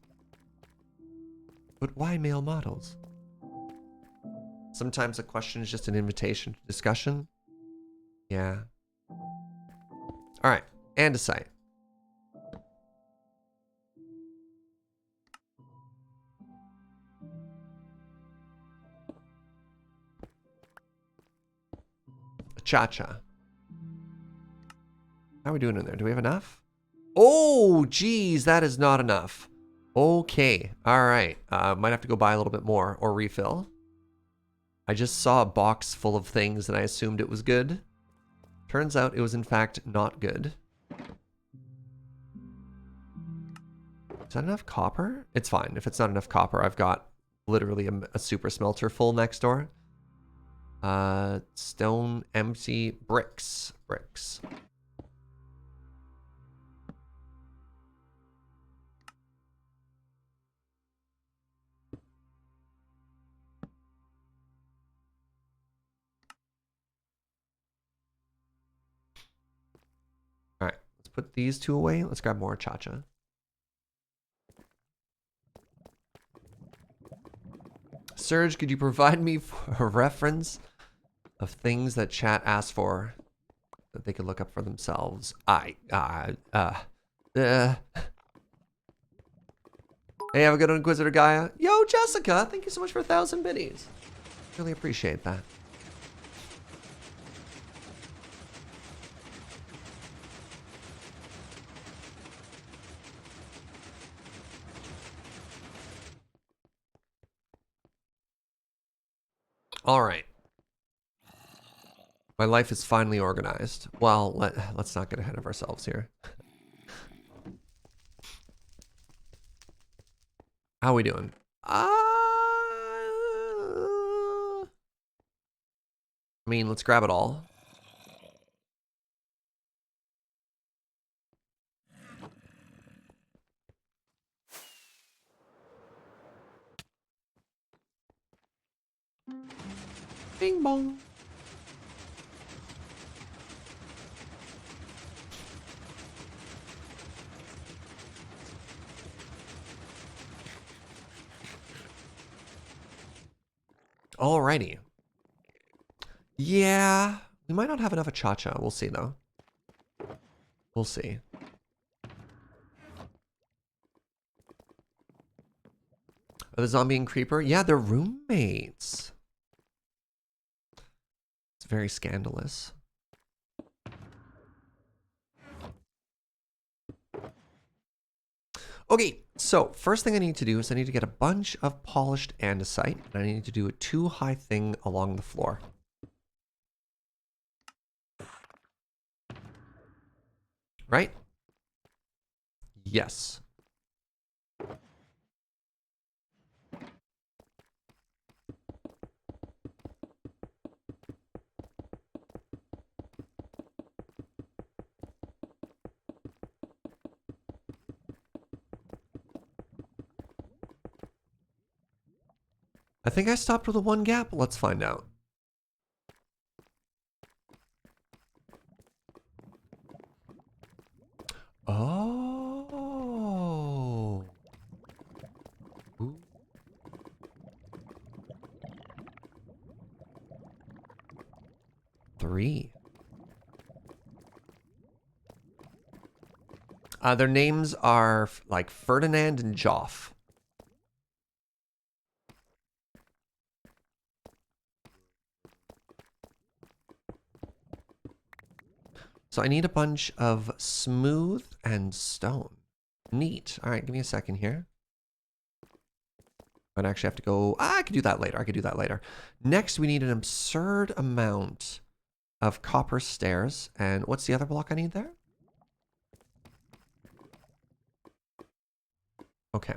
A: But why male models? Sometimes a question is just an invitation to discussion. Yeah. All right, andesite. Cha-cha. How are we doing in there? Do we have enough? Oh, geez, that is not enough. Okay, all right. Might have to go buy a little bit more or refill. I just saw a box full of things and I assumed it was good. Turns out it was in fact not good. Is that enough copper? It's fine. If it's not enough copper, I've got literally a super smelter full next door. Stone, empty, bricks. Bricks. All right, let's put these two away. Let's grab more cha-cha. Serge, could you provide me a reference of things that chat asked for that they could look up for themselves? Hey, have a good one, Inquisitor Gaia. Yo, Jessica, thank you so much for 1,000 biddies. Really appreciate that. All right. My life is finally organized. Well, let's not get ahead of ourselves here. How are we doing? I mean, let's grab it all. Bing bong. Alrighty. Yeah, we might not have enough of Cha-Cha. We'll see, though. We'll see. Are the zombie and creeper? Yeah, they're roommates. It's very scandalous. Okay, so first thing I need to do is I need to get a bunch of polished andesite, and I need to do a 2-high thing along the floor. Right? Yes. I think I stopped with a 1 gap. Let's find out. Oh. Ooh. 3. Their names are like Ferdinand and Joff. So I need a bunch of smooth and stone. Neat. All right, give me a second here. I'd actually have to go. I could do that later. I could do that later. Next, we need an absurd amount of copper stairs. And what's the other block I need there? Okay.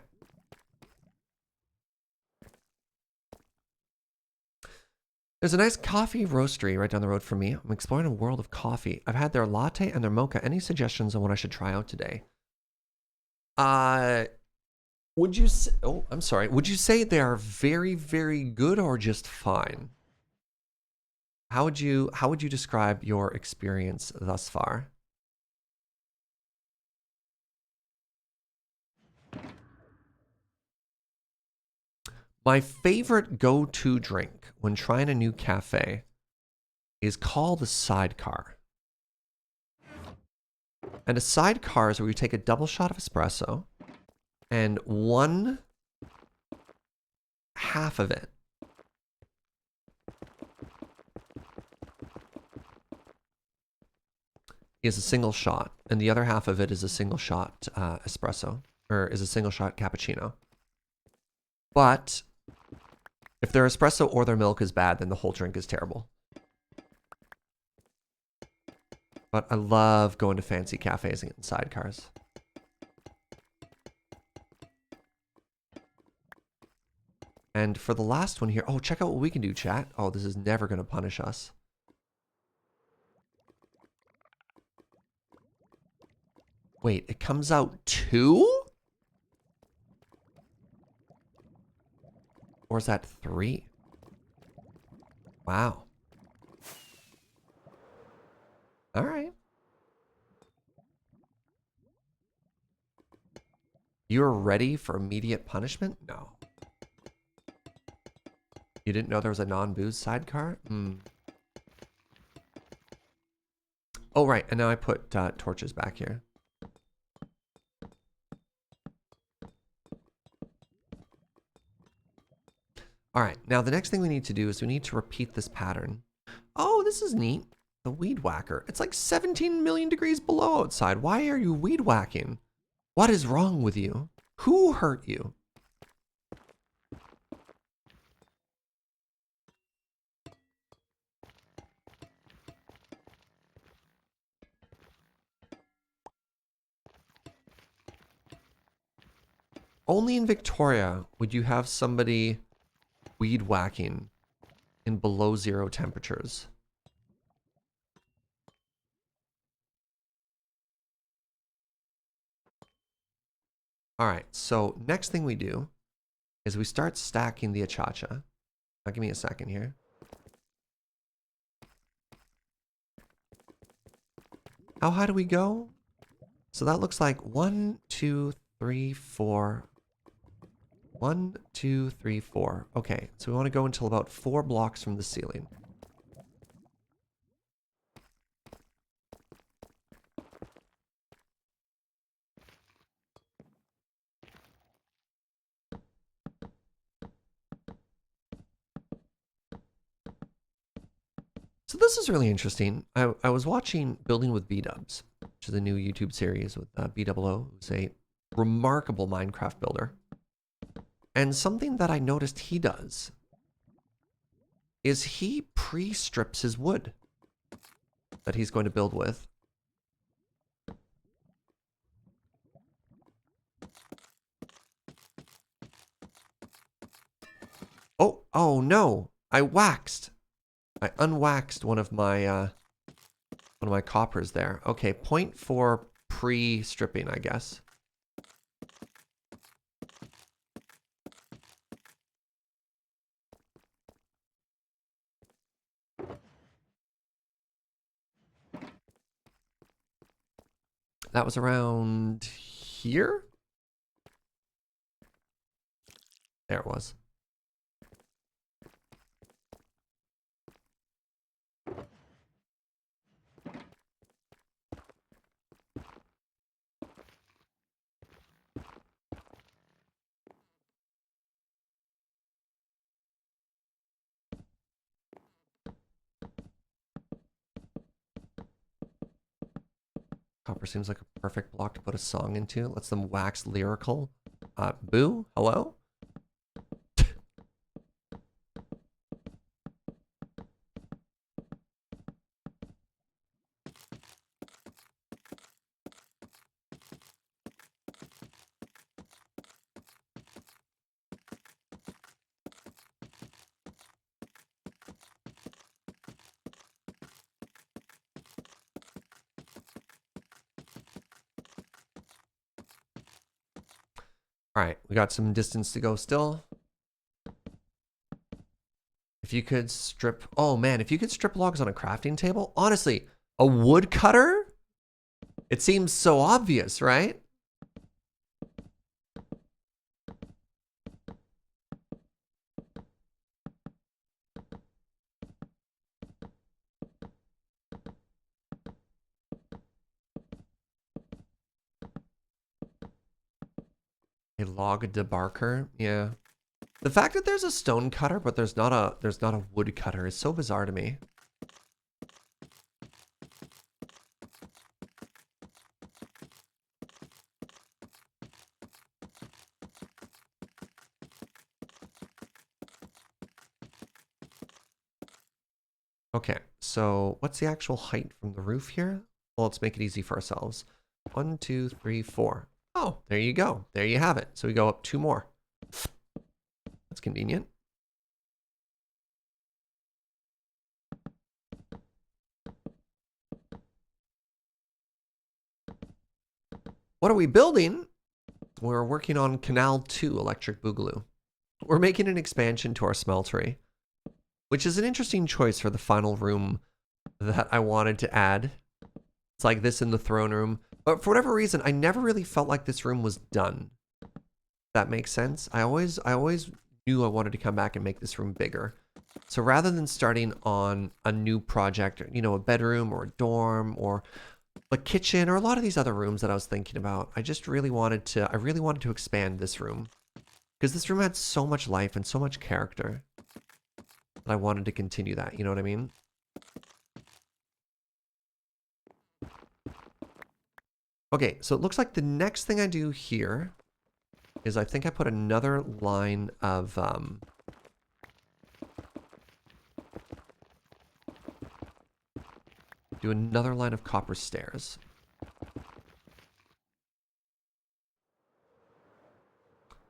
A: There's a nice coffee roastery right down the road from me. I'm exploring a world of coffee. I've had their latte and their mocha. Any suggestions on what I should try out today? Would you say, oh, I'm sorry. Would you say they are very, very good or just fine? How would you describe your experience thus far? My favorite go-to drink when trying a new cafe is called a sidecar. And a sidecar is where you take a double shot of espresso and 1/2 of it is a single shot, and the other half of it is a single shot espresso, or is a single shot cappuccino. But if their espresso or their milk is bad, then the whole drink is terrible. But I love going to fancy cafes and getting sidecars. And for the last one here, oh, check out what we can do, chat. Oh, this is never going to punish us. Wait, it comes out 2? Or is that 3? Wow. All right. You're ready for immediate punishment? No. You didn't know there was a non-booze sidecar? Oh, right. And now I put torches back here. All right. Now, the next thing we need to do is we need to repeat this pattern. Oh, this is neat. The weed whacker. It's like 17 million degrees below outside. Why are you weed whacking? What is wrong with you? Who hurt you? Only in Victoria would you have somebody weed whacking in below 0 temperatures. All right, so next thing we do is we start stacking the achacha. Now give me a second here. How high do we go? So that looks like 1, 2, 3, 4. 1, 2, 3, 4. Okay, so we want to go until about 4 blocks from the ceiling. So this is really interesting. I was watching Building with B-Dubs, which is a new YouTube series with B00, who's a remarkable Minecraft builder. And something that I noticed he does is he pre-strips his wood that he's going to build with. Oh no! I unwaxed one of my coppers there. Okay, point for pre-stripping, I guess. That was around here? There it was. Copper seems like a perfect block to put a song into. Lets them wax lyrical. Boo? Hello? All right, we got some distance to go still. If you could strip... Oh, man, if you could strip logs on a crafting table... Honestly, a woodcutter? It seems so obvious, right? A log debarker? Yeah. The fact that there's a stone cutter, but there's not a wood cutter is so bizarre to me. Okay, so what's the actual height from the roof here? Well, let's make it easy for ourselves. 1, 2, 3, 4. Oh, there you go. There you have it. So we go up 2 more. That's convenient. What are we building? We're working on Canal 2 Electric Boogaloo. We're making an expansion to our smeltery, which is an interesting choice for the final room that I wanted to add. It's like this in the throne room. But for whatever reason, I never really felt like this room was done. That makes sense. I always knew I wanted to come back and make this room bigger. So rather than starting on a new project, you know, a bedroom or a dorm or a kitchen or a lot of these other rooms that I was thinking about, I really wanted to expand this room. Because this room had so much life and so much character that I wanted to continue that, you know what I mean? Okay, so it looks like the next thing I do here is I think I put another line of do another line of copper stairs.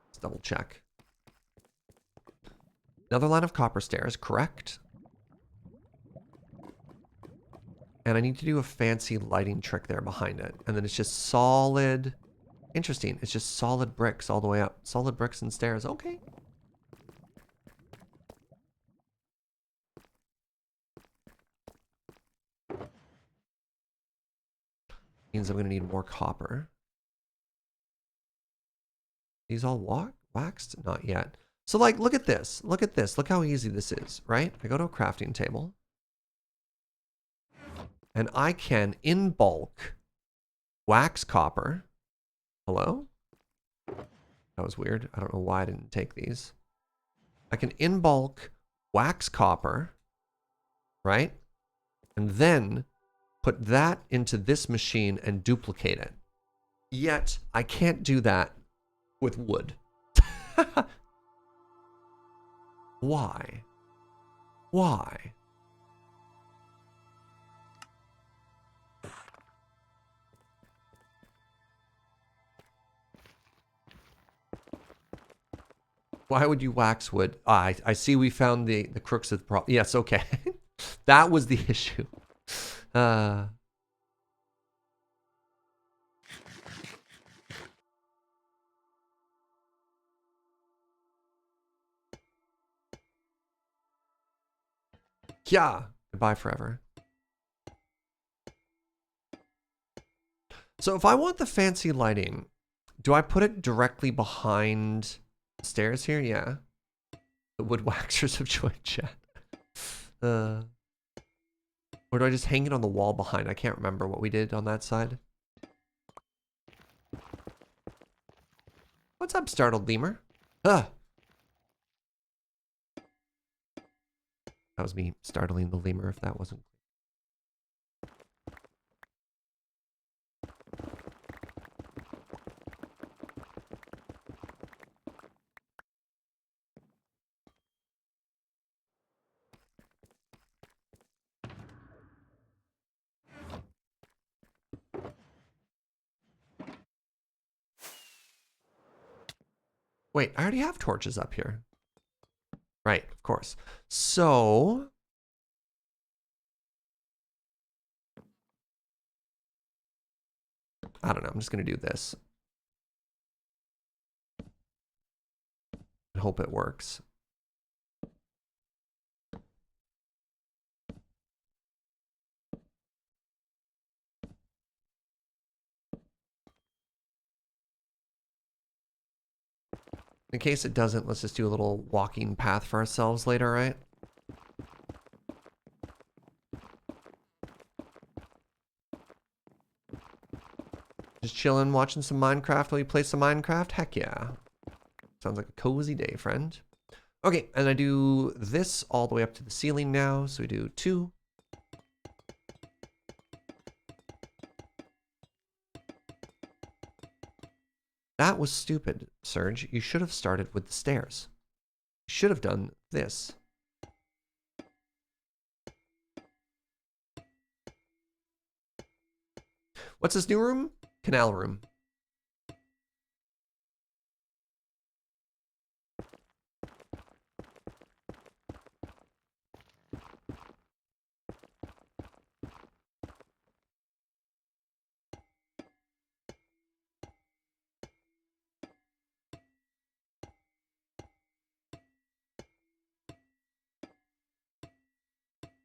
A: Let's double check. Another line of copper stairs, correct. And I need to do a fancy lighting trick there behind it. And then it's just solid. Interesting. It's just solid bricks all the way up. Solid bricks and stairs. Okay. Means I'm going to need more copper. These all waxed? Not yet. So like, look at this. Look at this. Look how easy this is, right? I go to a crafting table. And I can, in bulk, wax copper. Hello? That was weird. I don't know why I didn't take these. I can, in bulk, wax copper, right? And then put that into this machine and duplicate it. Yet, I can't do that with wood. Why? Why? Why would you wax wood? Ah, I see we found the crux of the problem. Yes, okay. That was the issue. Yeah. Goodbye forever. So if I want the fancy lighting, do I put it directly behind the stairs here? Yeah. The wood waxers have joined chat. Or do I just hang it on the wall behind? I can't remember what we did on that side. What's up, startled lemur? That was me startling the lemur, if that wasn't. Wait, I already have torches up here. Right, of course. So I don't know. I'm just going to do this. And hope it works. In case it doesn't, let's just do a little walking path for ourselves later, right? Just chilling, watching some Minecraft while you play some Minecraft? Heck yeah. Sounds like a cozy day, friend. Okay, and I do this all the way up to the ceiling now. So we do 2. That was stupid, Serge. You should have started with the stairs. You should have done this. What's this new room? Canal room.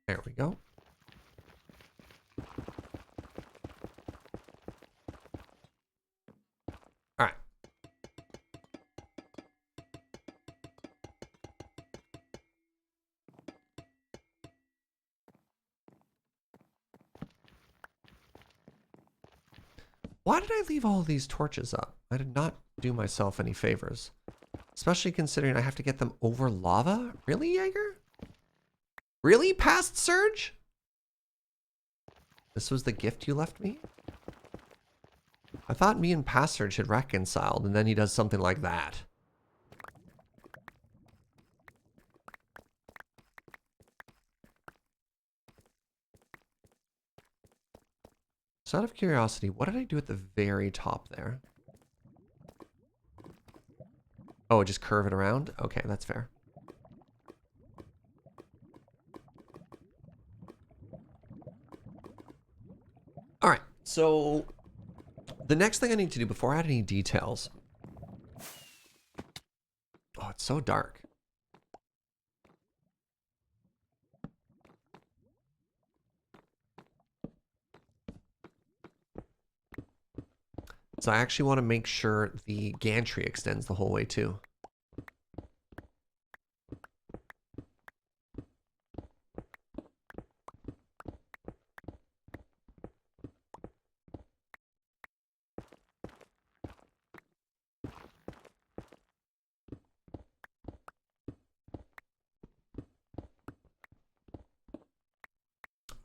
A: There we go. All right. Why did I leave all these torches up? I did not do myself any favors. Especially considering I have to get them over lava? Really, Jaeger? Really, past Serge? This was the gift you left me? I thought me and past Serge had reconciled, and then he does something like that. So out of curiosity, what did I do at the very top there? Oh, just curve it around? Okay, that's fair. All right, so the next thing I need to do before I add any details. Oh, it's so dark. builds, I actually want to make sure the gantry extends the whole way too.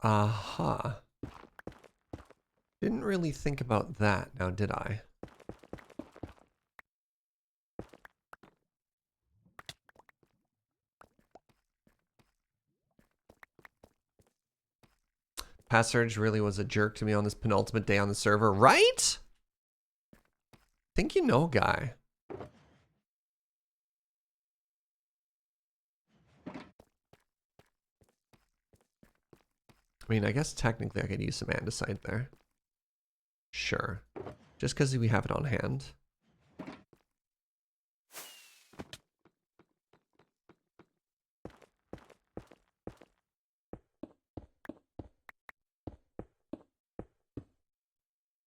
A: Aha. Didn't really think about that now, did I? Serge really was a jerk to me on this penultimate day on the server, right? Think you know, guy. I mean, I guess technically I could use some andesite there. Sure. Just because we have it on hand.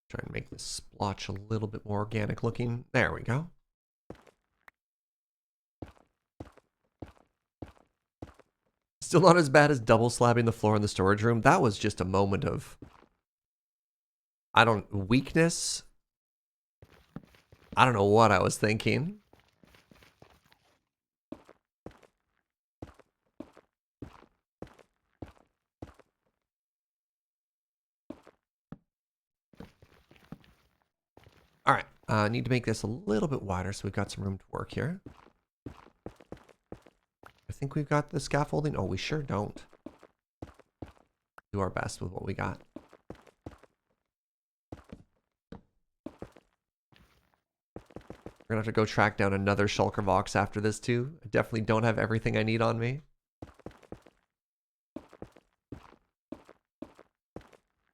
A: Try and make this splotch a little bit more organic looking. There we go. Still not as bad as double slabbing the floor in the storage room. That was just a moment of, weakness. I don't know what I was thinking. All right, I need to make this a little bit wider so we've got some room to work here. I think we've got the scaffolding. Oh, we sure don't. Do our best with what we got. We're gonna have to go track down another shulker box after this too. I definitely don't have everything I need on me.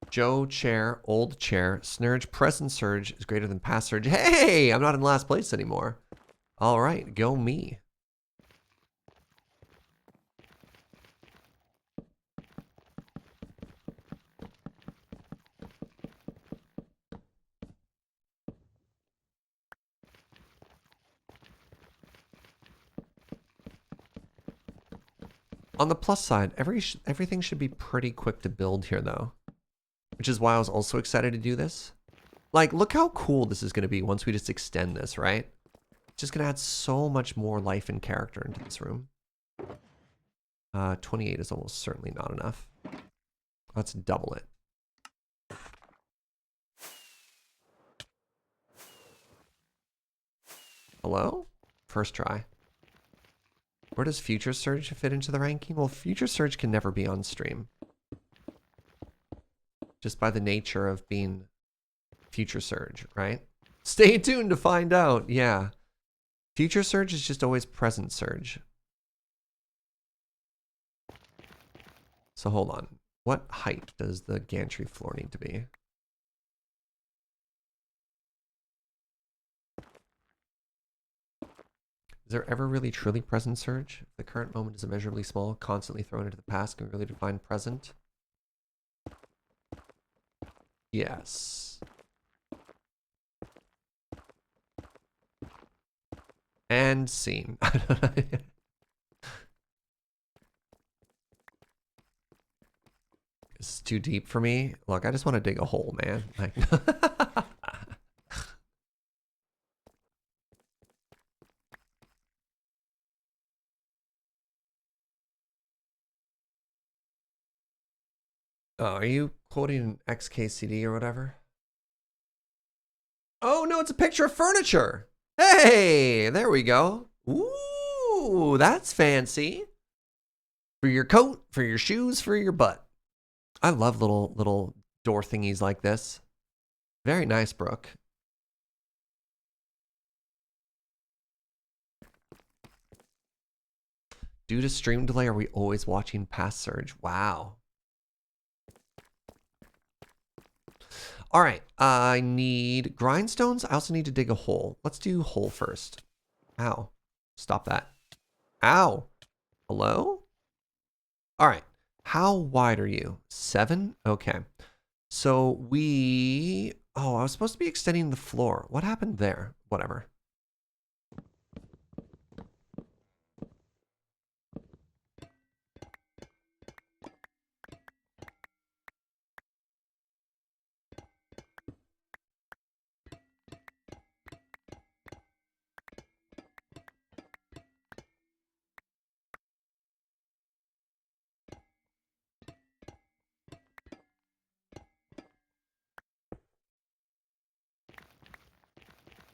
A: Joe, chair, old chair, Snurge, present Serge is greater than past Serge. Hey, I'm not in last place anymore. All right, go me. On the plus side, everything should be pretty quick to build here though. Which is why I was also excited to do this. Like, look how cool this is going to be once we just extend this, right? It's just going to add so much more life and character into this room. 28 is almost certainly not enough. Let's double it. Hello? First try. Where does Future Serge fit into the ranking? Well, Future Serge can never be on stream. Just by the nature of being Future Serge, right? Stay tuned to find out. Yeah. Future Serge is just always present Serge. So hold on. What height does the gantry floor need to be? Is there ever really truly present Serge? If the current moment is immeasurably small, constantly thrown into the past, can we really define present? Yes. And scene. This is too deep for me. Look, I just want to dig a hole, man. Like oh, are you quoting an XKCD or whatever? Oh, no, it's a picture of furniture. Hey, there we go. Ooh, that's fancy. For your coat, for your shoes, for your butt. I love little door thingies like this. Very nice, Brooke. Due to stream delay, are we always watching past Serge? Wow. All right, I need grindstones. I also need to dig a hole. Let's do hole first. Ow. Stop that. Ow. Hello? All right. How wide are you? 7? Okay. So we Oh, I was supposed to be extending the floor. What happened there? Whatever.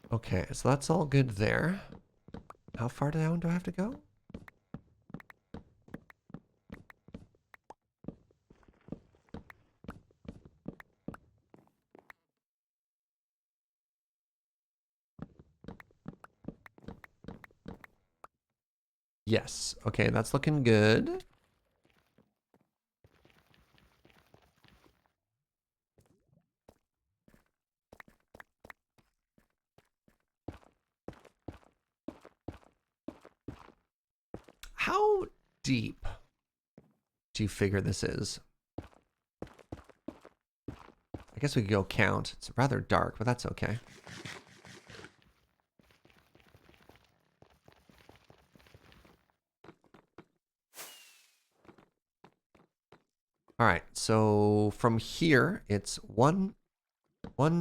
A: Okay, so that's all good there. How far down do I have to go? Yes. Okay, that's looking good. How deep do you figure this is? I guess we could go count. It's rather dark, but that's okay. All right, so from here, it's 1,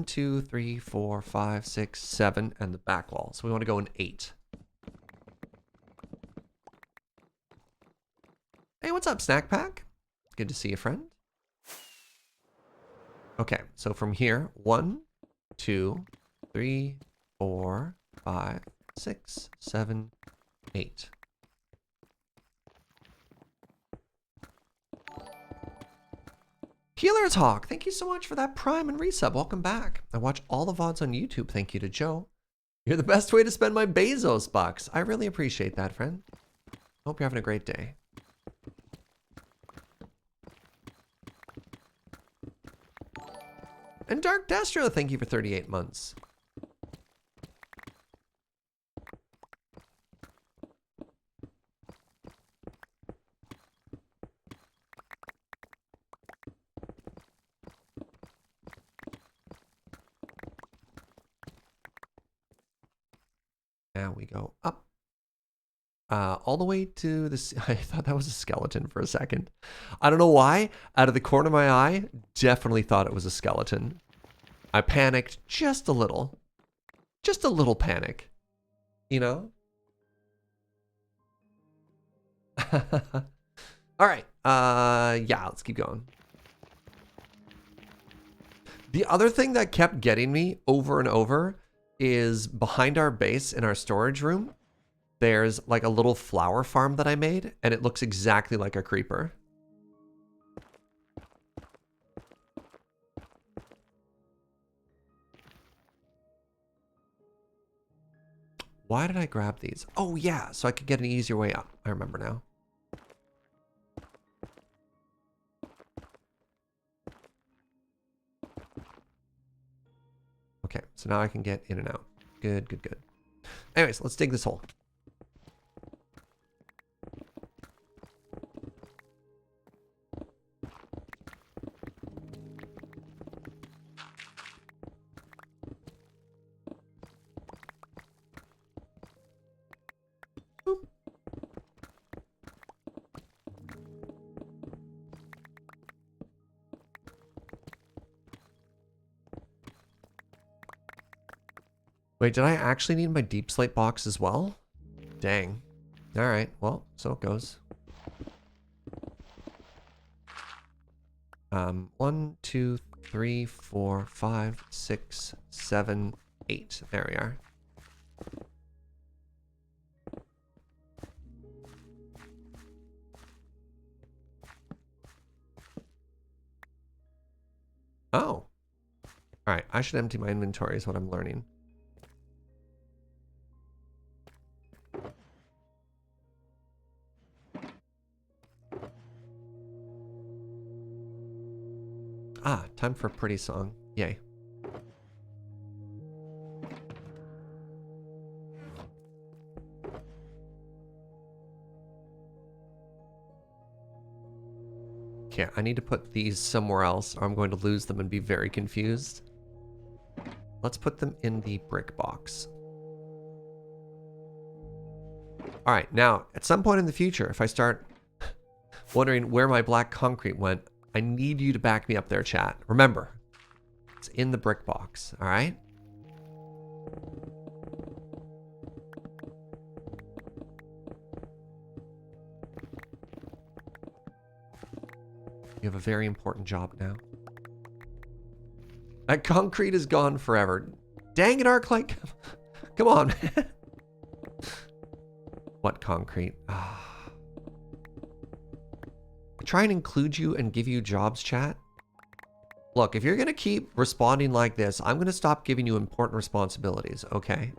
A: 2, 3, 4, 5, 6, 7, and the back wall. So we want to go in 8. Hey, what's up, Snack Pack? Good to see you, friend. Okay, so from here, 1, 2, 3, 4, 5, 6, 7, 8. Healer Talk, thank you so much for that Prime and resub. Welcome back. I watch all the VODs on YouTube. Thank you to Joe. You're the best way to spend my Bezos bucks. I really appreciate that, friend. Hope you're having a great day. And Dark Destro, thank you for 38 months. Now we go up. All the way to this. I thought that was a skeleton for a second. I don't know why. Out of the corner of my eye, definitely thought it was a skeleton. I panicked just a little. Just a little panic. You know? All right. Yeah, let's keep going. The other thing that kept getting me over and over is behind our base in our storage room, there's like a little flower farm that I made, and it looks exactly like a creeper. Why did I grab these? Oh yeah, so I could get an easier way up. I remember now. Okay, so now I can get in and out. Good, good, good. Anyways, let's dig this hole. Boop. Wait, did I actually need my deep slate box as well? Dang. All right, well, so it goes. 1, 2, 3, 4, 5, 6, 7, 8. There we are. Oh. All right, I should empty my inventory is what I'm learning. Ah, time for a pretty song. Yay. Okay, I need to put these somewhere else or I'm going to lose them and be very confused. Let's put them in the brick box. All right, now, at some point in the future, if I start wondering where my black concrete went, I need you to back me up there, chat. Remember, it's in the brick box, all right? You have a very important job now. That concrete is gone forever. Dang it, Arclight. Come on. What concrete? Try and include you and give you jobs, chat. Look, if you're going to keep responding like this, I'm going to stop giving you important responsibilities, okay?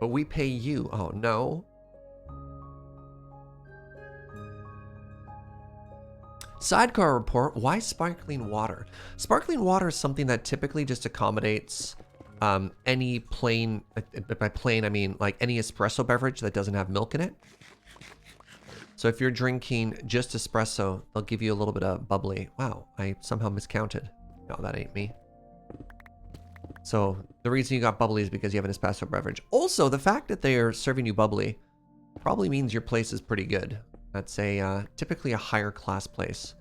A: But we pay you. Oh, no. Sidecar report. Why sparkling water? Sparkling water is something that typically just accommodates any plain, by plain I mean like any espresso beverage that doesn't have milk in it. So if you're drinking just espresso, they'll give you a little bit of bubbly. Wow, I somehow miscounted. No, that ain't me. So the reason you got bubbly is because you have an espresso beverage. Also, the fact that they are serving you bubbly probably means your place is pretty good. That's a typically a higher class place.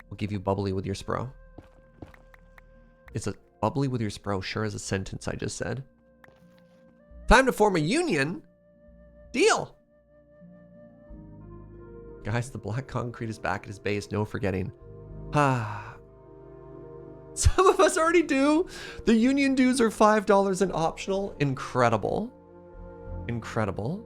A: Will give you bubbly with your spro. It's a bubbly with your spro, sure as a sentence I just said. Time to form a union? Deal! Guys, the black concrete is back at his base, no forgetting. Ah. Some of us already do. The union dues are $5 and optional. Incredible. Incredible.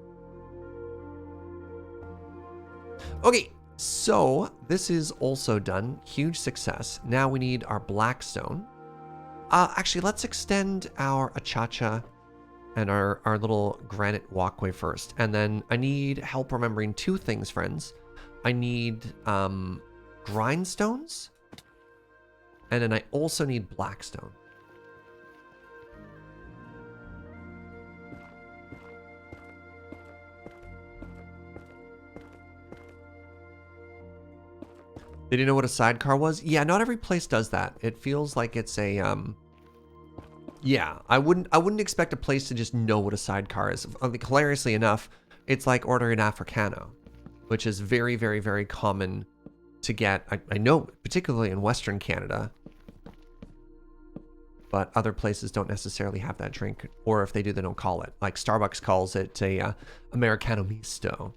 A: Okay, so this is also done. Huge success. Now we need our blackstone. Actually, let's extend our achacha and our little granite walkway first. And then I need help remembering two things, friends. I need grindstones. And then I also need blackstone. Did you know what a sidecar was? Yeah, not every place does that. It feels like it's a yeah, I wouldn't expect a place to just know what a sidecar is. Hilariously enough, it's like ordering Africano, which is very, very, very common to get. I know, particularly in Western Canada, but other places don't necessarily have that drink, or if they do, they don't call it. Like Starbucks calls it a Americano Misto.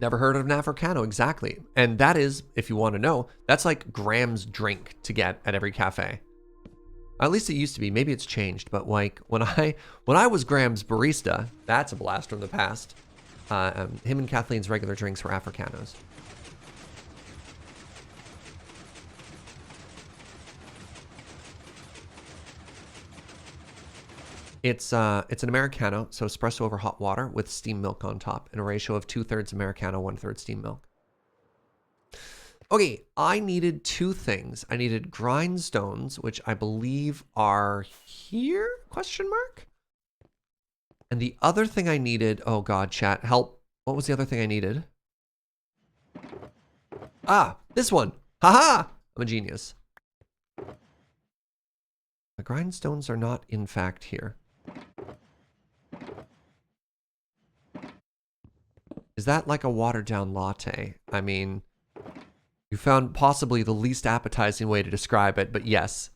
A: Never heard of an Africano, exactly. And that is, if you want to know, that's like Graham's drink to get at every cafe. At least it used to be. Maybe it's changed, but like when I was Graham's barista, that's a blast from the past. Him and Kathleen's regular drinks were Africanos. It's an Americano, so espresso over hot water with steamed milk on top, in a ratio of 2/3 Americano, 1/3 steamed milk. Okay, I needed two things. I needed grindstones, which I believe are here? Question mark. And the other thing I needed, oh god, chat, help. What was the other thing I needed? Ah, this one. Haha! I'm a genius. The grindstones are not, in fact, here. Is that like a watered down latte? I mean, you found possibly the least appetizing way to describe it, but yes.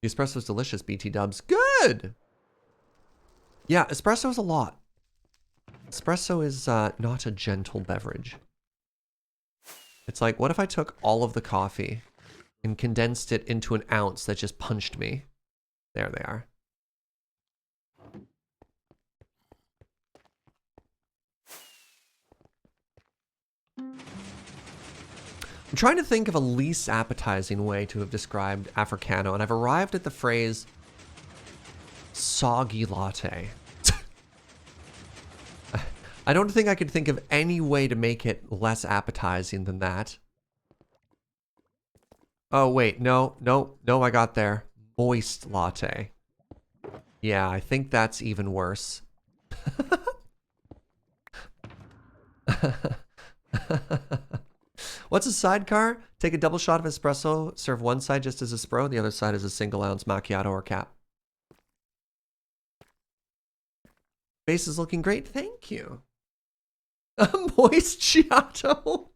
A: The espresso's delicious, BT dubs. Good! Yeah, espresso is a lot. Espresso is not a gentle beverage. It's like, what if I took all of the coffee and condensed it into an ounce that just punched me? There they are. I'm trying to think of a least appetizing way to have described Africano, and I've arrived at the phrase soggy latte. I don't think I could think of any way to make it less appetizing than that. Oh, wait. No, no, no, I got there. Moist latte. Yeah, I think that's even worse. What's a sidecar? Take a double shot of espresso, serve one side just as a spro, the other side as a single ounce macchiato or cap. Base is looking great. Thank you. A moist Giotto.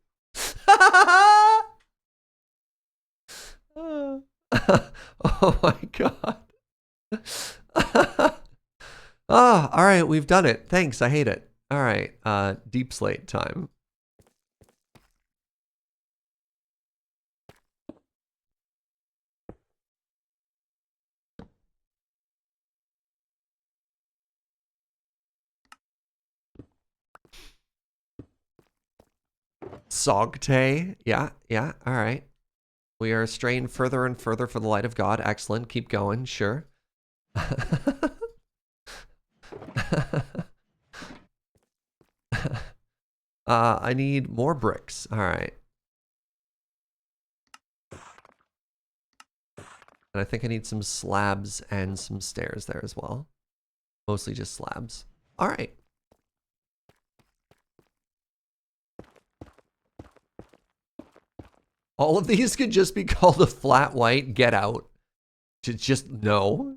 A: Oh my god. Ah, all right, we've done it. Thanks, I hate it. All right, deep slate time. Sogte. Yeah, yeah, all right. We are straying further and further for the light of God. Excellent. Keep going, sure. I need more bricks. All right. And I think I need some slabs and some stairs there as well. Mostly just slabs. All right. All of these could just be called a flat white. Get out. Just no.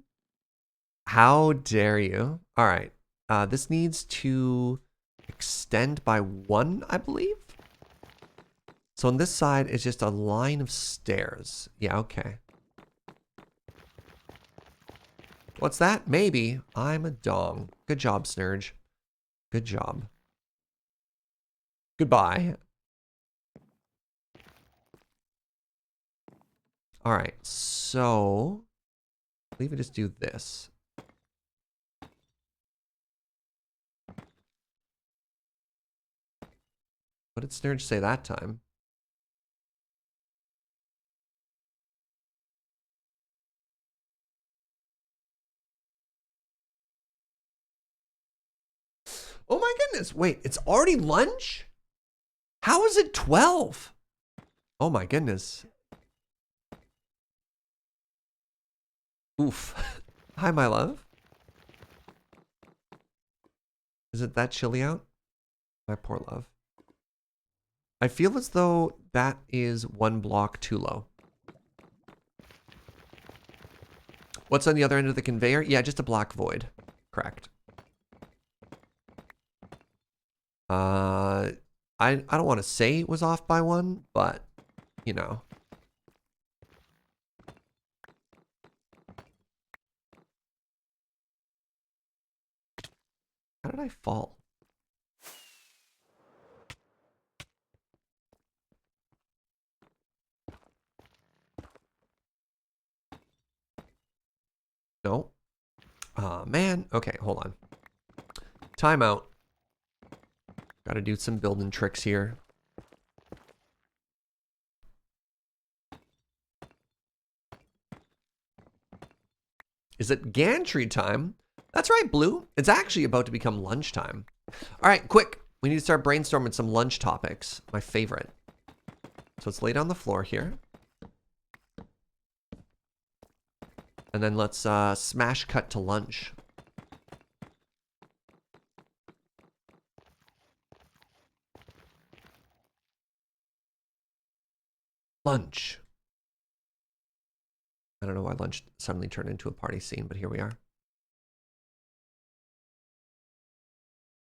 A: How dare you? All right. This needs to extend by 1, I believe. So on this side is just a line of stairs. Yeah, okay. What's that? Maybe. I'm a dong. Good job, Serge. Good job. Goodbye. All right, so I believe we just do this. What did Serge say that time? Oh my goodness, wait, it's already lunch? How is it 12? Oh my goodness. Oof. Hi, my love. Is it that chilly out? My poor love. I feel as though that is 1 block too low. What's on the other end of the conveyor? Yeah, just a black void. Correct. I don't want to say it was off by 1, but you know. How did I fall? No. Aw, man. Okay, hold on. Timeout. Gotta do some building tricks here. Is it gantry time? That's right, Blue. It's actually about to become lunchtime. All right, quick. We need to start brainstorming some lunch topics. My favorite. So let's lay down the floor here. And then let's smash cut to lunch. Lunch. I don't know why lunch suddenly turned into a party scene, but here we are.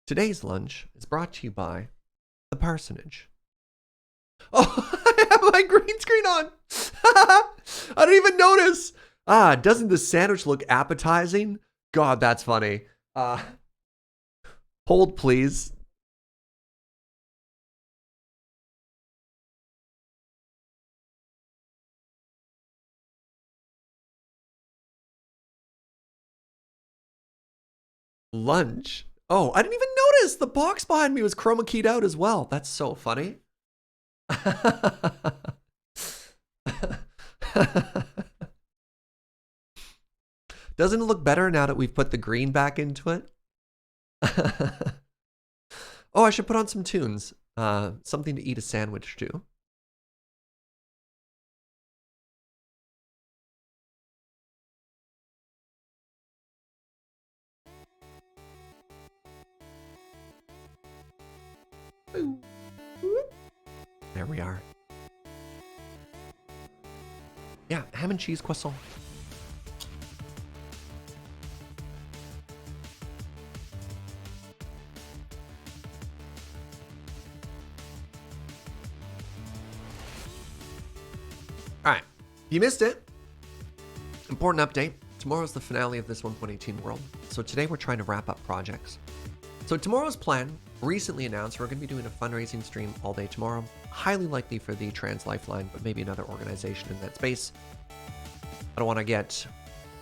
A: Today's lunch is brought to you by the parsonage. Oh, I have my green screen on. I didn't even notice. Ah, doesn't the sandwich look appetizing? God, that's funny. Hold, please. Lunch. Oh, I didn't even notice. The box behind me was chroma keyed out as well. That's so funny. Doesn't it look better now that we've put the green back into it? Oh, I should put on some tunes. Something to eat a sandwich to. There we are. Yeah, ham and cheese croissant. All right, you missed it. Important update. Tomorrow's the finale of this 1.18 world. So today we're trying to wrap up projects. So tomorrow's plan, recently announced, we're going to be doing a fundraising stream all day tomorrow. Highly likely for the Trans Lifeline, but maybe another organization in that space. I don't want to get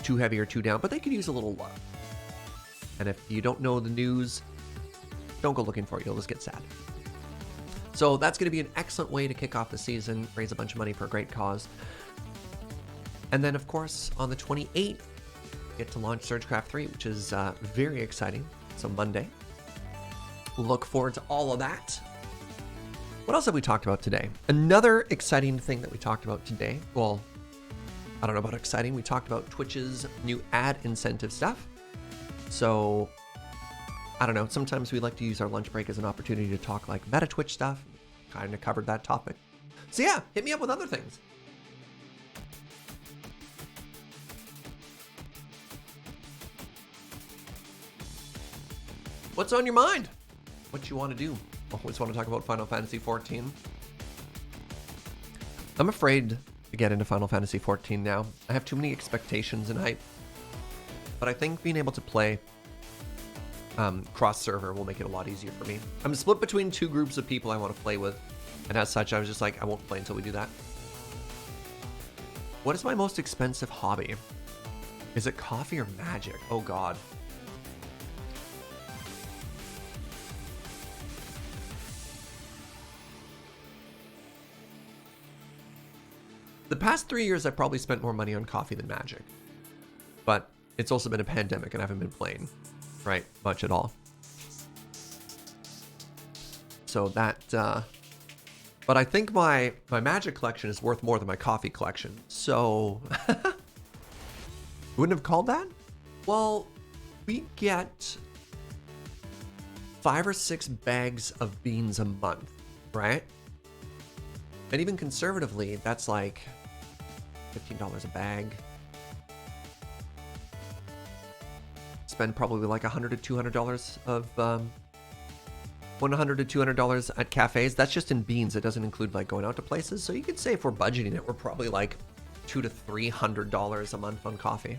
A: too heavy or too down, but they could use a little love. And if you don't know the news, don't go looking for it. You'll just get sad. So that's going to be an excellent way to kick off the season, raise a bunch of money for a great cause. And then, of course, on the 28th, we get to launch SergeCraft 3, which is very exciting. So Monday. Look forward to all of that. What else have we talked about today? Another exciting thing that we talked about today. Well, I don't know about exciting. We talked about Twitch's new ad incentive stuff. So, I don't know. Sometimes we like to use our lunch break as an opportunity to talk like meta Twitch stuff. Kind of covered that topic. So yeah, hit me up with other things. What's on your mind? What you want to do? Always want to talk about Final Fantasy XIV. I'm afraid to get into Final Fantasy XIV now. I have too many expectations and hype. But I think being able to play cross-server will make it a lot easier for me. I'm split between two groups of people I want to play with. And as such, I was just like, I won't play until we do that. What is my most expensive hobby? Is it coffee or magic? Oh God. The past 3 years, I've probably spent more money on coffee than magic. But it's also been a pandemic and I haven't been playing, right, much at all. So that, but I think my magic collection is worth more than my coffee collection. So, wouldn't have called that? Well, we get 5 or 6 bags of beans a month, right? And even conservatively, that's like $15 a bag. Spend probably like $100 to $200 of $100 to $200 at cafes. That's just in beans. It doesn't include like going out to places. So you could say if we're budgeting it, we're probably like $200 to $300 a month on coffee.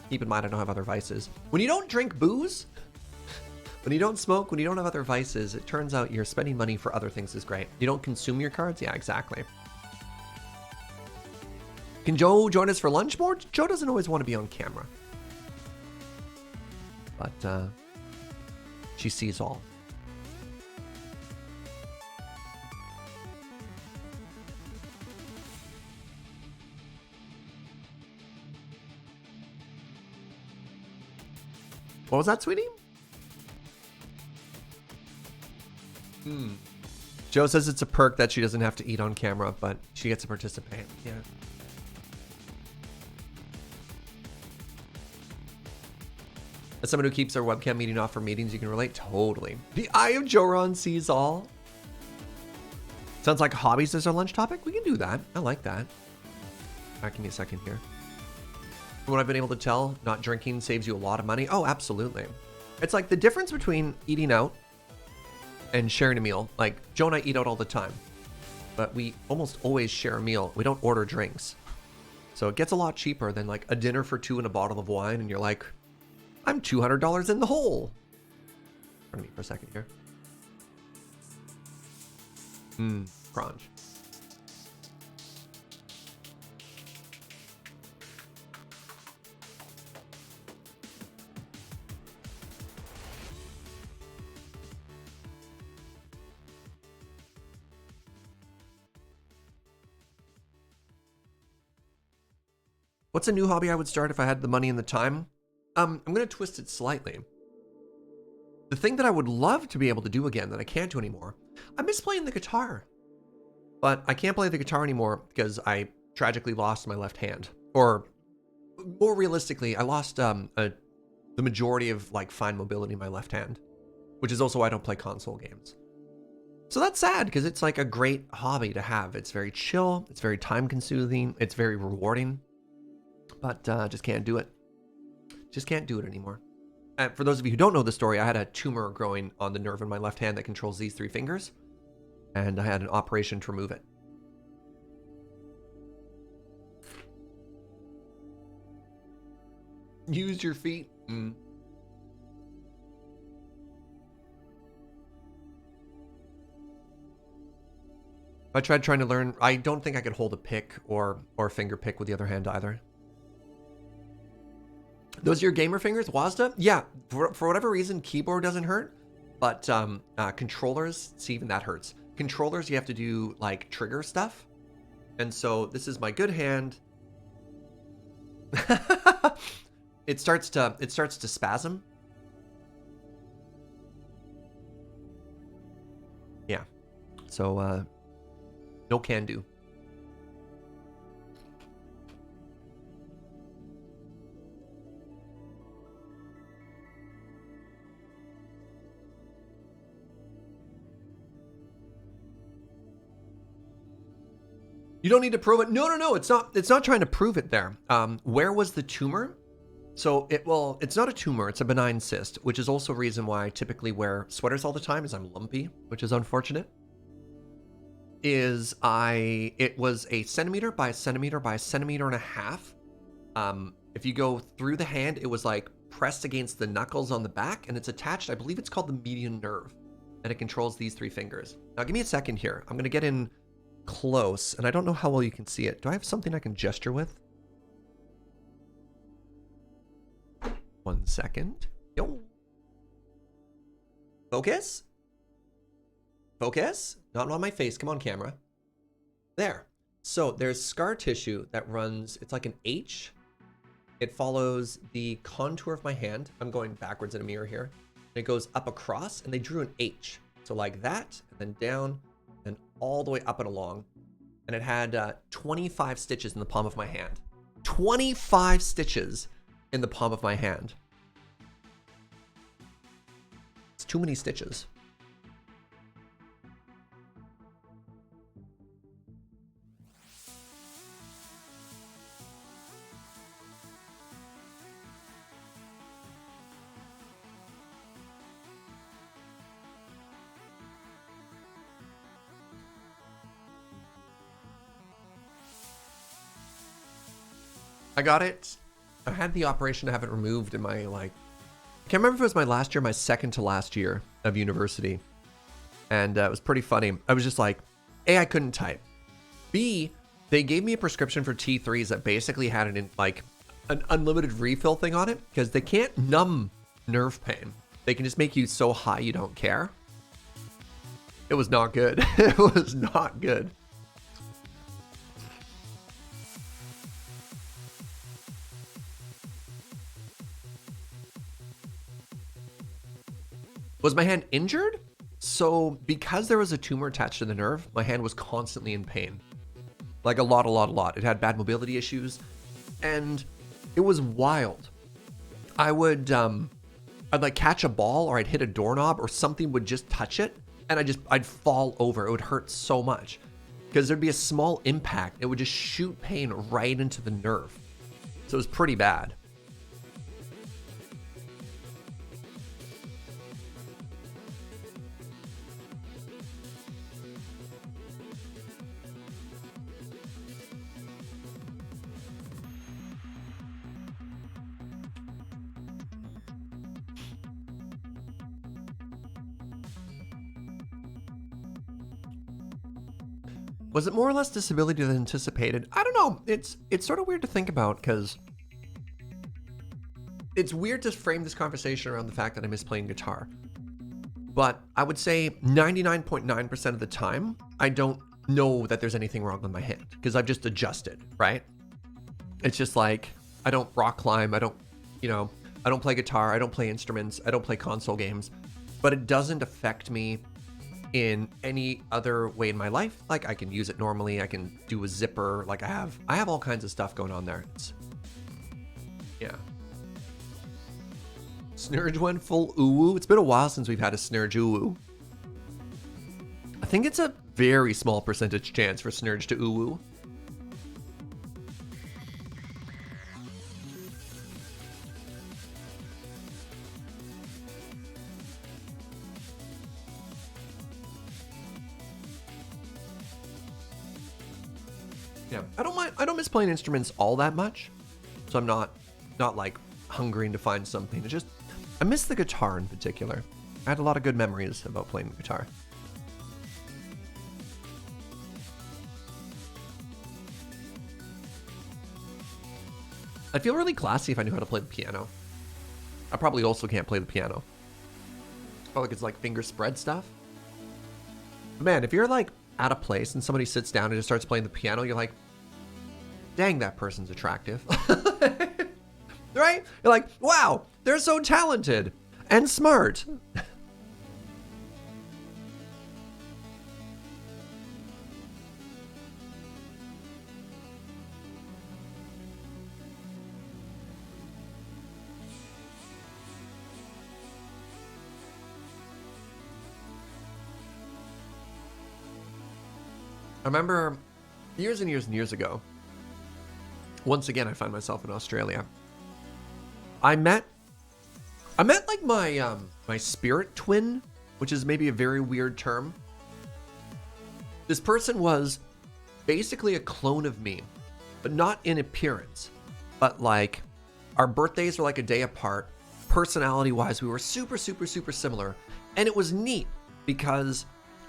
A: Keep in mind, I don't have other vices. When you don't drink booze, when you don't smoke, when you don't have other vices, it turns out you're spending money for other things is great. You don't consume your cards? Yeah, exactly. Can Joe join us for lunch more? Joe doesn't always want to be on camera. But she sees all. What was that, sweetie? Joe says it's a perk that she doesn't have to eat on camera, but she gets to participate. Yeah. As someone who keeps their webcam meeting off for meetings, you can relate? Totally. The eye of Joron sees all. Sounds like hobbies is our lunch topic. We can do that. I like that. Give me a second here. From what I've been able to tell, not drinking saves you a lot of money. Oh, absolutely. It's like the difference between eating out and sharing a meal. Like Joe and I eat out all the time, but we almost always share a meal. We don't order drinks. So it gets a lot cheaper than like a dinner for 2 and a bottle of wine. And you're like, I'm $200 in the hole. Pardon me for a second here. Crunch. What's a new hobby I would start if I had the money and the time? I'm going to twist it slightly. The thing that I would love to be able to do again that I can't do anymore, I miss playing the guitar. But I can't play the guitar anymore because I tragically lost my left hand. Or more realistically, I lost the majority of like fine mobility in my left hand, which is also why I don't play console games. So that's sad because it's like a great hobby to have. It's very chill. It's very time consuming. It's very rewarding, but just can't do it. Just can't do it anymore. And for those of you who don't know the story, I had a tumor growing on the nerve in my left hand that controls these 3 fingers, and I had an operation to remove it. Use your feet. I tried trying to learn. I don't think I could hold a pick or finger pick with the other hand either. Those are your gamer fingers, Wazda? Yeah, for whatever reason, keyboard doesn't hurt, but controllers, see, even that hurts. Controllers, you have to do like trigger stuff, and so this is my good hand. It starts to spasm. Yeah, so no can do. You don't need to prove it. No. It's not trying to prove it there. Where was the tumor? So it's not a tumor. It's a benign cyst, which is also a reason why I typically wear sweaters all the time, is I'm lumpy, which is unfortunate. It was a centimeter by a centimeter by a centimeter and a half. If you go through the hand, it was like pressed against the knuckles on the back, and it's attached, I believe it's called the median nerve, and it controls these 3 fingers. Now give me a second here. I'm gonna get in close, and I don't know how well you can see it. Do I have something I can gesture with? 1 second. Yo. Focus. Focus. Not on my face. Come on, camera. There. So there's scar tissue that runs, it's like an H. It follows the contour of my hand. I'm going backwards in a mirror here. It goes up across, and they drew an H. So like that, and then down, and all the way up and along. And it had 25 stitches in the palm of my hand. 25 stitches in the palm of my hand. It's too many stitches. I got it. I had the operation to have it removed in my, like, I can't remember if it was my last year, my second to last year of university. And it was pretty funny. I was just like, A, I couldn't type. B, they gave me a prescription for T3s that basically had an unlimited refill thing on it, because they can't numb nerve pain. They can just make you so high you don't care. It was not good. It was not good. Was my hand injured? So because there was a tumor attached to the nerve, my hand was constantly in pain. Like a lot. It had bad mobility issues, and it was wild. I'd like catch a ball, or I'd hit a doorknob, or something would just touch it, and I'd fall over. It would hurt so much because there'd be a small impact. It would just shoot pain right into the nerve. So it was pretty bad. Was it more or less disability than anticipated? I don't know. It's sort of weird to think about, because it's weird to frame this conversation around the fact that I miss playing guitar. But I would say 99.9% of the time, I don't know that there's anything wrong with my hand, because I've just adjusted, right? It's just like, I don't rock climb, I don't play guitar, I don't play instruments, I don't play console games, but it doesn't affect me in any other way in my life. Like, I can use it normally, I can do a zipper, like I have all kinds of stuff going on there. Yeah. Serge went full uwu. It's been a while since we've had a Serge uwu. think it's a very small percentage chance for Serge to uwu. Yeah, I don't miss playing instruments all that much, so I'm not like hungering to find something. It's just I miss the guitar in particular. I had a lot of good memories about playing the guitar. I'd feel really classy if I knew how to play the piano. I probably also can't play the piano. Probably because it's like finger spread stuff. But man, if you're like at a place and somebody sits down and just starts playing the piano, you're like, dang, that person's attractive. Right? You're like, wow, they're so talented and smart. I remember years and years and years ago, once again, I find myself in Australia. I met like my spirit twin, which is maybe a very weird term. This person was basically a clone of me, but not in appearance. But like, our birthdays were like a day apart. Personality-wise, we were super, super, super similar. And it was neat because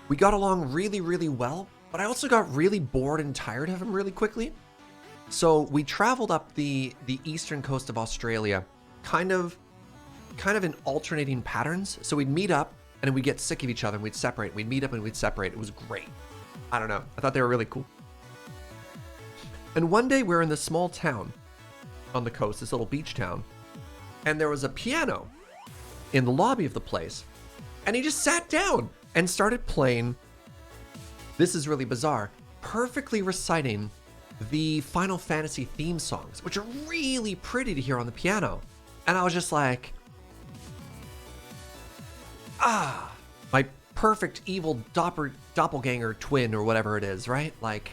A: we got along really, really well, but I also got really bored and tired of him really quickly. So we traveled up the eastern coast of Australia, kind of in alternating patterns. So we'd meet up and then we'd get sick of each other and we'd separate. We'd meet up and we'd separate. It was great. I don't know. I thought they were really cool. And one day we were in this small town on the coast, this little beach town, and there was a piano in the lobby of the place. And he just sat down and started playing. This is really bizarre. Perfectly reciting the Final Fantasy theme songs, which are really pretty to hear on the piano. And I was just like, my perfect evil doppelganger twin or whatever it is, right? Like,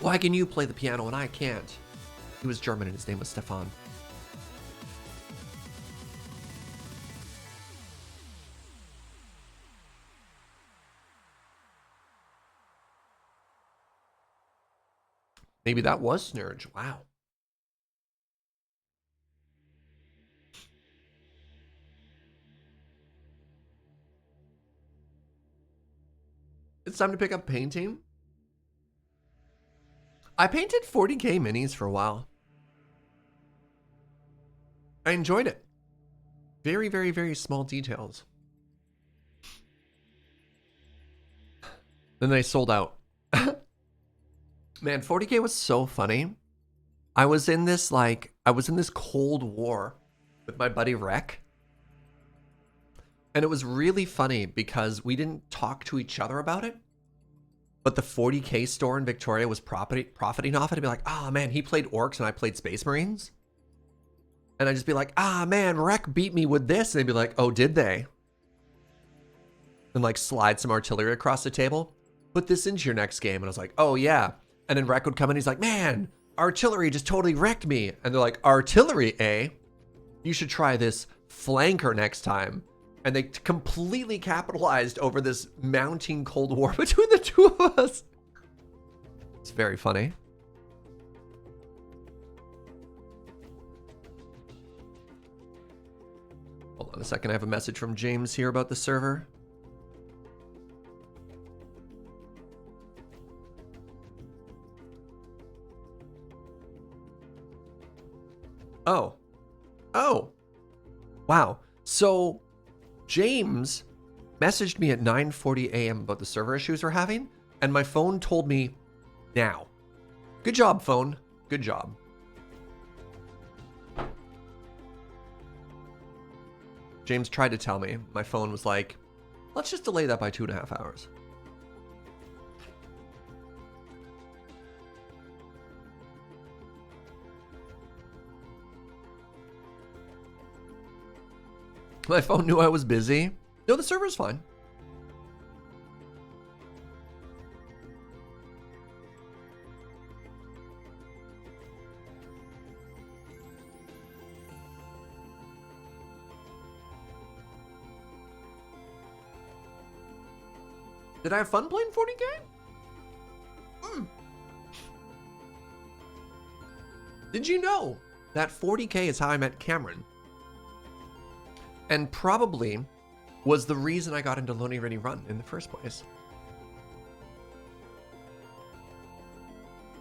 A: why can you play the piano and I can't? He was German and his name was Stefan. Maybe that was Serge. Wow. It's time to pick up painting. I painted 40K minis for a while. I enjoyed it. Very, very, very small details. Then they sold out. Man, 40K was so funny. I was in this Cold War with my buddy Rek. And it was really funny because we didn't talk to each other about it. But the 40K store in Victoria was profiting off it. I'd be like, oh man, he played Orcs and I played Space Marines. And I'd just be like, man, Rek beat me with this. And they'd be like, oh, did they? And like slide some artillery across the table. Put this into your next game. And I was like, oh yeah. And then Rek would come in, he's like, man, artillery just totally wrecked me. And they're like, artillery, eh? You should try this flanker next time. And they completely capitalized over this mounting Cold War between the two of us. It's very funny. Hold on a second, I have a message from James here about the server. Oh. Wow. So James messaged me at 9:40 a.m. about the server issues we're having, and my phone told me now. Good job, phone. Good job. James tried to tell me. My phone was like, let's just delay that by 2.5 hours. My phone knew I was busy. No, the server's fine. Did I have fun playing 40K? Did you know that 40K is how I met Cameron? And probably was the reason I got into Lonely Ready Run in the first place.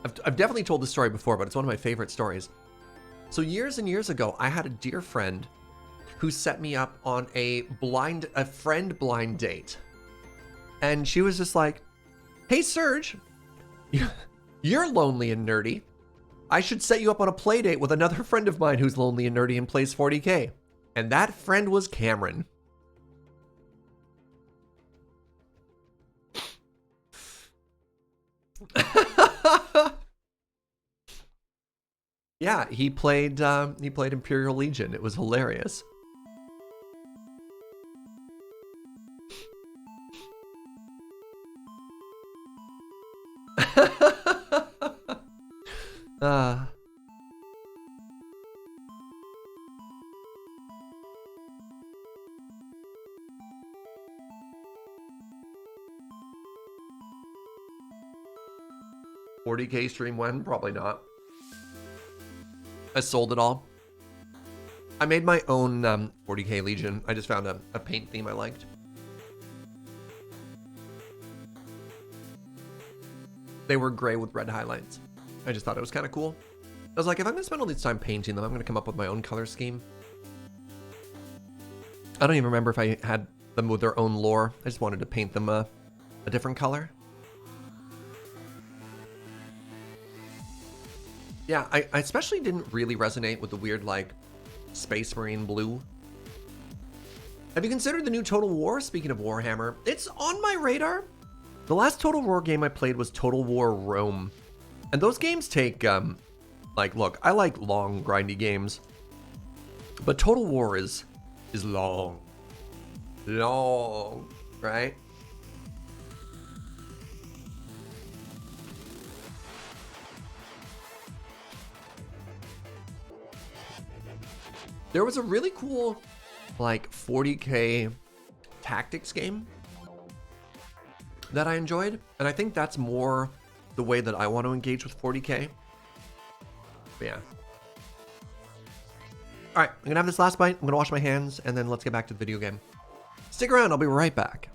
A: I've definitely told this story before, but it's one of my favorite stories. So years and years ago, I had a dear friend who set me up on a friend blind date. And she was just like, hey, Serge, you're lonely and nerdy. I should set you up on a play date with another friend of mine who's lonely and nerdy and plays 40K. And that friend was Cameron. Yeah, he played Imperial Legion. It was hilarious. uh 40K stream when? Probably not. I sold it all. I made my own 40K Legion. I just found a paint theme I liked. They were gray with red highlights. I just thought it was kind of cool. I was like, if I'm going to spend all this time painting them, I'm going to come up with my own color scheme. I don't even remember if I had them with their own lore. I just wanted to paint them a different color. Yeah, I especially didn't really resonate with the weird, like, Space Marine blue. Have you considered the new Total War? Speaking of Warhammer, it's on my radar. The last Total War game I played was Total War Rome. And those games take, like, look, I like long, grindy games. But Total War is long. Long, right? There was a really cool, like, 40K tactics game that I enjoyed. And I think that's more the way that I want to engage with 40K. But yeah. All right, I'm going to have this last bite. I'm going to wash my hands, and then let's get back to the video game. Stick around. I'll be right back.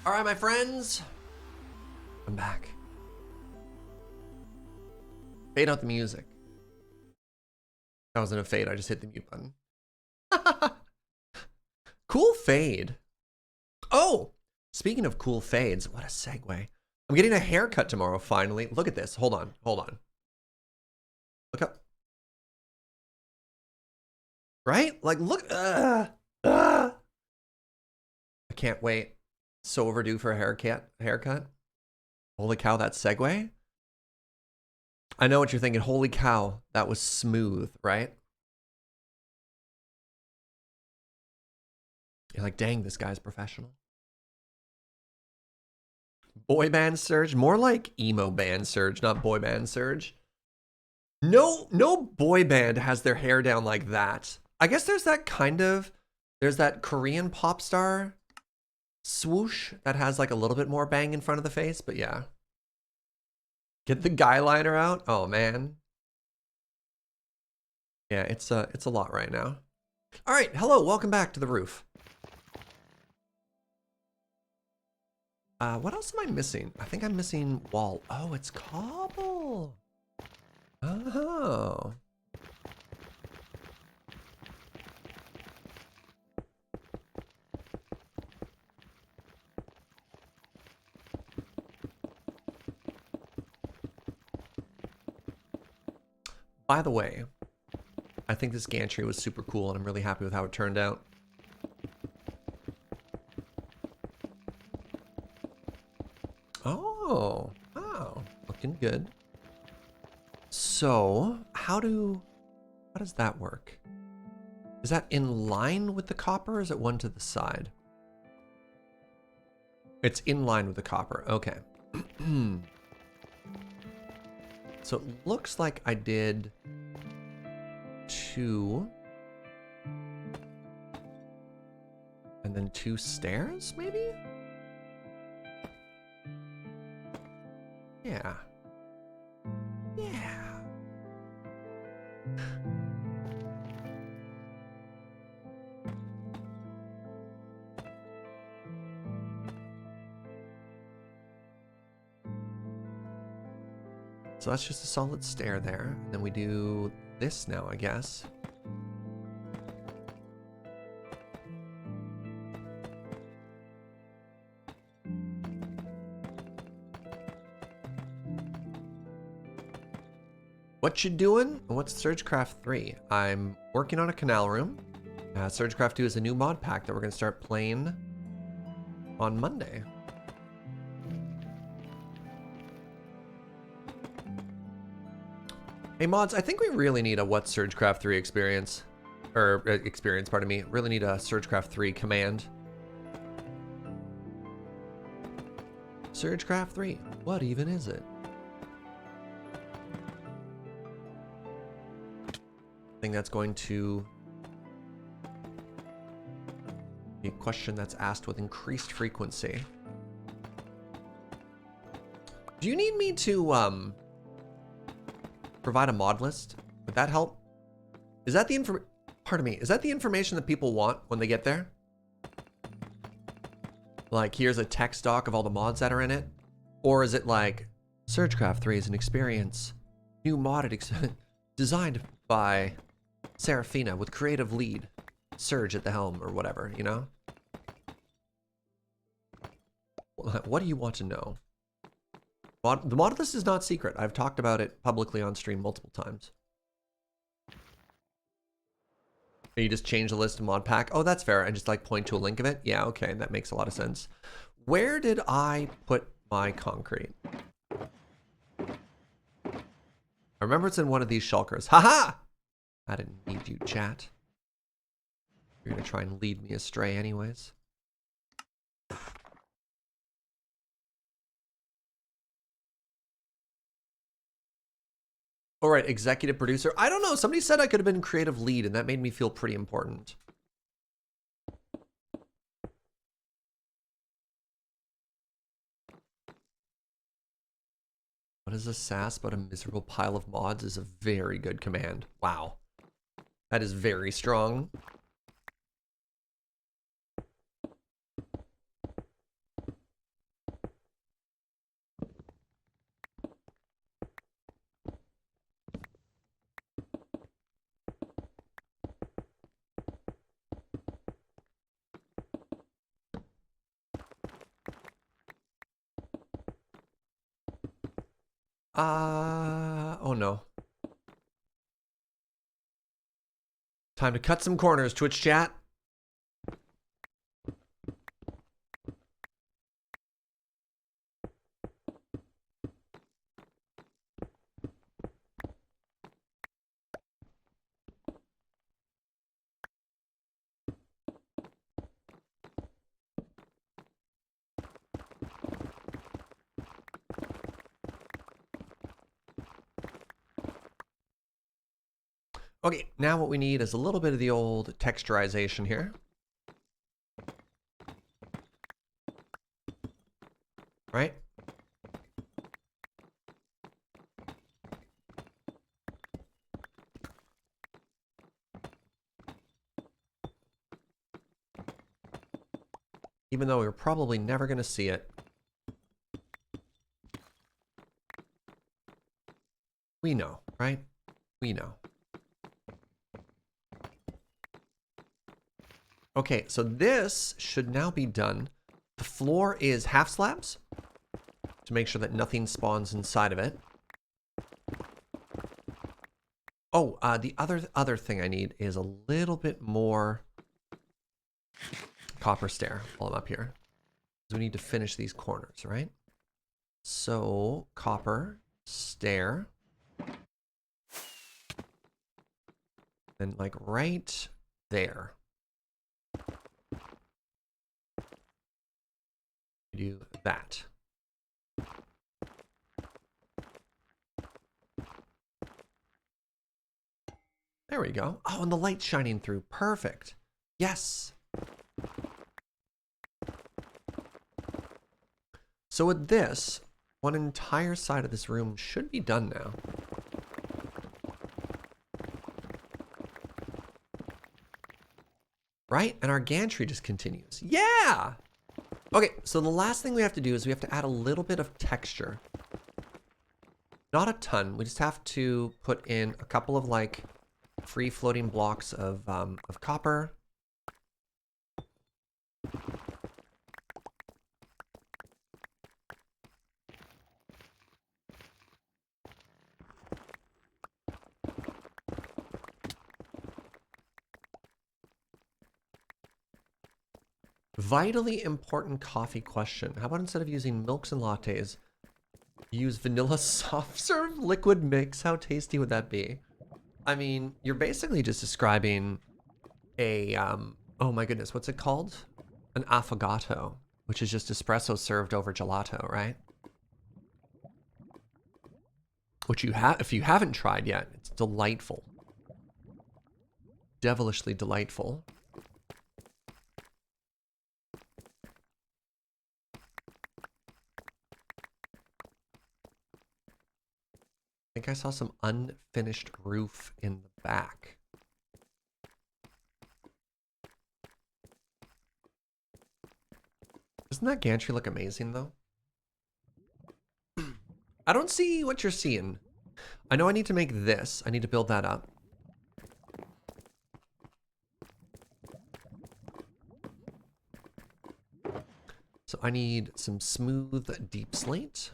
A: All right, my friends, I'm back. Fade out the music. That wasn't a fade, I just hit the mute button. Cool fade. Oh, speaking of cool fades, what a segue. I'm getting a haircut tomorrow, finally. Look at this. Hold on. Hold on. Look up. Right? Like, look. I can't wait. So overdue for a haircut. Holy cow, that segue. I know what you're thinking. Holy cow, that was smooth, right? You're like, dang, this guy's professional. Boy band Serge? More like emo band Serge, not boy band Serge. No boy band has their hair down like that. I guess there's that there's that Korean pop star swoosh that has like a little bit more bang in front of the face, but yeah. Get the guy liner out. Oh man. Yeah, it's a lot right now. All right, hello, welcome back to the roof. What else am I missing? I think I'm missing wall. Oh, it's cobble. Oh. By the way, I think this gantry was super cool and I'm really happy with how it turned out. Oh, wow, looking good. So, how does that work? Is that in line with the copper or is it one to the side? It's in line with the copper, okay. So it looks like I did 2. And then 2 stairs, maybe? Yeah. Yeah. So that's just a solid stair there. And then we do this now, I guess. What you doing? What's SergeCraft 3? I'm working on a canal room. SergeCraft 2 is a new mod pack that we're going to start playing on Monday. Hey mods, I think we really need a What's SergeCraft 3 experience. Or experience, pardon me. Really need a SergeCraft 3 command. SergeCraft 3, what even is it? I think that's going to be a question that's asked with increased frequency. Do you need me to provide a mod list? Would that help? Is that the is that the information that people want when they get there? Like, here's a text doc of all the mods that are in it? Or is it like, SergeCraft 3 is an experience, new modded designed by Serafina with creative lead, Serge at the helm, or whatever, you know? What do you want to know? The mod list is not secret. I've talked about it publicly on stream multiple times. You just change the list to mod pack. Oh, that's fair. And just like point to a link of it. Yeah, okay, that makes a lot of sense. Where did I put my concrete? I remember it's in one of these shulkers. Haha! I didn't need you, chat. You're gonna try and lead me astray anyways. All right, executive producer. I don't know. Somebody said I could have been creative lead, and that made me feel pretty important. What is a sass but a miserable pile of mods is a very good command. Wow. That is very strong. Oh no. Time to cut some corners, Twitch chat. Okay, now what we need is a little bit of the old texturization here. Right? Even though we're probably never going to see it. We know, right? We know. Okay, so this should now be done. The floor is half slabs to make sure that nothing spawns inside of it. Oh, the other thing I need is a little bit more copper stair while I'm up here. So we need to finish these corners, right? So copper stair. And like right there. Do that. There we go. Oh, and the light's shining through. Perfect. Yes. So with this, one entire side of this room should be done now. Right? And our gantry just continues. Yeah! Okay, so the last thing we have to do is we have to add a little bit of texture. Not a ton. We just have to put in a couple of like free floating blocks of copper. Vitally important coffee question. How about instead of using milks and lattes, use vanilla soft serve liquid mix? How tasty would that be? I mean, you're basically just describing a, oh my goodness, what's it called? An affogato, which is just espresso served over gelato, right? Which you have, if you haven't tried yet, it's delightful. Devilishly delightful. I think I saw some unfinished roof in the back. Doesn't that gantry look amazing though? I don't see what you're seeing. I know I need to make this. I need to build that up. So I need some smooth deep slate.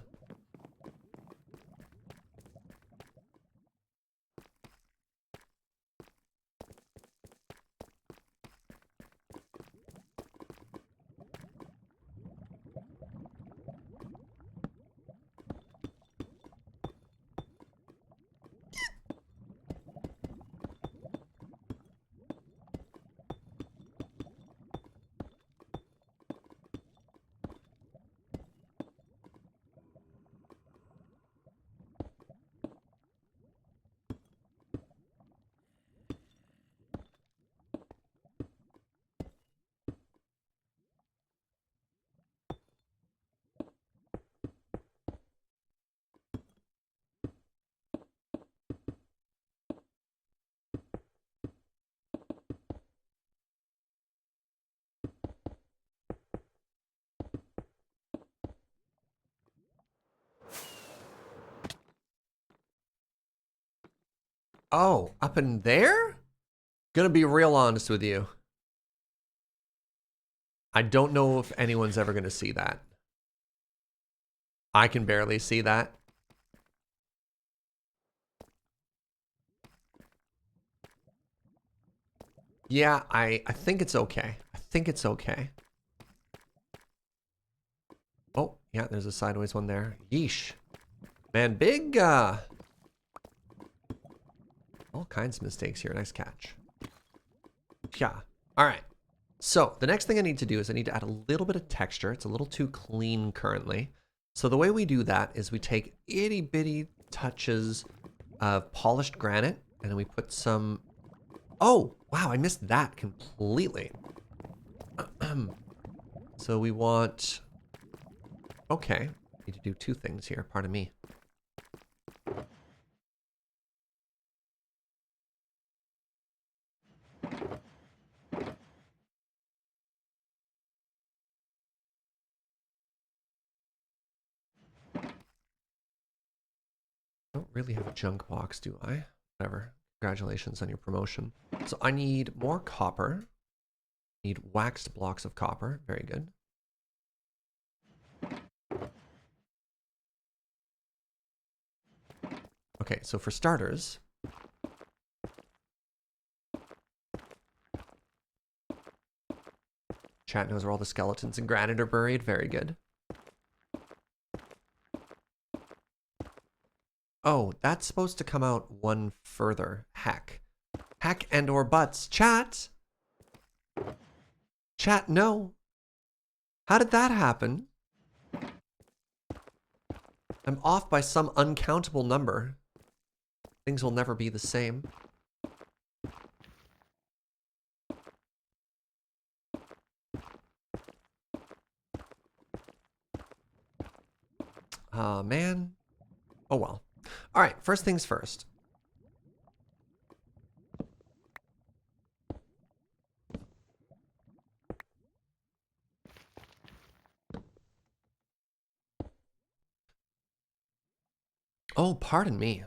A: Oh, up in there? Gonna be real honest with you. I don't know if anyone's ever gonna see that. I can barely see that. Yeah, I think it's okay. I think it's okay. Oh, yeah, there's a sideways one there. Yeesh. Man, big, all kinds of mistakes here. Nice catch. Yeah. All right. So the next thing I need to do is I need to add a little bit of texture. It's a little too clean currently. So the way we do that is we take itty bitty touches of polished granite and then we put some... Oh, wow, I missed that completely. So we want... Okay, need to do two things here, pardon me. I don't really have a junk box, do I? Whatever. Congratulations on your promotion. So I need more copper. Need waxed blocks of copper. Very good. Okay, so for starters, chat knows where all the skeletons and granite are buried. Very good. Oh, that's supposed to come out one further. Heck. Heck and or butts. Chat! Chat, no. How did that happen? I'm off by some uncountable number. Things will never be the same. Aw, man. Oh well. Alright, first things first. Oh, pardon me.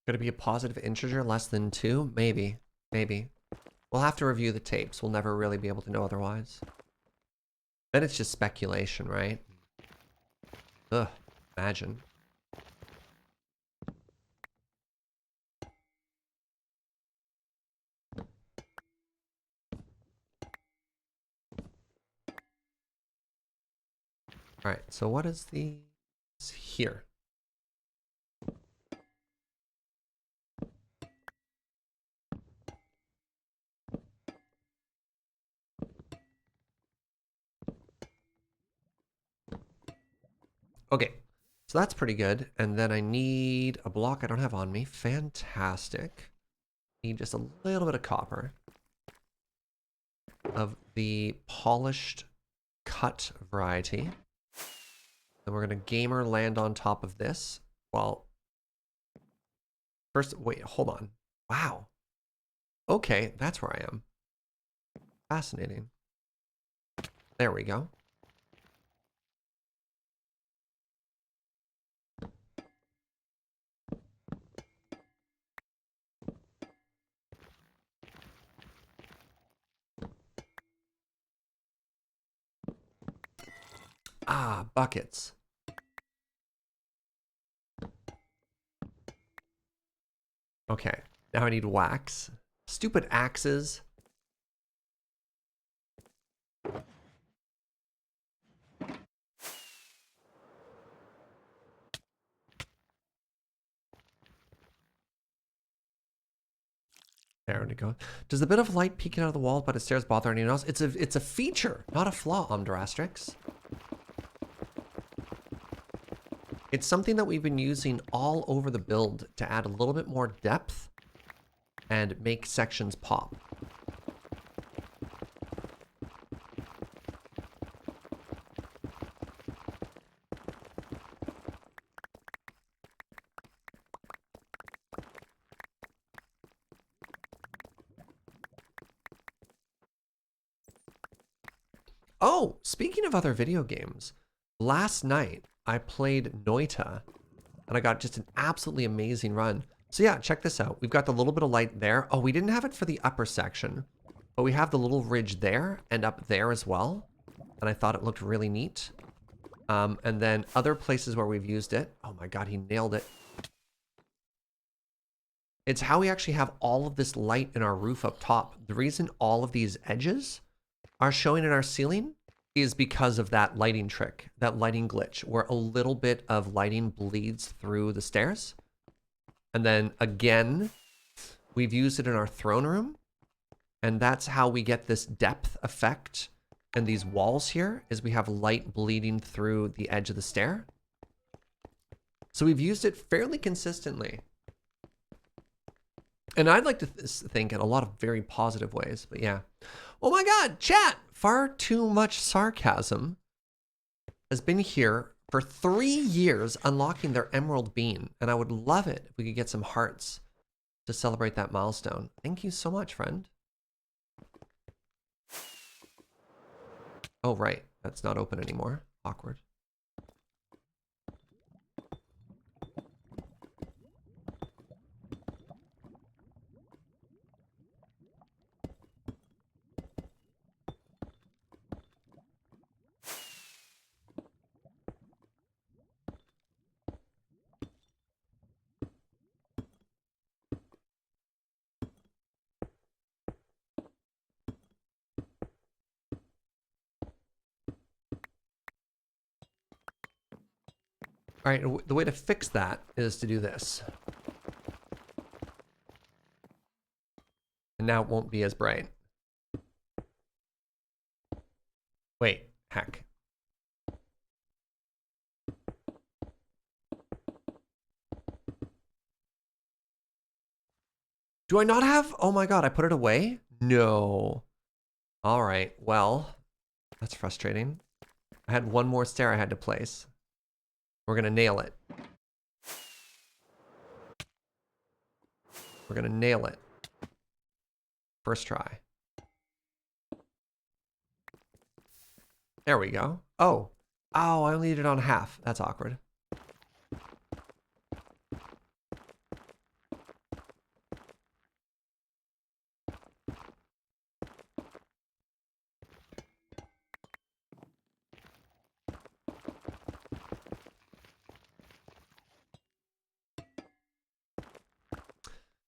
A: Could it be a positive integer less than 2? Maybe. Maybe. We'll have to review the tapes. We'll never really be able to know otherwise. Then it's just speculation, right? Ugh. Imagine. Alright, so what is the... here? Okay, so that's pretty good. And then I need a block I don't have on me. Fantastic. Need just a little bit of copper. Of the polished cut variety. Then we're going to gamer land on top of this. Well, first, wait, hold on. Wow. Okay, that's where I am. Fascinating. There we go. Ah, buckets. Okay, now I need wax. Stupid axes. There we go. Does the bit of light peeking out of the wall by the stairs bother anyone else? It's a feature, not a flaw, Omdrastrix. It's something that we've been using all over the build to add a little bit more depth and make sections pop. Oh, speaking of other video games, last night I played Noita and I got just an absolutely amazing run. So yeah, check this out. We've got the little bit of light there. Oh, we didn't have it for the upper section, but we have the little ridge there and up there as well. And I thought it looked really neat. And then other places where we've used it. Oh my God, he nailed it. It's how we actually have all of this light in our roof up top. The reason all of these edges are showing in our ceiling is because of that lighting trick, that lighting glitch, where a little bit of lighting bleeds through the stairs. And then again, we've used it in our throne room. And that's how we get this depth effect. And these walls here is we have light bleeding through the edge of the stair. So we've used it fairly consistently. And I'd like to think in a lot of very positive ways, but yeah. Oh my God, chat! Far too much sarcasm has been here for 3 years unlocking their emerald bean. And I would love it if we could get some hearts to celebrate that milestone. Thank you so much, friend. Oh, right. That's not open anymore. Awkward. All right, the way to fix that is to do this. And now it won't be as bright. Wait, heck. Do I not have? Oh my God, I put it away? No. All right, well, that's frustrating. I had one more stair I had to place. We're gonna nail it. We're gonna nail it. First try. There we go. Oh. Oh, I only did it on half. That's awkward.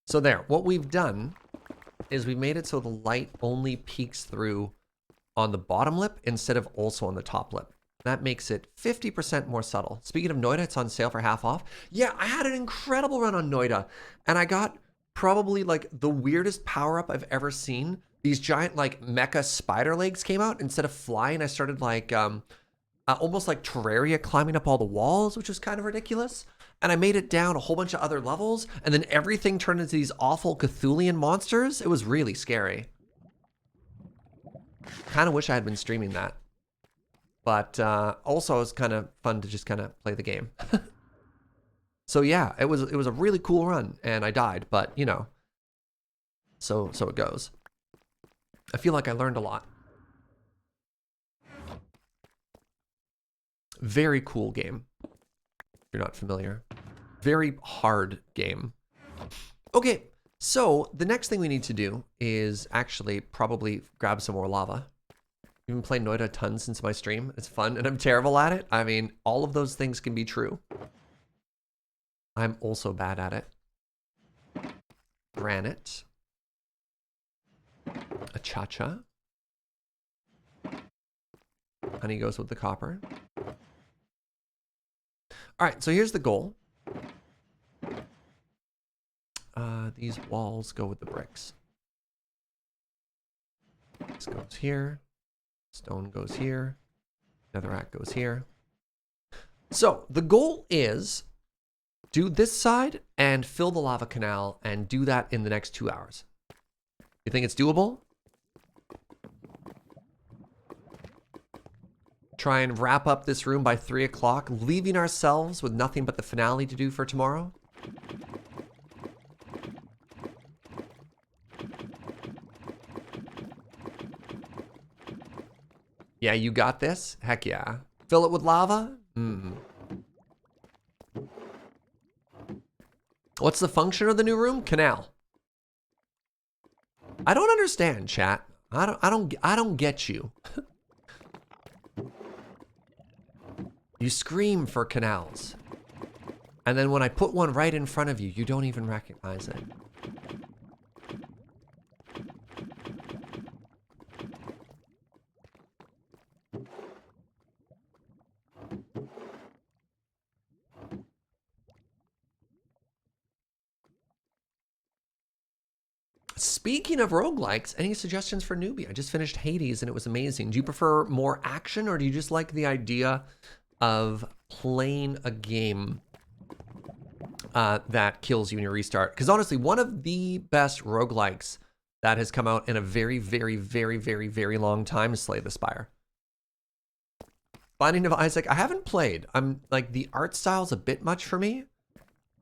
A: So there, what we've done is we made it so the light only peeks through on the bottom lip instead of also on the top lip. That makes it 50% more subtle. Speaking of Noita, it's on sale for half off. Yeah, I had an incredible run on Noita, and I got probably like the weirdest power-up I've ever seen. These giant like mecha spider legs came out. Instead of flying, I started like almost like Terraria climbing up all the walls, which was kind of ridiculous. And I made it down a whole bunch of other levels, and then everything turned into these awful Cthulhian monsters. It was really scary. Kind of wish I had been streaming that. But also it was kind of fun to just kind of play the game. So yeah, it was a really cool run, and I died, but you know, so it goes. I feel like I learned a lot. Very cool game. If you're not familiar. Very hard game. Okay, so the next thing we need to do is actually probably grab some more lava. I've been playing Noita a ton since my stream. It's fun, and I'm terrible at it. I mean, all of those things can be true. I'm also bad at it. Granite. A cha-cha. Honey goes with the copper. All right, so here's the goal. These walls go with the bricks. This goes here. Stone goes here. Netherite goes here. So the goal is do this side and fill the lava canal and do that in the next 2 hours. You think it's doable? Try and wrap up this room by 3 o'clock, leaving ourselves with nothing but the finale to do for tomorrow? Yeah, you got this? Heck yeah. Fill it with lava? Mm. What's the function of the new room? Canal. I don't understand, chat. I don't get you. You scream for canals. And then when I put one right in front of you, you don't even recognize it. Speaking of roguelikes, any suggestions for newbie? I just finished Hades and it was amazing. Do you prefer more action or do you just like the idea of playing a game that kills you when you restart? Because honestly, one of the best roguelikes that has come out in a very, very, very, very, very long time is Slay the Spire. Binding of Isaac, I haven't played. I'm like, the art style's a bit much for me,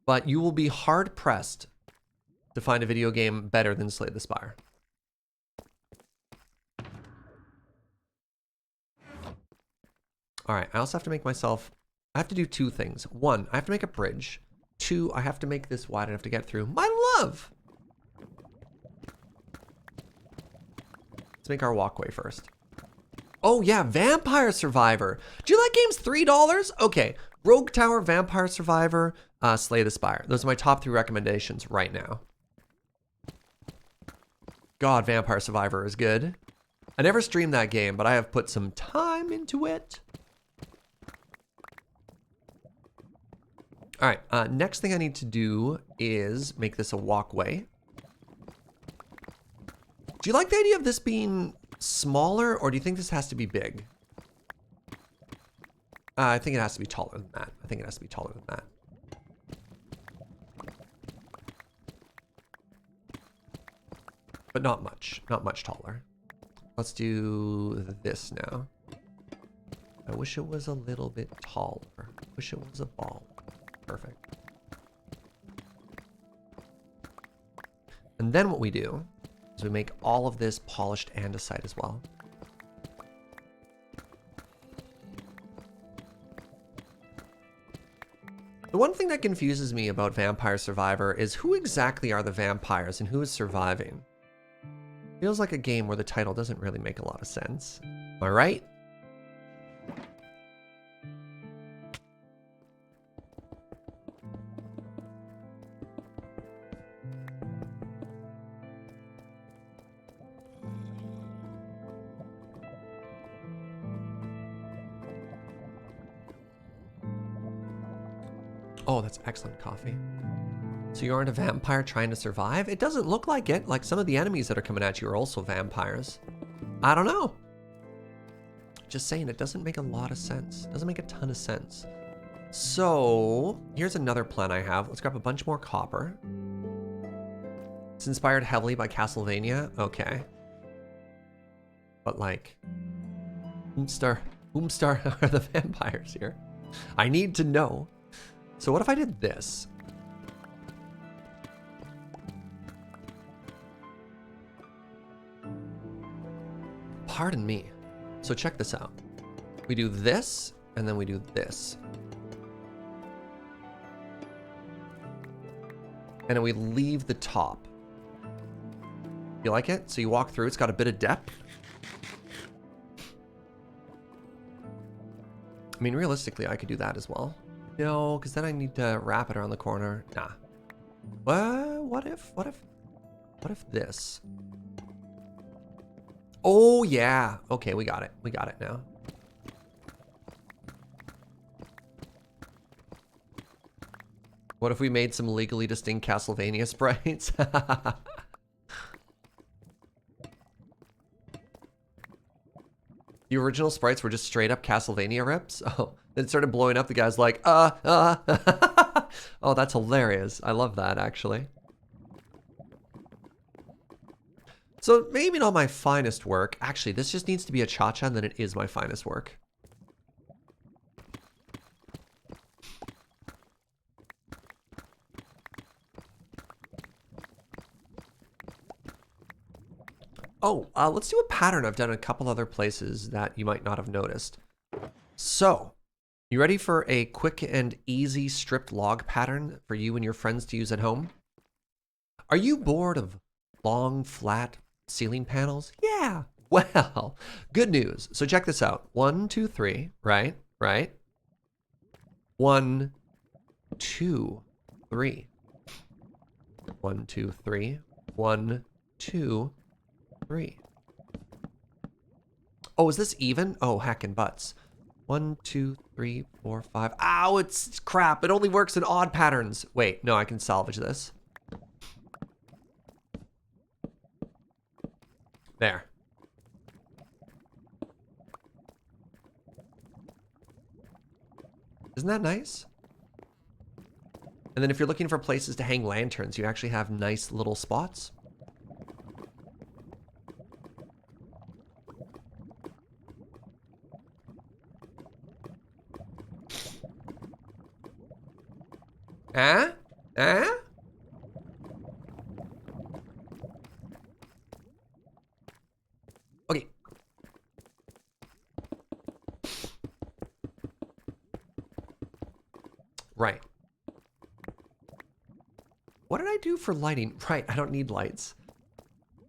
A: but you will be hard pressed to find a video game better than Slay the Spire. All right, I also have to make myself, I have to do two things. One, I have to make a bridge. Two, I have to make this wide enough to get through. My love! Let's make our walkway first. Oh yeah, Vampire Survivor. Do you like games $3? Okay, Rogue Tower, Vampire Survivor, Slay the Spire. Those are my top 3 recommendations right now. God, Vampire Survivor is good. I never streamed that game, but I have put some time into it. All right, next thing I need to do is make this a walkway. Do you like the idea of this being smaller, or do you think this has to be big? I think it has to be taller than that. I think it has to be taller than that. But not much taller. Let's do this now. I wish it was a little bit taller. Wish it was a ball. Perfect. And then what we do is we make all of this polished andesite as well. The one thing that confuses me about Vampire Survivor is who exactly are the vampires and who is surviving? Feels like a game where the title doesn't really make a lot of sense. Am I right? Oh, that's excellent coffee. So you aren't a vampire trying to survive? It doesn't look like it. Like some of the enemies that are coming at you are also vampires. I don't know. Just saying, it doesn't make a lot of sense. It doesn't make a ton of sense. So here's another plan I have. Let's grab a bunch more copper. It's inspired heavily by Castlevania. Okay. But like, Boomstar are the vampires here? I need to know. So what if I did this? Pardon me. So check this out. We do this, and then we do this. And then we leave the top. You like it? So you walk through, it's got a bit of depth. I mean, realistically, I could do that as well. No, because then I need to wrap it around the corner. Nah. What if this? Oh, yeah. Okay, we got it. We got it now. What if we made some legally distinct Castlevania sprites? The original sprites were just straight up Castlevania rips? Oh, then it started blowing up. The guy's like, Oh, that's hilarious. I love that, actually. So maybe not my finest work. Actually, this just needs to be a cha-cha, and then it is my finest work. Oh, let's do a pattern I've done in a couple other places that you might not have noticed. So, you ready for a quick and easy stripped log pattern for you and your friends to use at home? Are you bored of long, flat ceiling panels? Yeah. Well, good news. So check this out. 1, 2, 3, right? 1, 2, 3. 1, 2, 3. 1, 2, 3. Oh, is this even? Oh, hacking butts. 1, 2, 3, 4, 5. Ow, it's crap. It only works in odd patterns. Wait, no, I can salvage this. There. Isn't that nice? And then if you're looking for places to hang lanterns, you actually have nice little spots. Ah? Ah? Okay. Right. What did I do for lighting? Right, I don't need lights.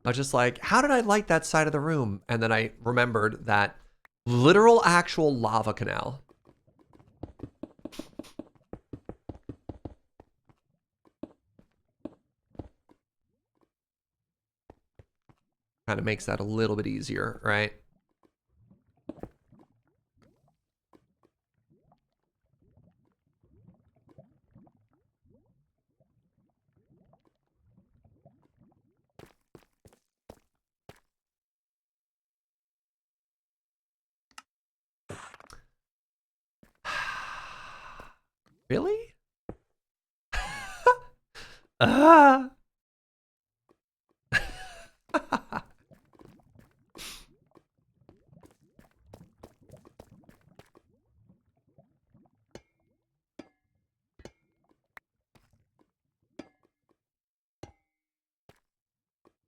A: I was just like, how did I light that side of the room? And then I remembered that literal actual lava canal. Kind of makes that a little bit easier, right? Really? Ah.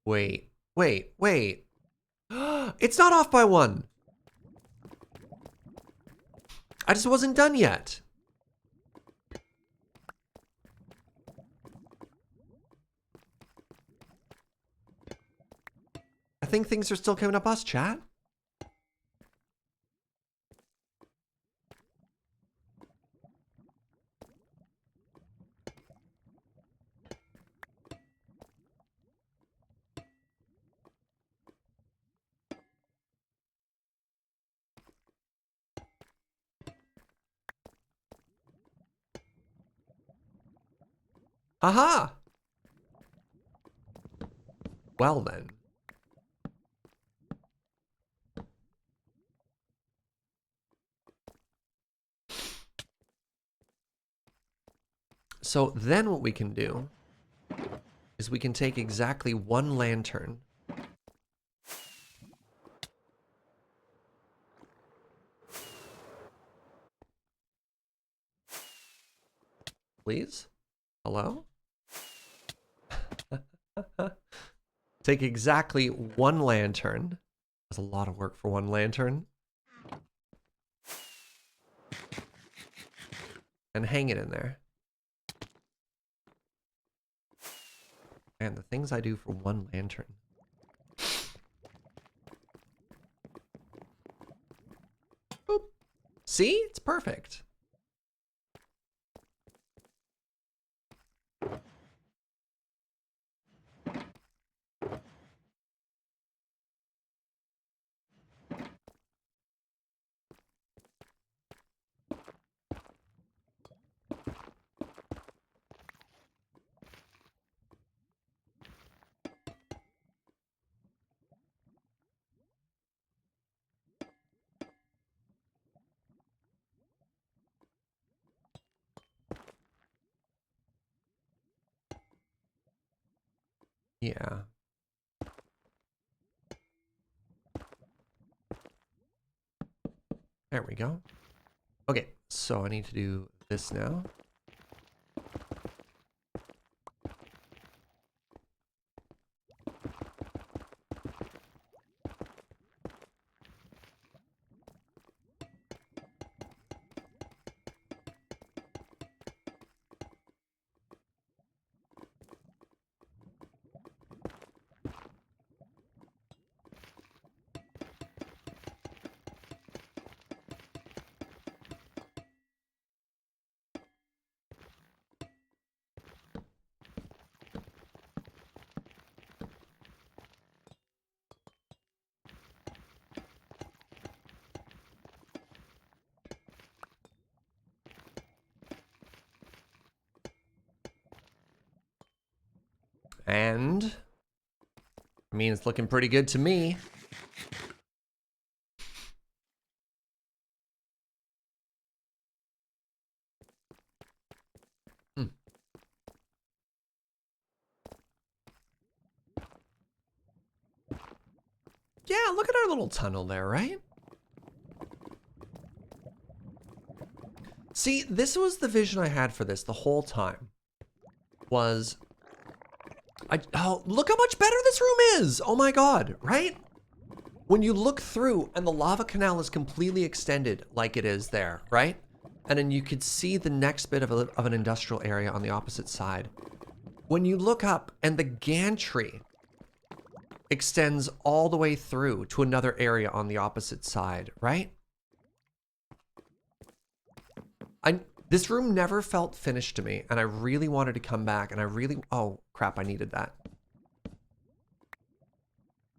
A: Wait. It's not off by 1. I just wasn't done yet. I think things are still coming up us, chat. Aha! Well then. So then what we can do is we can take exactly 1 lantern. Please? Hello? Take exactly 1 lantern. That's a lot of work for 1 lantern. And hang it in there. Man, the things I do for 1 lantern. Boop. See? It's perfect. Yeah. There we go. Okay, so I need to do this now. And I mean, it's looking pretty good to me. Yeah, look at our little tunnel there, right? See, this was the vision I had for this the whole time. Was oh, look how much better this room is! Oh my god, right? When you look through and the lava canal is completely extended like it is there, right? And then you could see the next bit of an industrial area on the opposite side. When you look up and the gantry extends all the way through to another area on the opposite side, right? This room never felt finished to me, and I really wanted to come back, and oh crap, I needed that.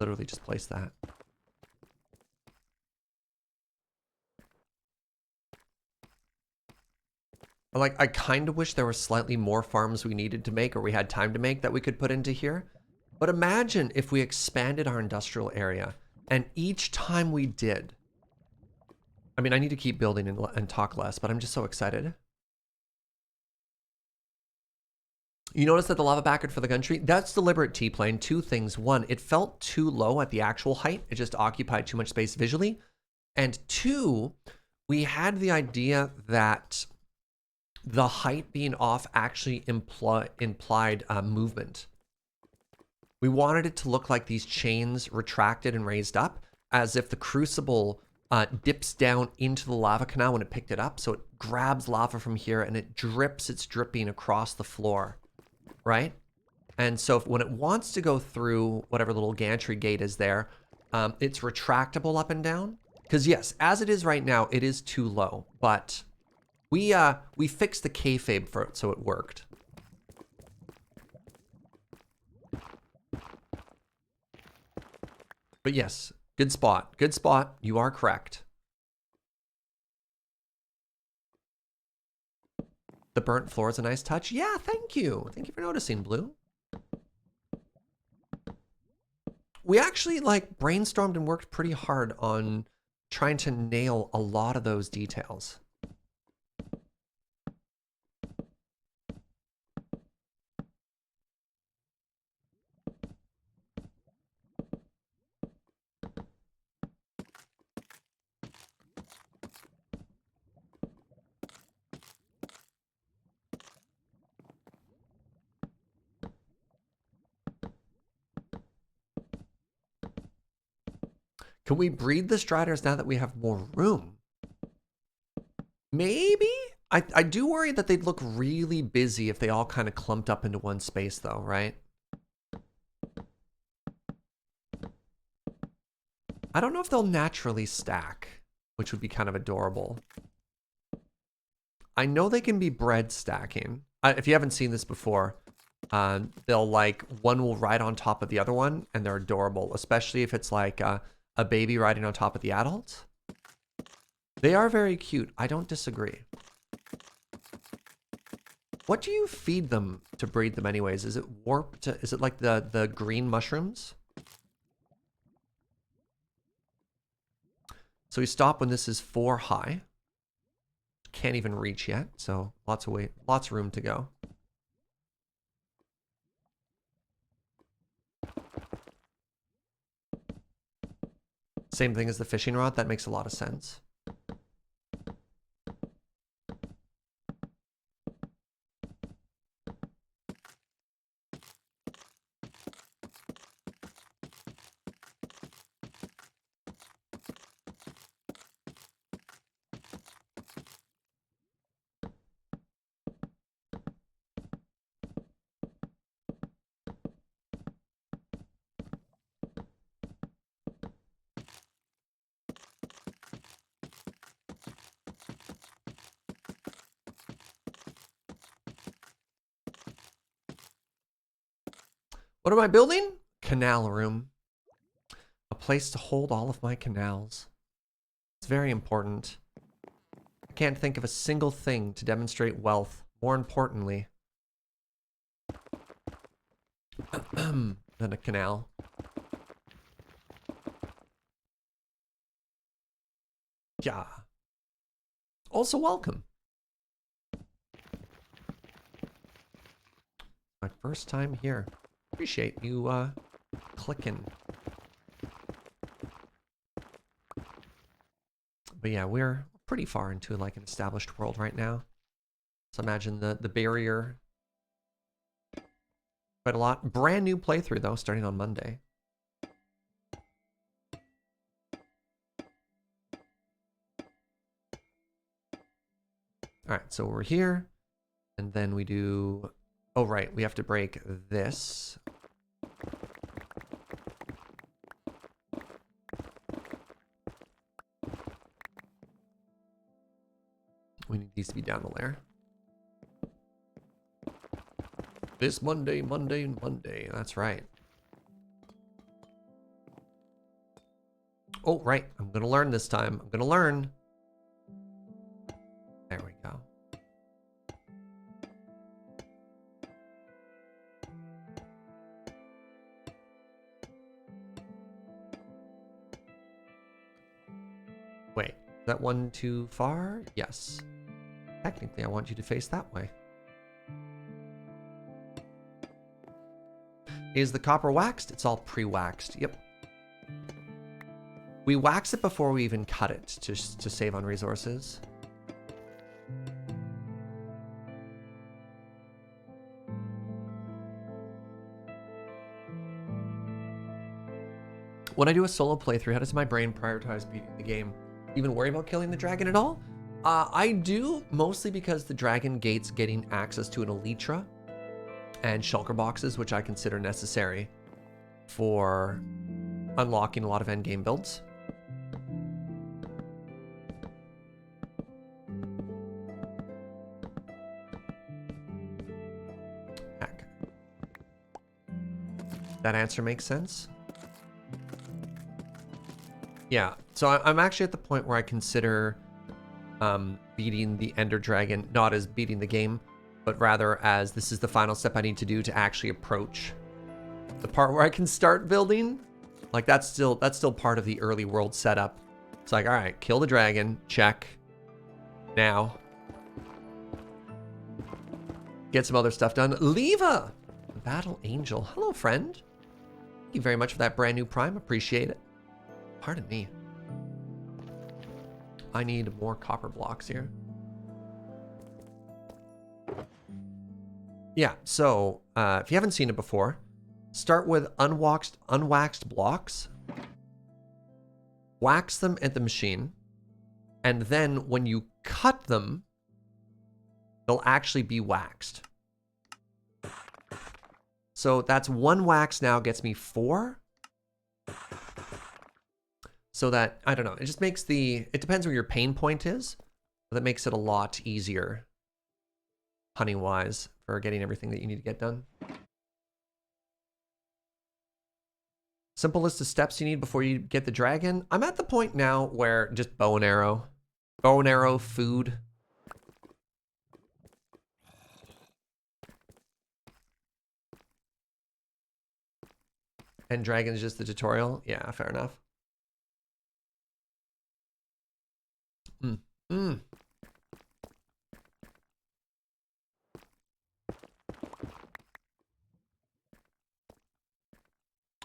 A: Literally just placed that. Like, I kind of wish there were slightly more farms we needed to make, or we had time to make, that we could put into here. But imagine if we expanded our industrial area, and each time we did, I mean, I need to keep building and talk less, but I'm just so excited. You notice that the lava bucket for the country, that's deliberate T-plane. Two things. One, it felt too low at the actual height. It just occupied too much space visually. And two, we had the idea that the height being off actually implied movement. We wanted it to look like these chains retracted and raised up, as if the crucible dips down into the lava canal when it picked it up. So it grabs lava from here and it drips its dripping across the floor. Right? And so when it wants to go through whatever little gantry gate is there, it's retractable up and down. Because yes, as it is right now, it is too low. But we fixed the kayfabe for it so it worked. But yes, good spot. Good spot. You are correct. The burnt floor is a nice touch. Yeah, thank you. Thank you for noticing, Blue. We actually like brainstormed and worked pretty hard on trying to nail a lot of those details. Can we breed the striders now that we have more room? Maybe? I do worry that they'd look really busy if they all kind of clumped up into one space though, right? I don't know if they'll naturally stack, which would be kind of adorable. I know they can be bred stacking. If you haven't seen this before, they'll like, one will ride on top of the other one and they're adorable, especially if it's like a baby riding on top of the adult. They are very cute. I don't disagree. What do you feed them to breed them anyways? Is it warped? Is it like the green mushrooms? So we stop when this is 4 high. Can't even reach yet, so lots of room to go. Same thing as the fishing rod. That makes a lot of sense. What am I building? Canal room. A place to hold all of my canals. It's very important. I can't think of a single thing to demonstrate wealth. More importantly, Then a canal. Yeah. Also welcome. My first time here. Appreciate you clicking. But yeah, we're pretty far into like an established world right now. So imagine the barrier. Quite a lot. Brand new playthrough though, starting on Monday. Alright, so we're here. And then we do... Oh, right. We have to break this. We need these to be down a layer. This Monday, Monday, and Monday. That's right. Oh, right. I'm going to learn this time. I'm going to learn. There we go. Wait, is that one too far? Yes. Technically, I want you to face that way. Is the copper waxed? It's all pre-waxed. Yep. We wax it before we even cut it to save on resources. When I do a solo playthrough, how does my brain prioritize beating the game? Even worry about killing the dragon at all? I do, mostly because the dragon gates getting access to an elytra and shulker boxes, which I consider necessary for unlocking a lot of endgame builds. Heck. That answer makes sense? Yeah, so I'm actually at the point where I consider beating the Ender Dragon not as beating the game, but rather as this is the final step I need to do to actually approach the part where I can start building. Like that's still part of the early world setup. It's like, all right, kill the dragon, check. Now, get some other stuff done. Leva, Battle Angel, hello friend. Thank you very much for that brand new Prime, appreciate it. Pardon me. I need more copper blocks here. Yeah, so if you haven't seen it before, start with unwaxed blocks, wax them at the machine, and then when you cut them, they'll actually be waxed. So that's one wax now gets me 4. So that, I don't know, it just makes it depends where your pain point is, but that makes it a lot easier, hunting-wise, for getting everything that you need to get done. Simple list of steps you need before you get the dragon. I'm at the point now where just bow and arrow. Bow and arrow, food. And dragon's just the tutorial? Yeah, fair enough.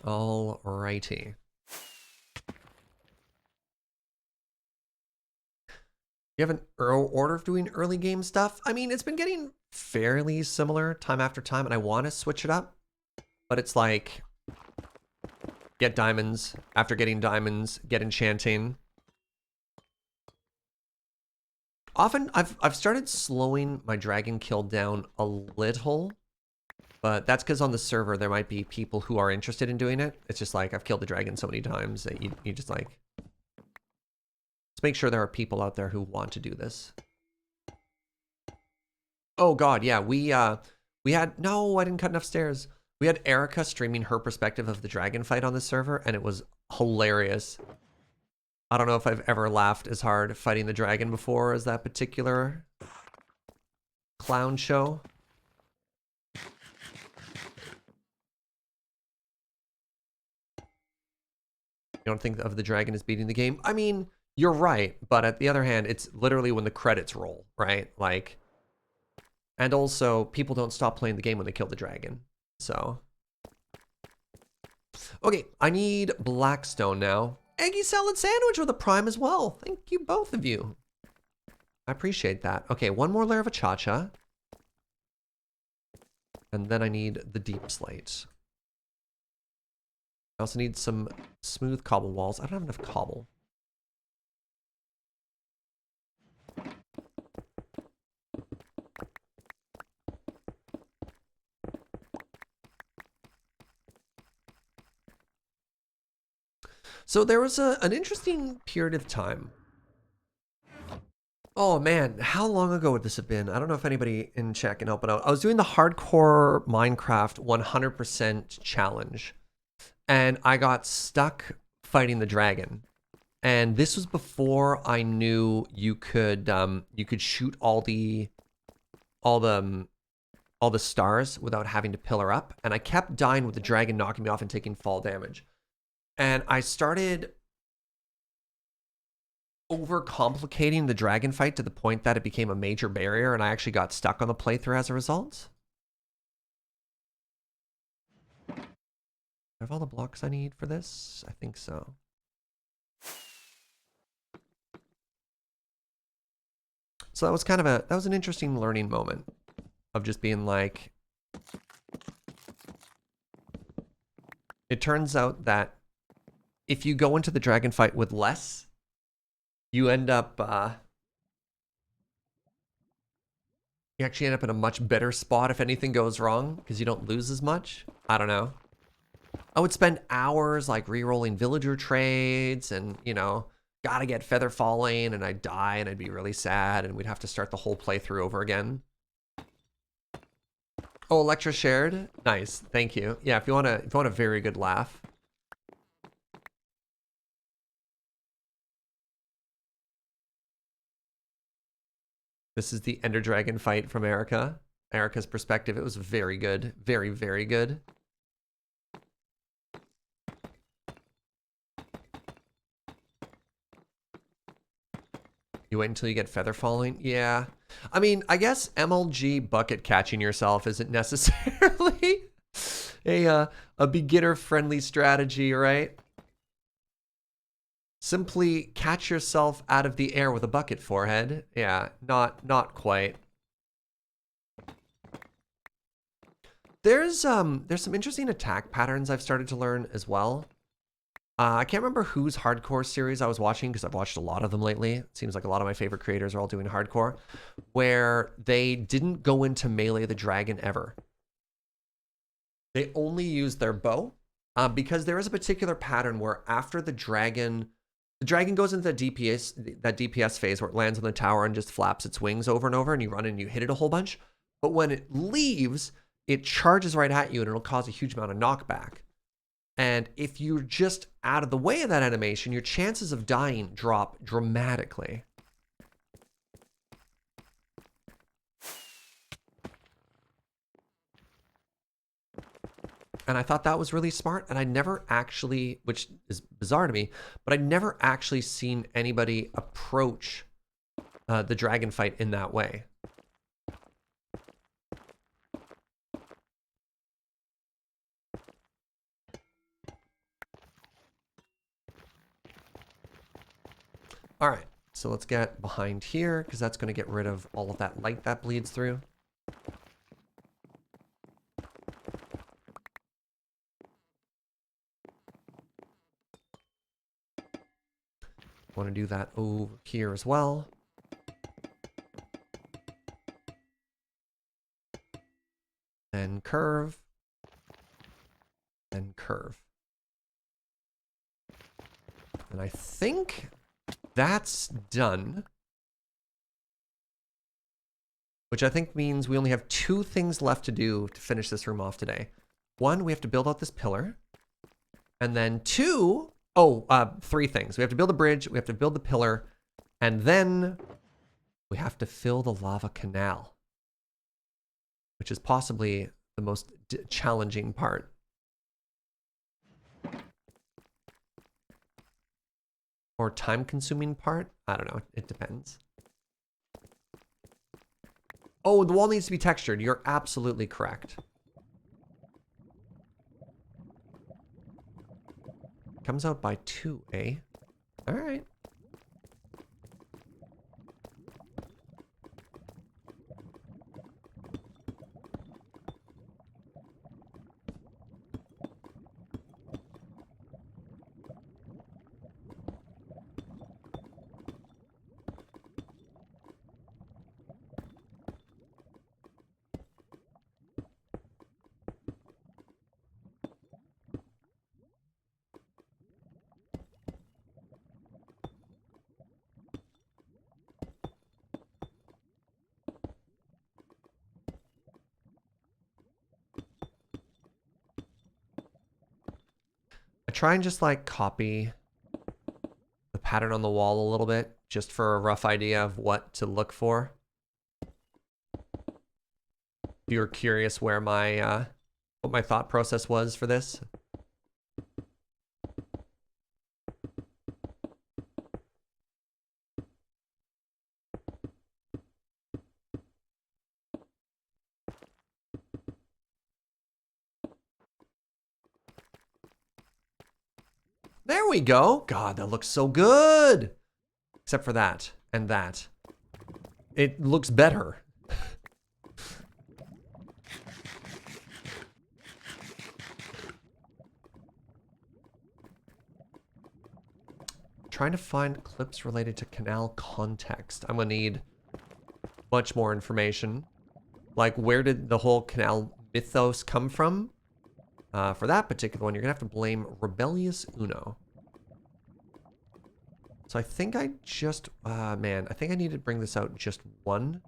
A: Alrighty. You have an order of doing early game stuff? I mean, it's been getting fairly similar time after time, and I want to switch it up. But it's like, get diamonds. After getting diamonds, get enchanting. Often, I've started slowing my dragon kill down a little. But that's because on the server, there might be people who are interested in doing it. It's just like, I've killed the dragon so many times that you just like... Let's make sure there are people out there who want to do this. Oh god, yeah, we had... No, I didn't cut enough stairs. We had Erica streaming her perspective of the dragon fight on the server, and it was hilarious. I don't know if I've ever laughed as hard fighting the dragon before as that particular clown show. You don't think of the dragon as beating the game? I mean, you're right, but at the other hand, it's literally when the credits roll, right? Like, and also, people don't stop playing the game when they kill the dragon. So, okay, I need blackstone now. Eggy salad sandwich with a prime as well. Thank you, both of you. I appreciate that. Okay, one more layer of a cha-cha. And then I need the deep slate. I also need some smooth cobble walls. I don't have enough cobble. So there was an interesting period of time. Oh man, how long ago would this have been? I don't know if anybody in chat can help it out. I was doing the hardcore Minecraft 100% challenge, and I got stuck fighting the dragon. And this was before I knew you could shoot all the stars without having to pillar up. And I kept dying with the dragon knocking me off and taking fall damage. And I started overcomplicating the dragon fight to the point that it became a major barrier, and I actually got stuck on the playthrough as a result. Do I have all the blocks I need for this? I think so. So that was kind of that was an interesting learning moment of just being like, it turns out that if you go into the dragon fight with less, you end up, you actually end up in a much better spot if anything goes wrong, because you don't lose as much. I don't know. I would spend hours like re-rolling villager trades and, you know, gotta get feather falling, and I'd die and I'd be really sad and we'd have to start the whole playthrough over again. Oh, Electra shared? Nice, thank you. Yeah, if you want a very good laugh. This is the Ender Dragon fight from Erica. Erica's perspective, it was very good. Very, very good. You wait until you get feather falling? Yeah. I mean, I guess MLG bucket catching yourself isn't necessarily a beginner-friendly strategy, right? Simply catch yourself out of the air with a bucket forehead. Yeah, not quite. There's some interesting attack patterns I've started to learn as well. I can't remember whose hardcore series I was watching, because I've watched a lot of them lately. It seems like a lot of my favorite creators are all doing hardcore, where they didn't go into melee the dragon ever. They only used their bow, because there is a particular pattern where after the dragon goes into that DPS phase where it lands on the tower and just flaps its wings over and over, and you run and you hit it a whole bunch. But when it leaves, it charges right at you and it'll cause a huge amount of knockback. And if you're just out of the way of that animation, your chances of dying drop dramatically. And I thought that was really smart. And I never actually, which is bizarre to me, but I'd never actually seen anybody approach the dragon fight in that way. All right, so let's get behind here, because that's going to get rid of all of that light that bleeds through. Want to do that over here as well. Then curve. Then curve. And I think that's done. Which I think means we only have 2 things left to do to finish this room off today. 1, we have to build out this pillar. And then 2, 3 things. We have to build a bridge, we have to build the pillar, and then we have to fill the lava canal, which is possibly the most challenging part. or time-consuming part. I don't know. It depends. Oh, the wall needs to be textured. You're absolutely correct. Comes out by 2, eh? All right. I try and just like copy the pattern on the wall a little bit, just for a rough idea of what to look for. If you're curious where my what my thought process was for this. There we go. God, that looks so good. Except for that and that. It looks better. Trying to find clips related to Canal context. I'm gonna need much more information. Like, where did the whole Canal mythos come from? For that particular one, you're gonna have to blame Rebellious Uno. So I think I just, man, I think I need to bring this out just one.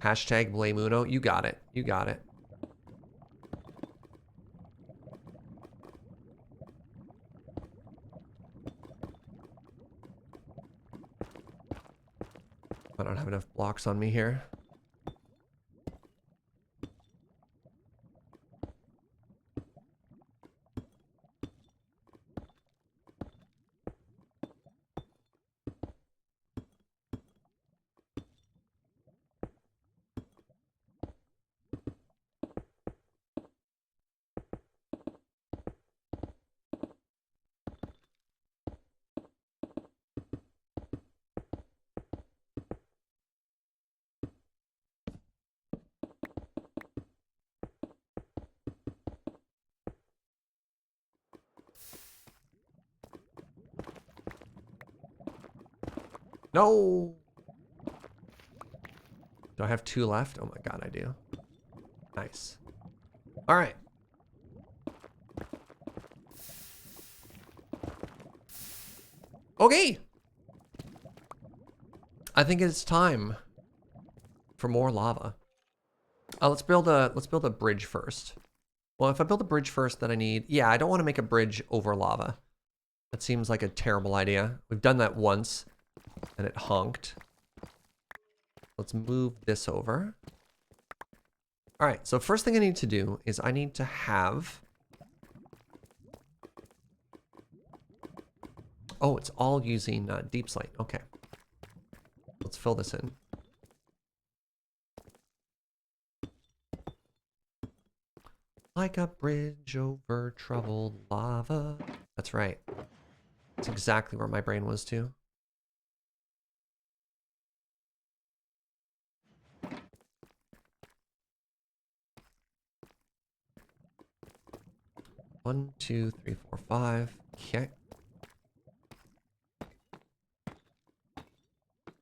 A: Hashtag blame Uno. You got it. You got it. I don't have enough blocks on me here. No! Do I have 2 left? Oh my god, I do. Nice. All right. Okay. I think it's time for more lava. Let's build a bridge first. Well, if I build a bridge first, then I need, yeah, I don't want to make a bridge over lava. That seems like a terrible idea. We've done that once and it honked. Let's move this over. All right, so first thing I need to do is I need to have, oh, it's all using deep slate. Okay. Let's fill this in. Like a bridge over troubled lava. That's right. That's exactly where my brain was too. One, two, three, four, five. Okay.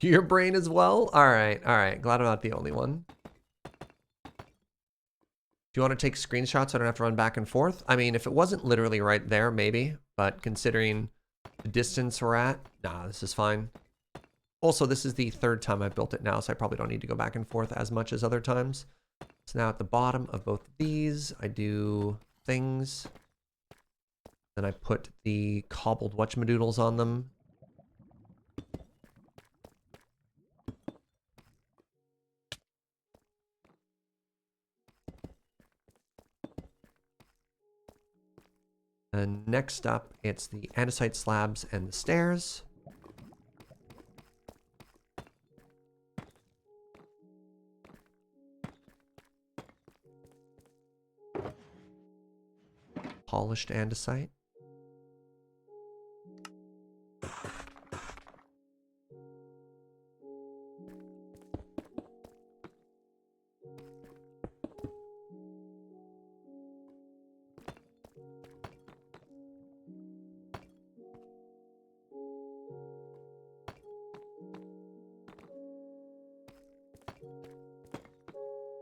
A: Your brain as well? All right, all right. Glad I'm not the only one. Do you want to take screenshots so I don't have to run back and forth? I mean, if it wasn't literally right there, maybe. But considering the distance we're at, nah, this is fine. Also, this is the 3rd time I've built it now, so I probably don't need to go back and forth as much as other times. So now at the bottom of both of these, I do things. Then I put the cobbled whatchamadoodles on them. And next up, it's the andesite slabs and the stairs. Polished andesite.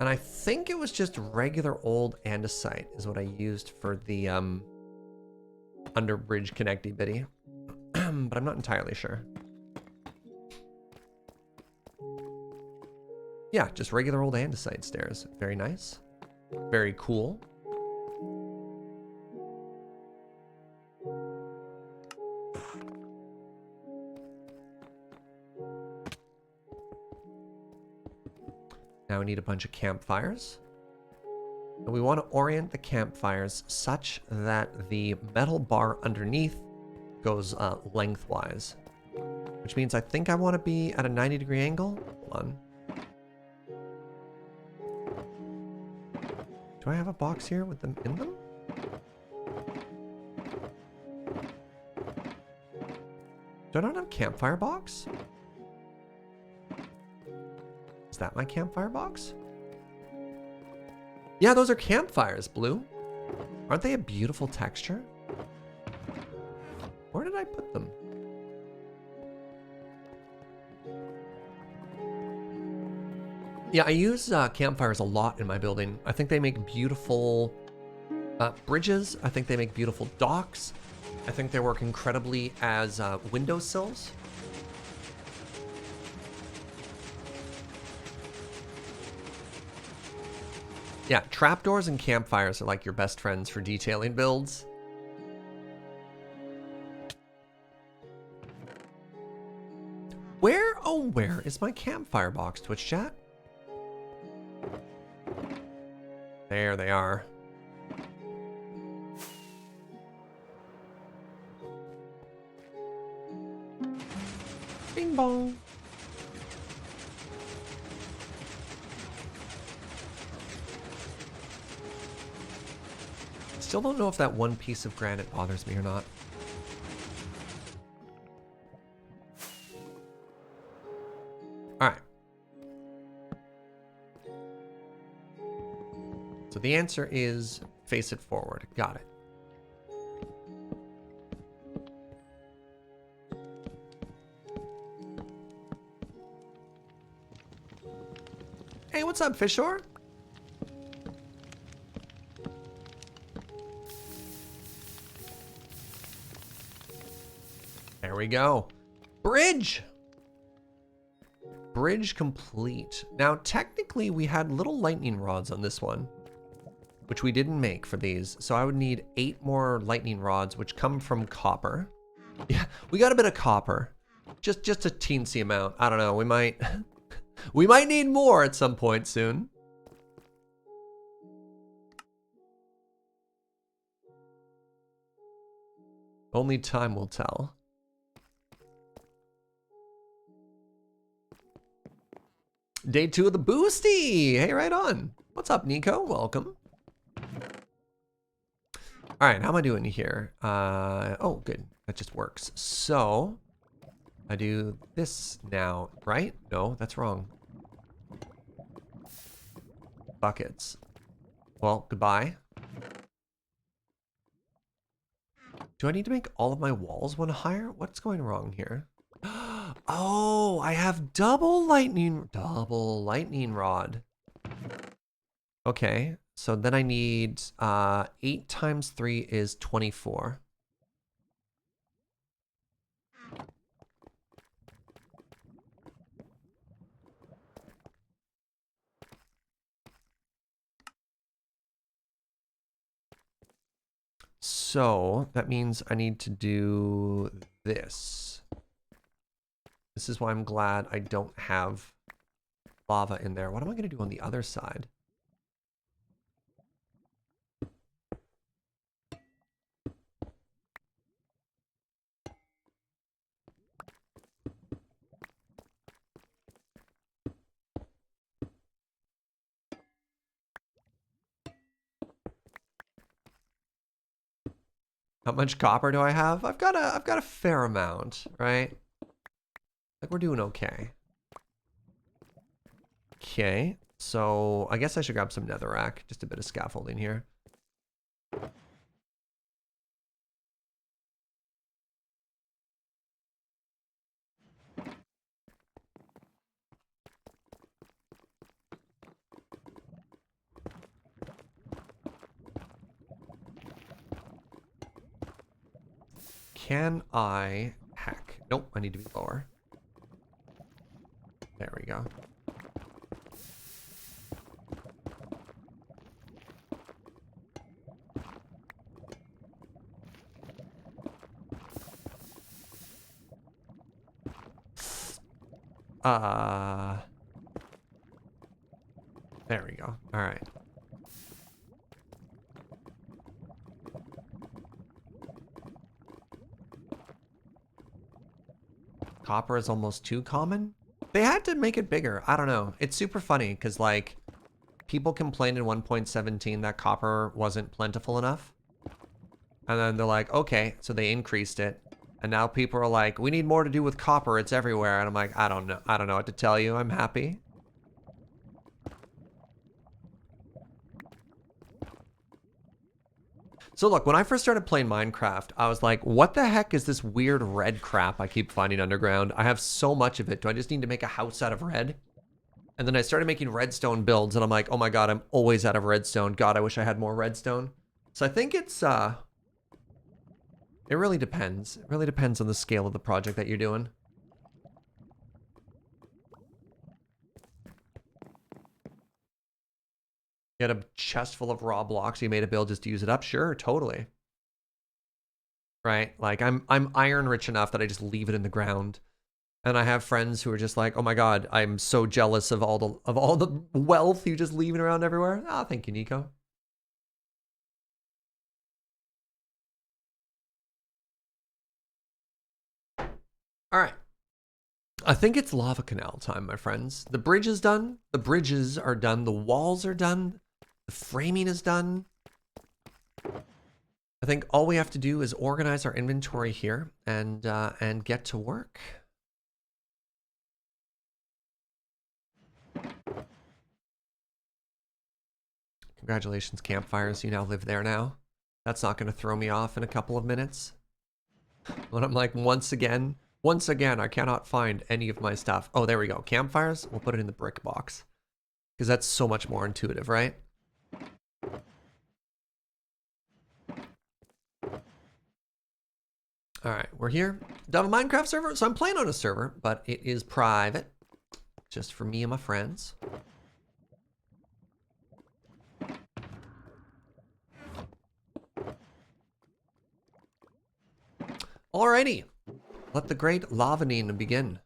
A: And I think it was just regular old andesite is what I used for the under bridge connecty bitty. But I'm not entirely sure. Yeah, just regular old andesite stairs. Very nice. Very cool. Now we need a bunch of campfires. And we want to orient the campfires such that the metal bar underneath goes lengthwise. Which means I think I want to be at a 90-degree angle. Hold on. Do I have a box here with them in them? Do I not have a campfire box? Is that my campfire box? Yeah, those are campfires, Blue. Aren't they a beautiful texture? Where did I put them? Yeah, I use campfires a lot in my building. I think they make beautiful bridges. I think they make beautiful docks. I think they work incredibly as windowsills. Yeah, trapdoors and campfires are like your best friends for detailing builds. Where is my campfire box, Twitch chat? There they are. Bing bong. Still don't know if that one piece of granite bothers me or not. All right. So the answer is face it forward. Got it. Hey, what's up, Fishor? There we go. Bridge! Bridge complete. Now, technically, we had little lightning rods on this one, which we didn't make for these. So I would need 8 more lightning rods, which come from copper. Yeah, we got a bit of copper. Just a teensy amount. I don't know. We might we might need more at some point soon. Only time will tell. Day 2 of the boosty. Hey, right on. What's up, Nico? Welcome. All right, how am I doing here? Oh, good. That just works. So I do this now, right? No, that's wrong. Buckets. Well, goodbye. Do I need to make all of my walls one higher? What's going wrong here? Oh, I have double lightning rod. Okay, so then I need 8 times 3 is 24. So that means I need to do this. This is why I'm glad I don't have lava in there. What am I going to do on the other side? How much copper do I have? I've got a fair amount, right? Like we're doing okay. Okay, so I guess I should grab some netherrack, just a bit of scaffolding here. Can I hack? Nope, I need to be lower. There we go. There we go. All right. Copper is almost too common. They had to make it bigger. I don't know. It's super funny because like people complained in 1.17 that copper wasn't plentiful enough. And then they're like, okay, so they increased it. And now people are like, we need more to do with copper. It's everywhere. And I'm like, I don't know. I don't know what to tell you. I'm happy. So look, when I first started playing Minecraft, I was like, what the heck is this weird red crap I keep finding underground? I have so much of it. Do I just need to make a house out of red? And then I started making redstone builds and I'm like, oh my God, I'm always out of redstone. God, I wish I had more redstone. So I think it's, it really depends. It really depends on the scale of the project that you're doing. You had a chest full of raw blocks, you made a build just to use it up? Sure, totally. Right? Like I'm iron rich enough that I just leave it in the ground. And I have friends who are just like, oh my God, I'm so jealous of all the wealth you just leaving around everywhere. Ah, thank you, Nico. All right. I think it's lava canal time, my friends. The bridge is done. The bridges are done. The walls are done. The framing is done. I think all we have to do is organize our inventory here and get to work. Congratulations, campfires. You now live there now. That's not going to throw me off in a couple of minutes. When I'm like, once again, I cannot find any of my stuff. Oh, there we go. Campfires. We'll put it in the brick box because that's so much more intuitive, right? All right, we're here. Done a Minecraft server. So I'm playing on a server, but it is private. Just for me and my friends. Alrighty. Let the great lavaning begin.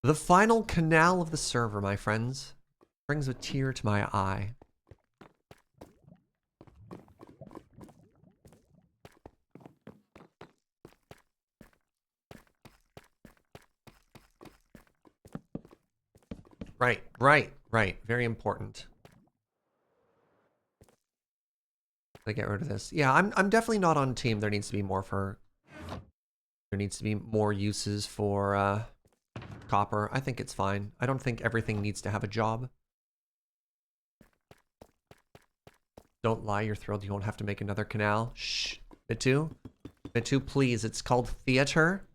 A: The final canal of the server, my friends. Brings a tear to my eye. Right. Very important. I get rid of this. Yeah, I'm definitely not on team. There needs to be more for... There needs to be more uses for copper. I think it's fine. I don't think everything needs to have a job. Don't lie, you're thrilled you won't have to make another canal. Shh. Bitu? Bitu, please. It's called theater.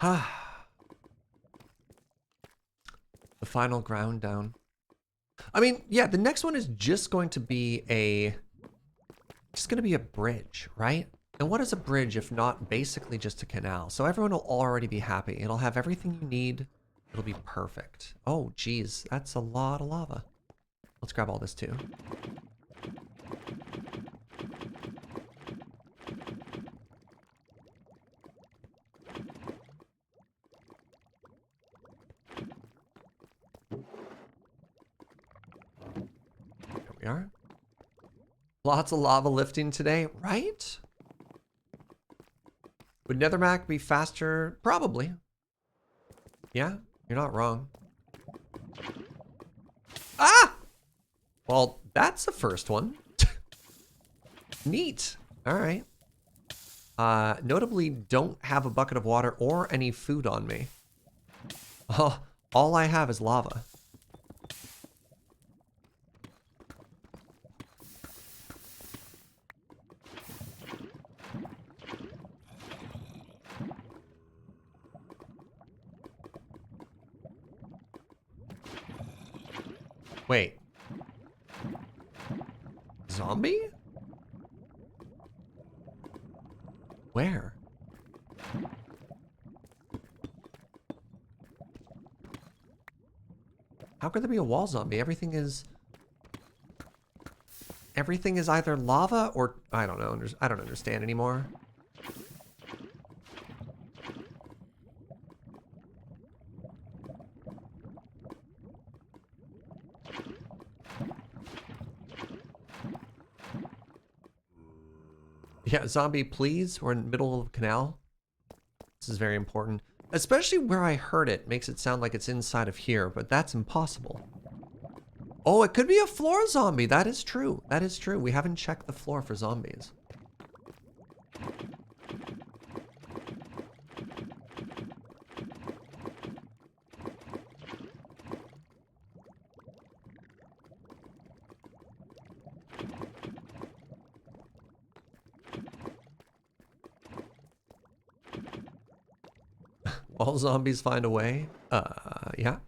A: Ah, the final ground down. I mean, yeah, the next one is just going to be a bridge, right? And what is a bridge if not basically just a canal? So everyone will already be happy. It'll have everything you need. It'll be perfect. Oh, geez, that's a lot of lava. Let's grab all this too. There we are. Lots of lava lifting today, right? Would Nethermac be faster? Probably. Yeah, you're not wrong. Ah! Well, that's the first one. Neat. All right. Notably, don't have a bucket of water or any food on me. Oh, all I have is lava. Wait. Zombie? Where? How could there be a wall zombie? Everything is either lava or I don't know. I don't understand anymore. Yeah, zombie, please. We're in the middle of a canal. This is very important. Especially where I heard it makes it sound like it's inside of here, but that's impossible. Oh, it could be a floor zombie. That is true. That is true. We haven't checked the floor for zombies. All zombies find a way? Yeah.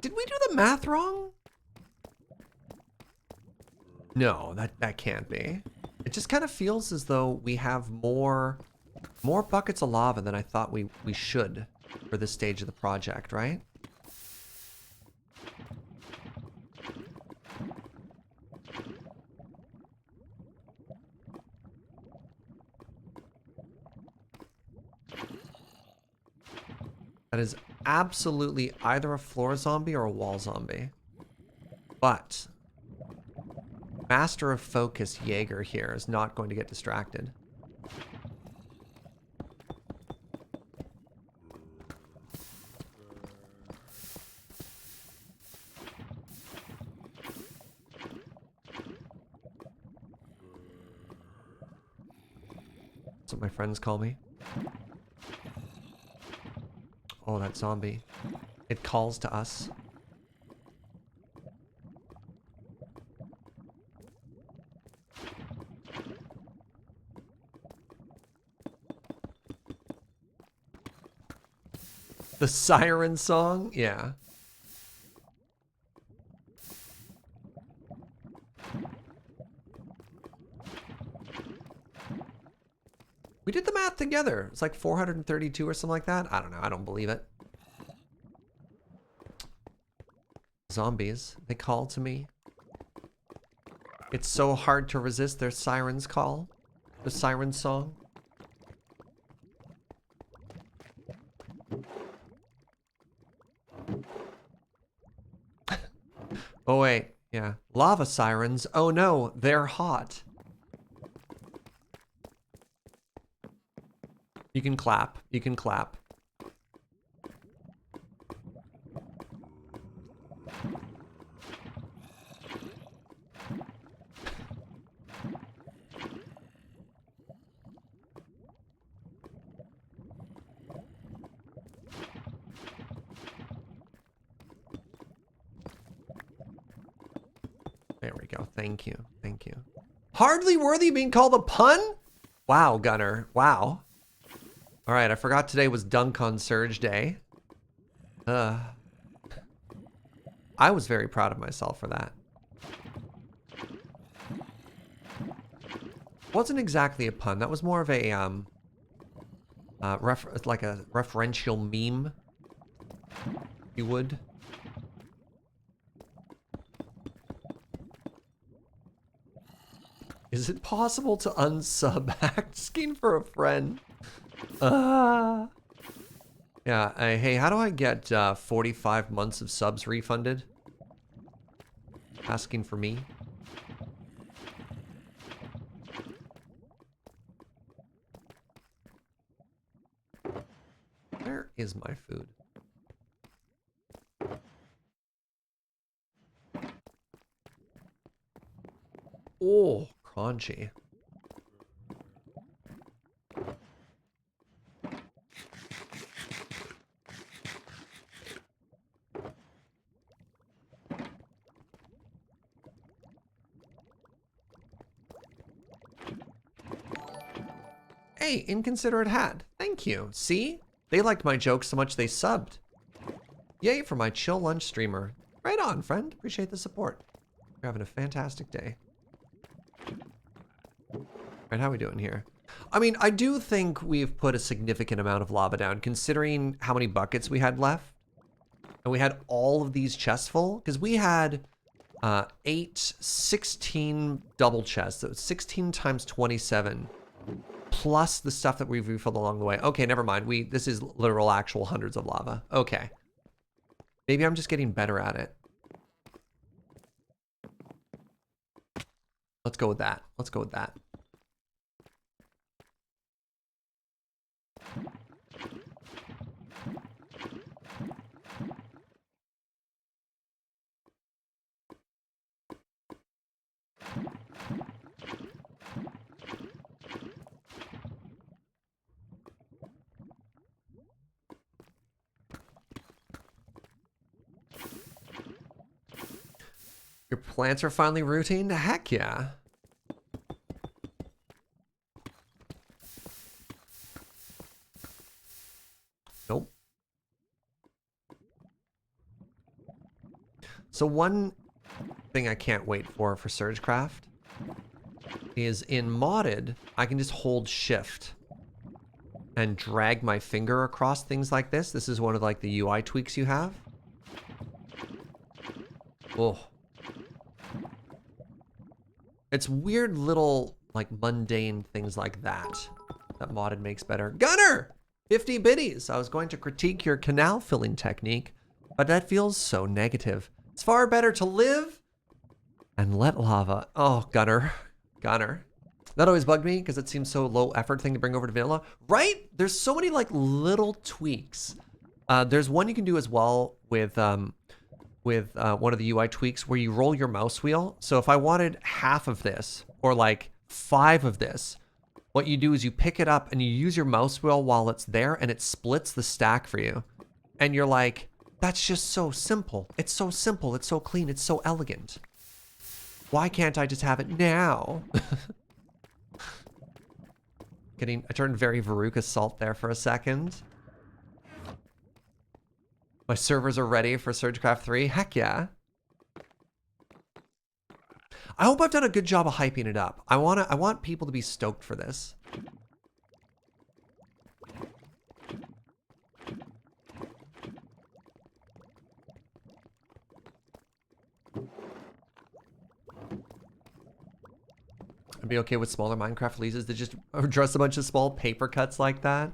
A: Did we do the math wrong? No, that can't be. It just kind of feels as though we have more buckets of lava than I thought we should for this stage of the project, right? That is absolutely either a floor zombie or a wall zombie. But Master of Focus Jaeger here is not going to get distracted. That's what my friends call me. Oh, that zombie. It calls to us. The siren song? Yeah. We did the math together. It's like 432 or something like that. I don't know. I don't believe it. Zombies. They call to me. It's so hard to resist their siren's call. The siren song. Oh wait, yeah. Lava sirens. Oh no, they're hot. You can clap. You can clap. Thank you. Thank you. Hardly worthy being called a pun? Wow, Gunner. Wow. All right, I forgot today was Dunk on Serge Day. I was very proud of myself for that. Wasn't exactly a pun. That was more of a like a referential meme, if you would. Is it possible to unsub asking for a friend? Yeah, hey, how do I get 45 months of subs refunded? Asking for me. Where is my food? Oh, crunchy. Hey, Inconsiderate Hat. Thank you. See? They liked my jokes so much they subbed. Yay for my chill lunch streamer. Right on, friend. Appreciate the support. You're having a fantastic day. Alright, how are we doing here? I mean, I do think we've put a significant amount of lava down, considering how many buckets we had left. And we had all of these chests full, because we had 16 double chests. So it's 16 times 27. Plus the stuff that we've refilled along the way. Okay, never mind. This is literal actual hundreds of lava. Okay. Maybe I'm just getting better at it. Let's go with that. Let's go with that. Your plants are finally rooting? Heck yeah. Nope. So one thing I can't wait for SergeCraft is in modded, I can just hold shift and drag my finger across things like this. This is one of like the UI tweaks you have. Oh. It's weird little, like, mundane things like that that modded makes better. Gunner! 50 biddies! I was going to critique your canal filling technique, but that feels so negative. It's far better to live and let lava. Oh, Gunner. Gunner. That always bugged me because it seems so low effort thing to bring over to vanilla. Right? There's so many, like, little tweaks. There's one you can do as well with one of the UI tweaks where you roll your mouse wheel. So if I wanted half of this or like 5 of this, what you do is you pick it up and you use your mouse wheel while it's there and it splits the stack for you. And you're like, that's just so simple. It's so simple. It's so clean. It's so elegant. Why can't I just have it now? I turned very Veruca Salt there for a second. My servers are ready for SergeCraft 3. Heck yeah. I hope I've done a good job of hyping it up. I want people to be stoked for this. I'd be okay with smaller Minecraft releases that just address a bunch of small paper cuts like that.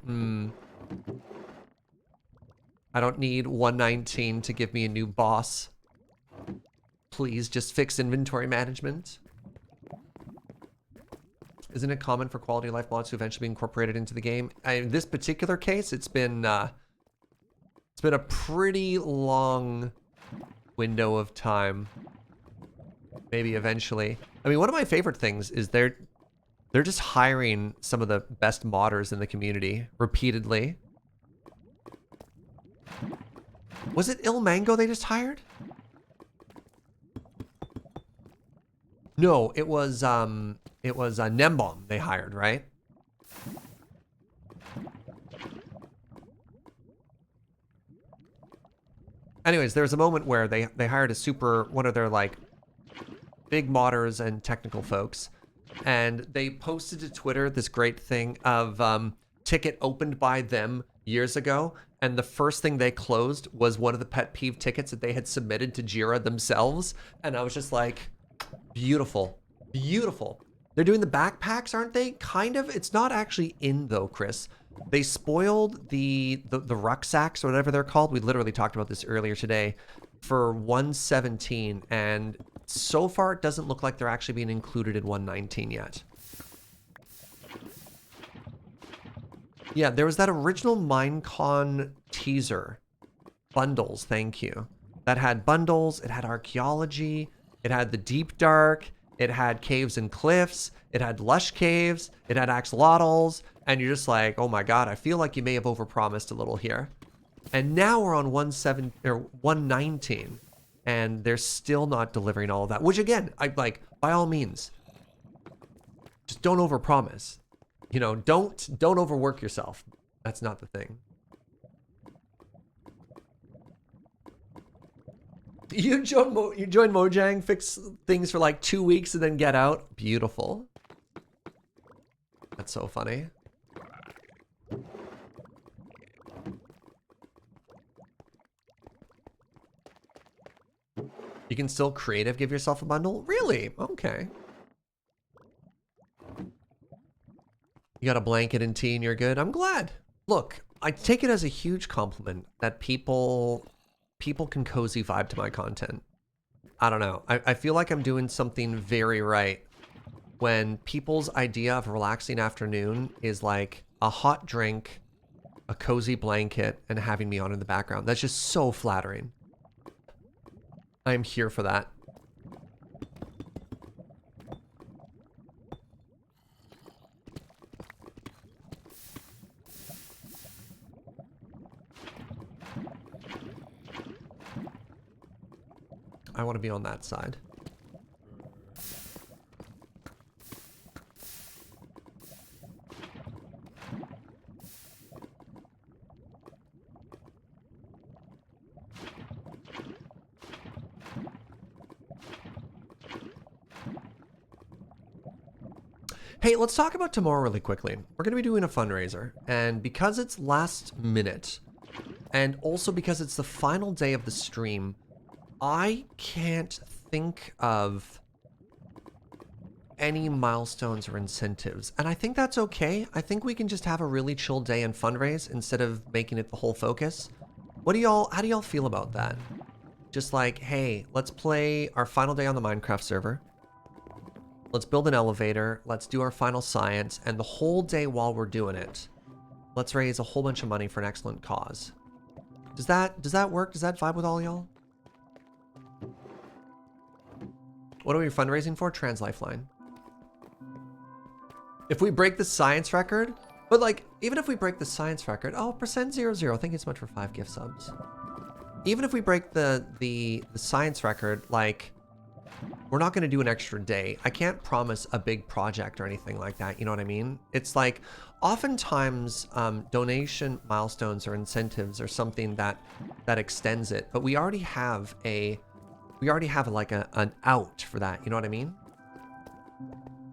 A: I don't need 119 to give me a new boss. Please just fix inventory management. Isn't it common for quality of life mods to eventually be incorporated into the game? In this particular case, it's been a pretty long window of time. Maybe eventually. I mean, one of my favorite things is they're just hiring some of the best modders in the community repeatedly. Was it Il Mango they just hired? No, it was Nembom they hired, right? Anyways, there was a moment where they hired one of their like big modders and technical folks, and they posted to Twitter this great thing of ticket opened by them years ago, and the first thing they closed was one of the pet peeve tickets that they had submitted to Jira themselves, and I was just like, beautiful, beautiful. They're doing the backpacks, aren't they? Kind of. It's not actually in though, Chris. They spoiled the rucksacks or whatever they're called. We literally talked about this earlier today for 117, and so far it doesn't look like they're actually being included in 119 yet. Yeah, there was that original Minecon teaser. Bundles, thank you. That had bundles, it had archaeology, it had the deep dark, it had caves and cliffs, it had lush caves, it had axolotls, and you're just like, oh my god, I feel like you may have overpromised a little here. And now we're on 119, and they're still not delivering all of that. Which again, I like, by all means, just don't overpromise. You know, don't overwork yourself. That's not the thing. You join Mojang, fix things for like 2 weeks, and then get out. Beautiful. That's so funny. You can still creative give yourself a bundle? Really? Okay. You got a blanket and tea and you're good? I'm glad. Look, I take it as a huge compliment that people can cozy vibe to my content. I don't know. I feel like I'm doing something very right when people's idea of a relaxing afternoon is like a hot drink, a cozy blanket, and having me on in the background. That's just so flattering. I'm here for that. I want to be on that side. Hey, let's talk about tomorrow really quickly. We're going to be doing a fundraiser, and because it's last minute, and also because it's the final day of the stream, I can't think of any milestones or incentives, and I think that's okay. I think we can just have a really chill day and fundraise instead of making it the whole focus. How do y'all feel about that? Just like, hey, let's play our final day on the Minecraft server. Let's build an elevator. Let's do our final science, and the whole day while we're doing it, let's raise a whole bunch of money for an excellent cause. Does that work? Does that vibe with all y'all? What are we fundraising for? Trans Lifeline. If we break the science record, but like, even if we break the science record, oh, %00, thank you so much for 5 gift subs. Even if we break the science record, like, we're not going to do an extra day. I can't promise a big project or anything like that. You know what I mean? It's like, oftentimes, donation milestones or incentives are something that extends it, but we already have like an out for that. You know what I mean?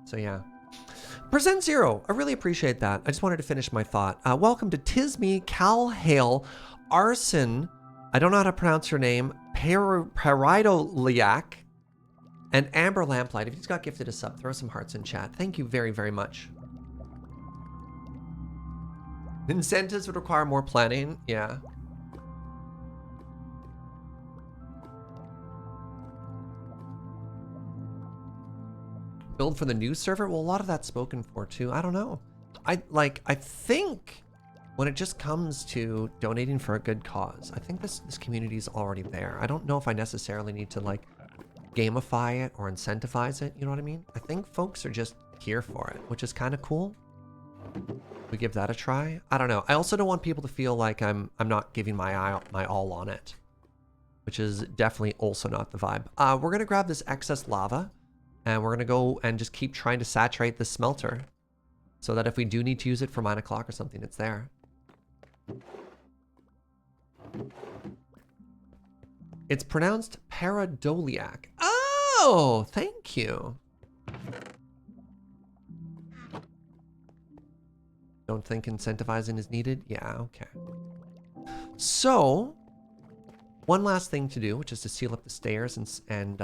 A: So yeah. %0, I really appreciate that. I just wanted to finish my thought. Welcome to Tisme, Cal Hale, Arson, I don't know how to pronounce your name, Peridoliac, and Amber Lamplight. If you just got gifted a sub, throw some hearts in chat. Thank you very, very much. Incentives would require more planning. Yeah. Build for the new server? Well, a lot of that's spoken for too. I don't know. I think when it just comes to donating for a good cause, I think this community is already there. I don't know if I necessarily need to like gamify it or incentivize it. You know what I mean? I think folks are just here for it, which is kind of cool. We give that a try. I don't know. I also don't want people to feel like I'm not giving my all on it, which is definitely also not the vibe. We're gonna grab this excess lava, And we're going to go and just keep trying to saturate the smelter so that if we do need to use it for 9 o'clock or something, it's there. It's pronounced paradoliac. Oh, thank you. Don't think incentivizing is needed? Yeah, okay. So, one last thing to do, which is to seal up the stairs and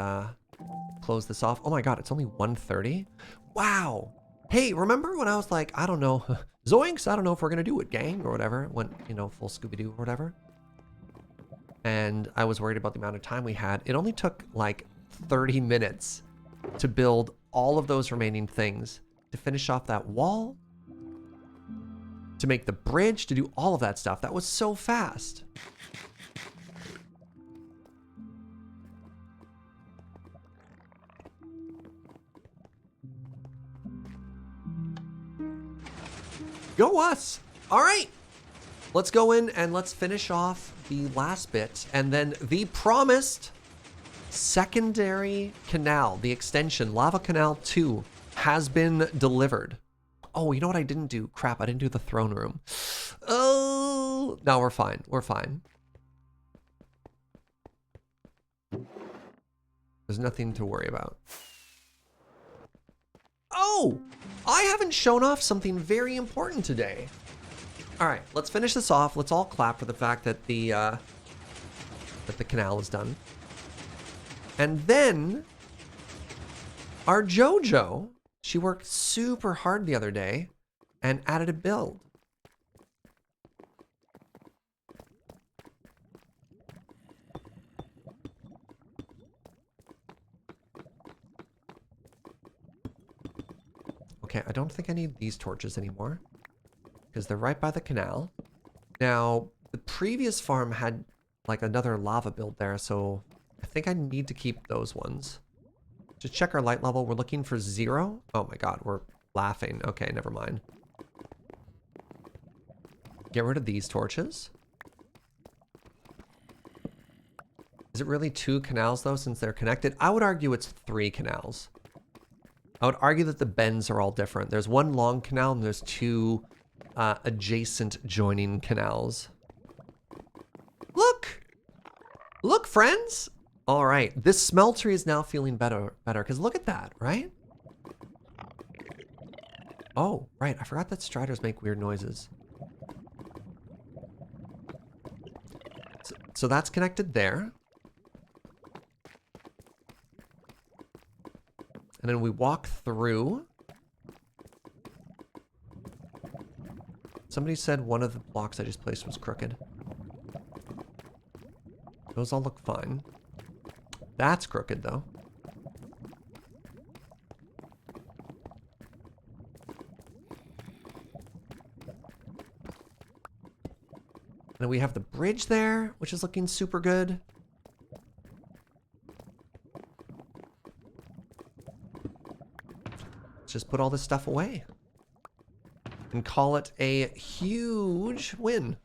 A: close this off. Oh my god, it's only 1:30? Wow! Hey, remember when I was like, I don't know, zoinks, I don't know if we're gonna do it, gang, or whatever. Went, you know, full Scooby-Doo or whatever. And I was worried about the amount of time we had. It only took like 30 minutes to build all of those remaining things, to finish off that wall, to make the bridge, to do all of that stuff. That was so fast. Go us! All right, let's go in and let's finish off the last bit, and then the promised secondary canal, the extension, Lava Canal 2, has been delivered. Oh, you know what I didn't do? Crap, I didn't do the throne room. Oh, no, we're fine. We're fine. There's nothing to worry about. Oh, I haven't shown off something very important today. All right, let's finish this off. Let's all clap for the fact that the canal is done. And then our JoJo, she worked super hard the other day and added a build. Okay, I don't think I need these torches anymore because they're right by the canal. Now, the previous farm had like another lava build there, so I think I need to keep those ones. Just check our light level. We're looking for 0. Oh my god, we're laughing. Okay, never mind. Get rid of these torches. Is it really 2 canals though, since they're connected? I would argue it's 3 canals. I would argue that the bends are all different. There's one long canal and there's 2 adjacent joining canals. Look! Look, friends! All right, this smeltery is now feeling better, because look at that, right? Oh, right, I forgot that striders make weird noises. So that's connected there. And then we walk through. Somebody said one of the blocks I just placed was crooked. Those all look fine. That's crooked though. And then we have the bridge there, which is looking super good. Let's just put all this stuff away and call it a huge win.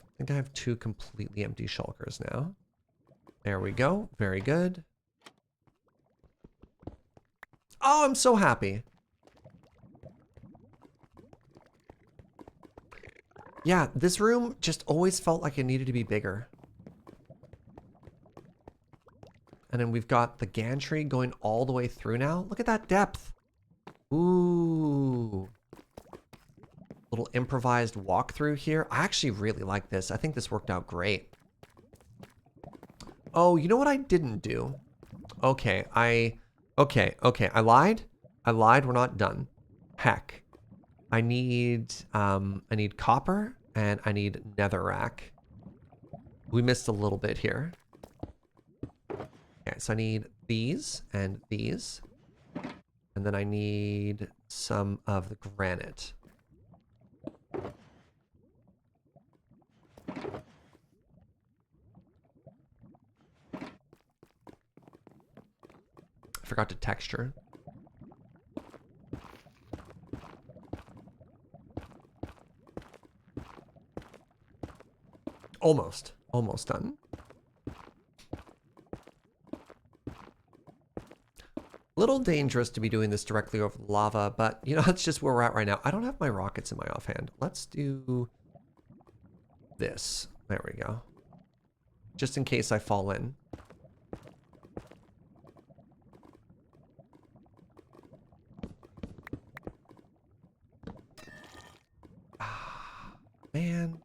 A: I think I have 2 completely empty shulkers now. There we go. Very good. Oh, I'm so happy. Yeah, this room just always felt like it needed to be bigger. And then we've got the gantry going all the way through now. Look at that depth. Ooh. Little improvised walkthrough here. I actually really like this. I think this worked out great. Oh, you know what I didn't do? Okay, I lied. I lied. We're not done. Heck. I need copper and I need netherrack. We missed a little bit here. Okay, so I need these and these. And then I need some of the granite. Forgot to texture. Almost done. Little dangerous to be doing this directly over the lava, but you know, that's just where we're at right now. I don't have my rockets in my offhand. Let's do this. There we go. Just in case I fall in. Ah, man.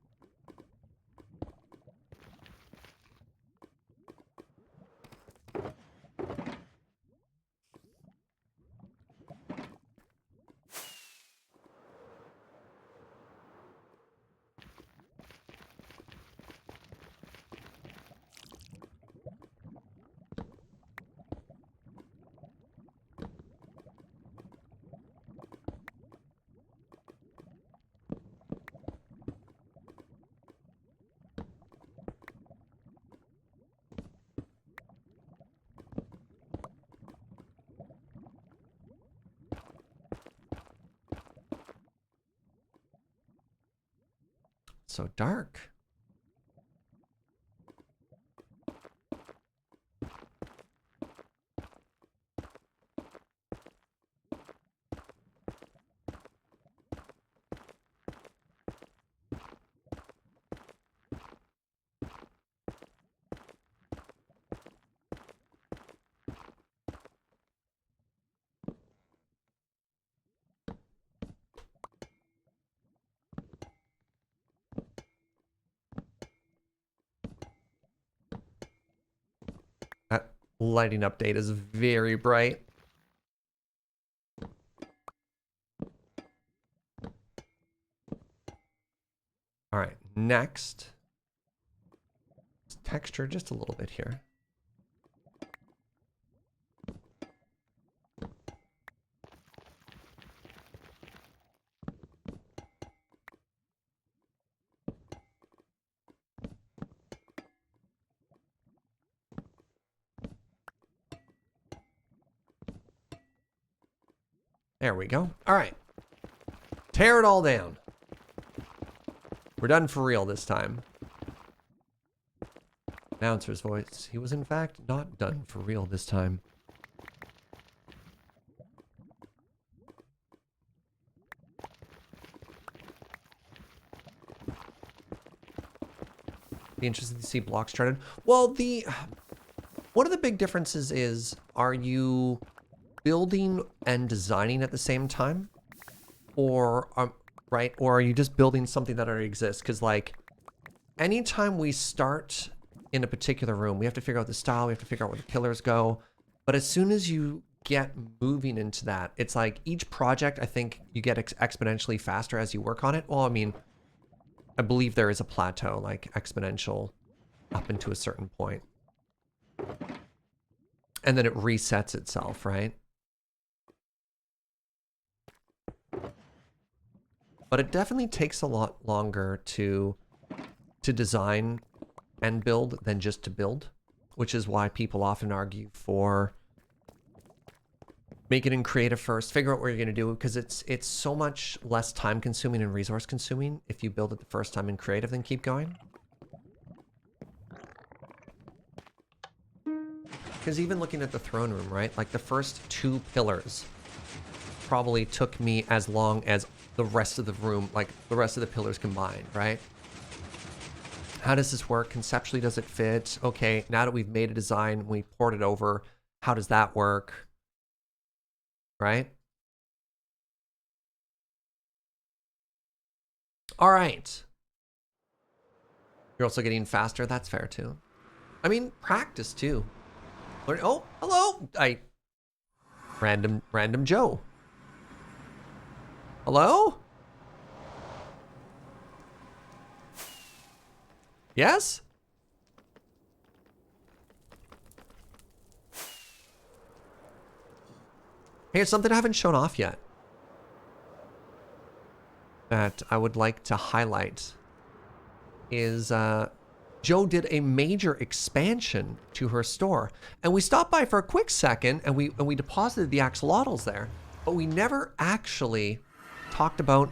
A: So dark. That lighting update is very bright. All right, next. Let's texture just a little bit here. There we go. All right. Tear it all down. We're done for real this time. Announcer's voice. He was in fact not done for real this time. Be interested to see blocks charted. Well, one of the big differences is, are you building and designing at the same time? Or, right? Or are you just building something that already exists? Because like, anytime we start in a particular room, we have to figure out the style, we have to figure out where the pillars go. But as soon as you get moving into that, it's like each project, I think you get exponentially faster as you work on it. Well, I mean, I believe there is a plateau, like exponential up into a certain point. And then it resets itself, right? But it definitely takes a lot longer to design and build than just to build, which is why people often argue for make it in creative first, figure out what you're going to do, because it's so much less time consuming and resource consuming if you build it the first time in creative than keep going. Because even looking at the throne room, right? Like the first 2 pillars probably took me as long as the rest of the room, like the rest of the pillars combined, right? How does this work? Conceptually, does it fit? Okay, now that we've made a design, we poured it over, how does that work? Right? All right. You're also getting faster. That's fair too. I mean, practice too. Oh, hello. Random Joe. Hello? Yes? Hey, it's something I haven't shown off yet that I would like to highlight is Joe did a major expansion to her store. And we stopped by for a quick second and we deposited the axolotls there, but we never actually talked about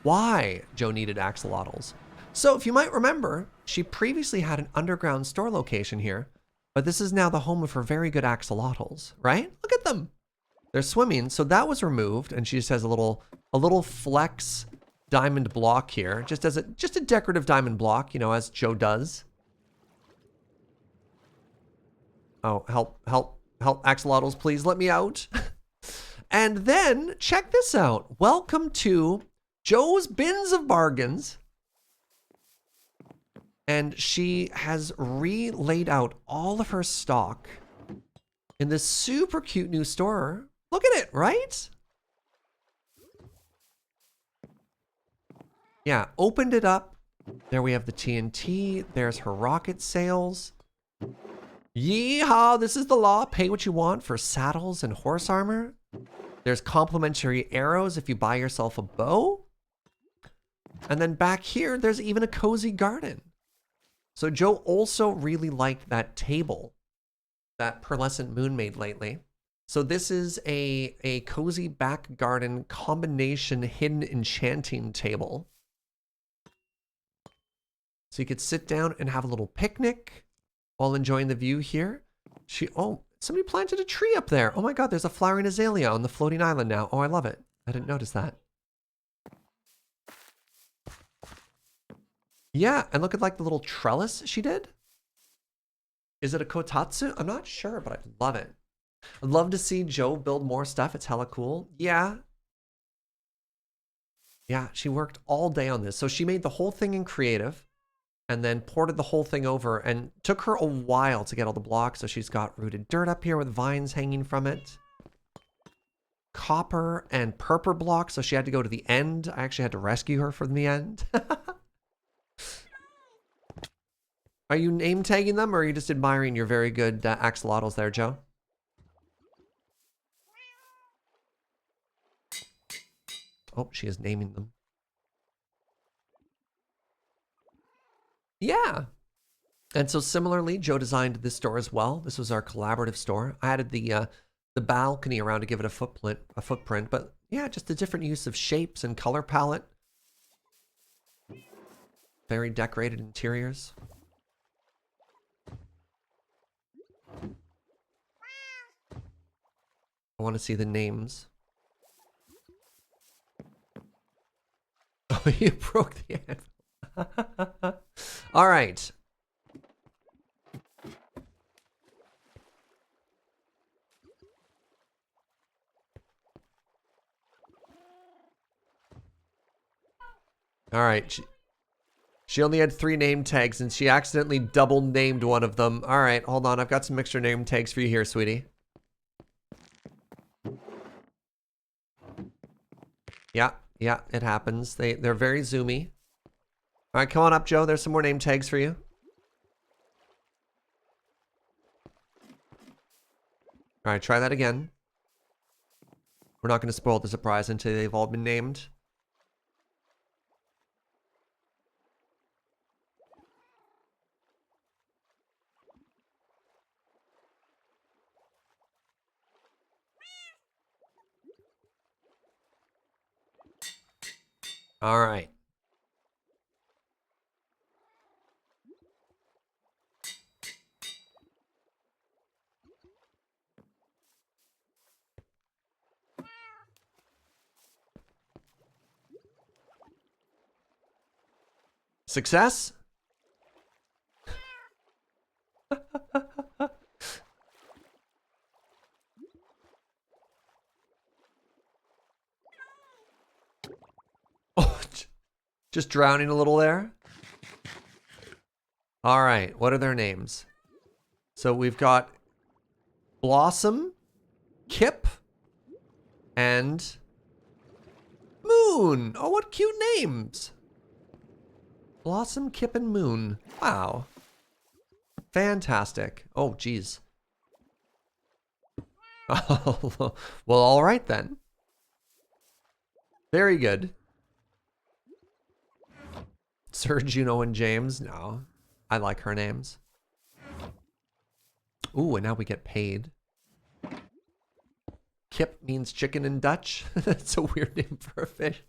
A: why Joe needed axolotls. So if you might remember, she previously had an underground store location here, but this is now the home of her very good axolotls, right? Look at them. They're swimming. So that was removed and she just has a little flex diamond block here, just a decorative diamond block, you know, as Joe does. Oh, help, axolotls, please let me out. And then check this out. Welcome to Joe's Bins of Bargains. And she has re-laid out all of her stock in this super cute new store. Look at it, right? Yeah, opened it up. There we have the TNT. There's her rocket sails. Yeehaw, this is the law. Pay what you want for saddles and horse armor. There's complimentary arrows if you buy yourself a bow. And then back here, there's even a cozy garden. So Joe also really liked that table that Pearlescent Moon made lately. So this is a cozy back garden combination hidden enchanting table. So you could sit down and have a little picnic while enjoying the view here. Oh, somebody planted a tree up there. Oh my God, there's a flowering azalea on the floating island now. Oh, I love it. I didn't notice that. Yeah, and look at like the little trellis she did. Is it a kotatsu? I'm not sure, but I love it. I'd love to see Joe build more stuff. It's hella cool. Yeah. Yeah, she worked all day on this. So she made the whole thing in creative and then ported the whole thing over, and took her a while to get all the blocks. So she's got rooted dirt up here with vines hanging from it. Copper and purple blocks. So she had to go to the end. I actually had to rescue her from the end. Are you name tagging them, or are you just admiring your very good axolotls there, Joe? Oh, she is naming them. Yeah. And so similarly, Joe designed this store as well. This was our collaborative store. I added the balcony around to give it a footprint, but yeah, just a different use of shapes and color palette. Very decorated interiors. I want to see the names. Oh, you broke the anvil. All right. All right. She only had 3 name tags and she accidentally double named one of them. All right, hold on. I've got some extra name tags for you here, sweetie. Yeah, it happens. They're very zoomy. All right, come on up, Joe. There's some more name tags for you. All right, try that again. We're not going to spoil the surprise until they've all been named. All right. Success? Oh, just drowning a little there. All right, what are their names? So we've got Blossom, Kip, and Moon. Oh, what cute names. Blossom, Kip, and Moon. Wow. Fantastic. Oh, geez. Well, all right then. Very good. Serge, and James? No. I like her names. Ooh, and now we get paid. Kip means chicken in Dutch. That's a weird name for a fish.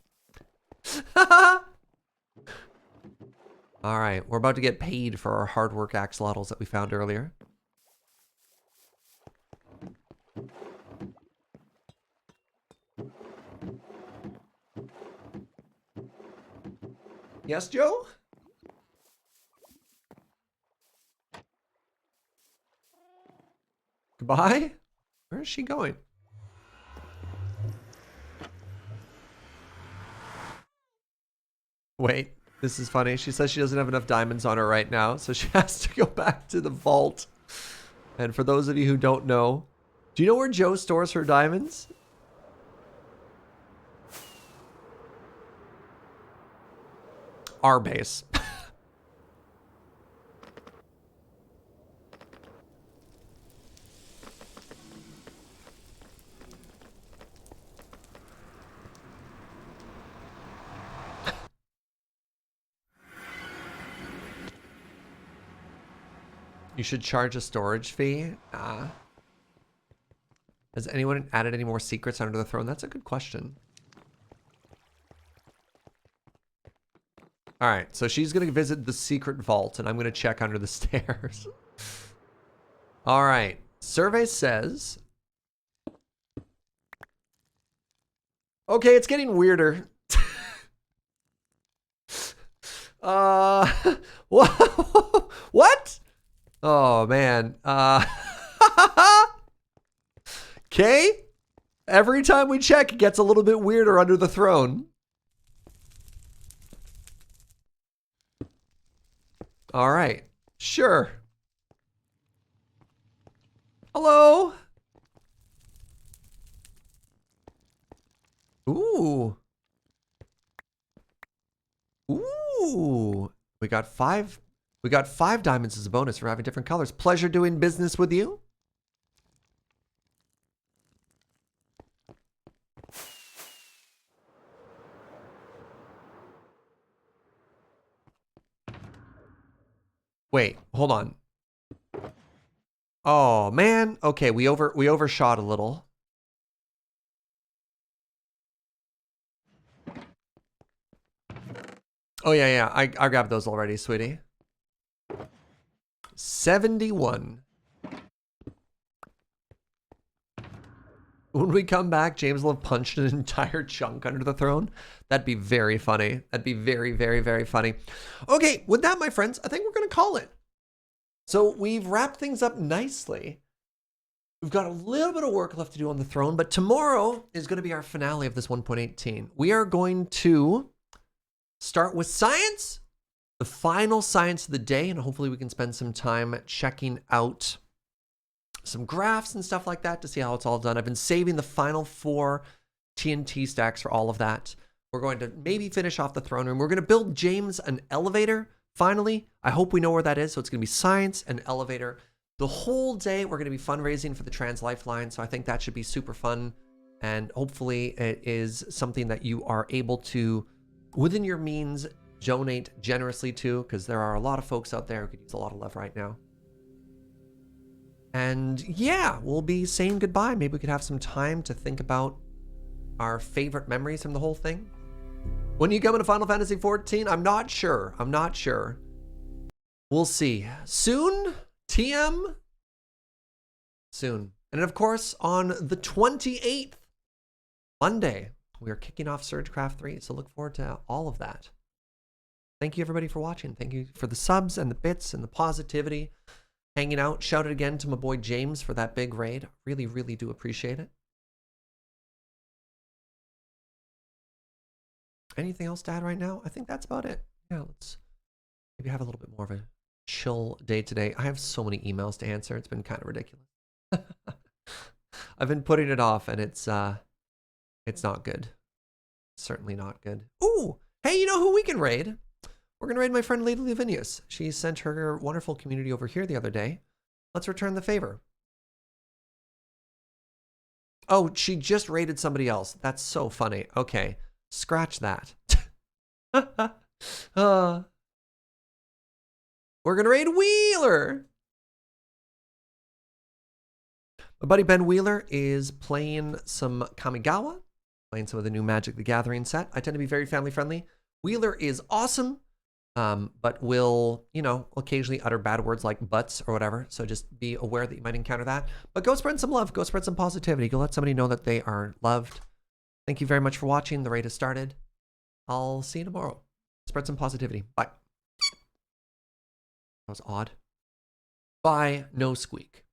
A: All right, we're about to get paid for our hard work axolotls that we found earlier. Yes, Joe? Goodbye? Where is she going? Wait, this is funny. She says she doesn't have enough diamonds on her right now, so she has to go back to the vault. And for those of you who don't know, do you know where Joe stores her diamonds? Our base. You should charge a storage fee. Has anyone added any more secrets under the throne? That's a good question. All right, so she's going to visit the secret vault, and I'm going to check under the stairs. All right, survey says... Okay, it's getting weirder. What? Oh, man. Okay. Every time we check, it gets a little bit weirder under the throne. All right. Sure. Hello. Ooh. Ooh. We got five diamonds as a bonus for having different colors. Pleasure doing business with you. Wait, hold on. Oh man. Okay, we overshot a little. Oh yeah, I grabbed those already, sweetie. 71. When we come back, James will have punched an entire chunk under the throne. That'd be very funny. That'd be very, very, very funny. Okay, with that, my friends, I think we're going to call it. So we've wrapped things up nicely. We've got a little bit of work left to do on the throne, but tomorrow is going to be our finale of this 1.18. We are going to start with science, the final science of the day, and hopefully we can spend some time checking out some graphs and stuff like that to see how it's all done. I've been saving the final 4 TNT stacks for all of that. We're going to maybe finish off the throne room. We're going to build James an elevator, finally. I hope we know where that is. So it's going to be science and elevator. The whole day, we're going to be fundraising for the Trans Lifeline. So I think that should be super fun. And hopefully it is something that you are able to, within your means, donate generously to, because there are a lot of folks out there who could use a lot of love right now. And yeah, we'll be saying goodbye. Maybe we could have some time to think about our favorite memories from the whole thing. When you come into Final Fantasy XIV, I'm not sure. I'm not sure. We'll see. Soon? TM? Soon. And of course, on the 28th, Monday, we are kicking off SergeCraft 3. So look forward to all of that. Thank you, everybody, for watching. Thank you for the subs and the bits and the positivity. Hanging out. Shout out again to my boy James for that big raid. Really, really do appreciate it. Anything else to add right now? I think that's about it. Yeah, let's maybe have a little bit more of a chill day today. I have so many emails to answer. It's been kind of ridiculous. I've been putting it off, and it's not good. Certainly not good. Ooh, hey, you know who we can raid? We're going to raid my friend Lady Lavinius. She sent her wonderful community over here the other day. Let's return the favor. Oh, she just raided somebody else. That's so funny. Okay, scratch that. We're gonna raid Wheeler. My buddy Ben Wheeler is playing some Kamigawa, playing some of the new Magic the Gathering set. I tend to be very family friendly. Wheeler is awesome, but will, you know, occasionally utter bad words like butts or whatever. So just be aware that you might encounter that. But go spread some love. Go spread some positivity. Go let somebody know that they are loved. Thank you very much for watching. The raid has started. I'll see you tomorrow. Spread some positivity. Bye. That was odd. Bye. No squeak.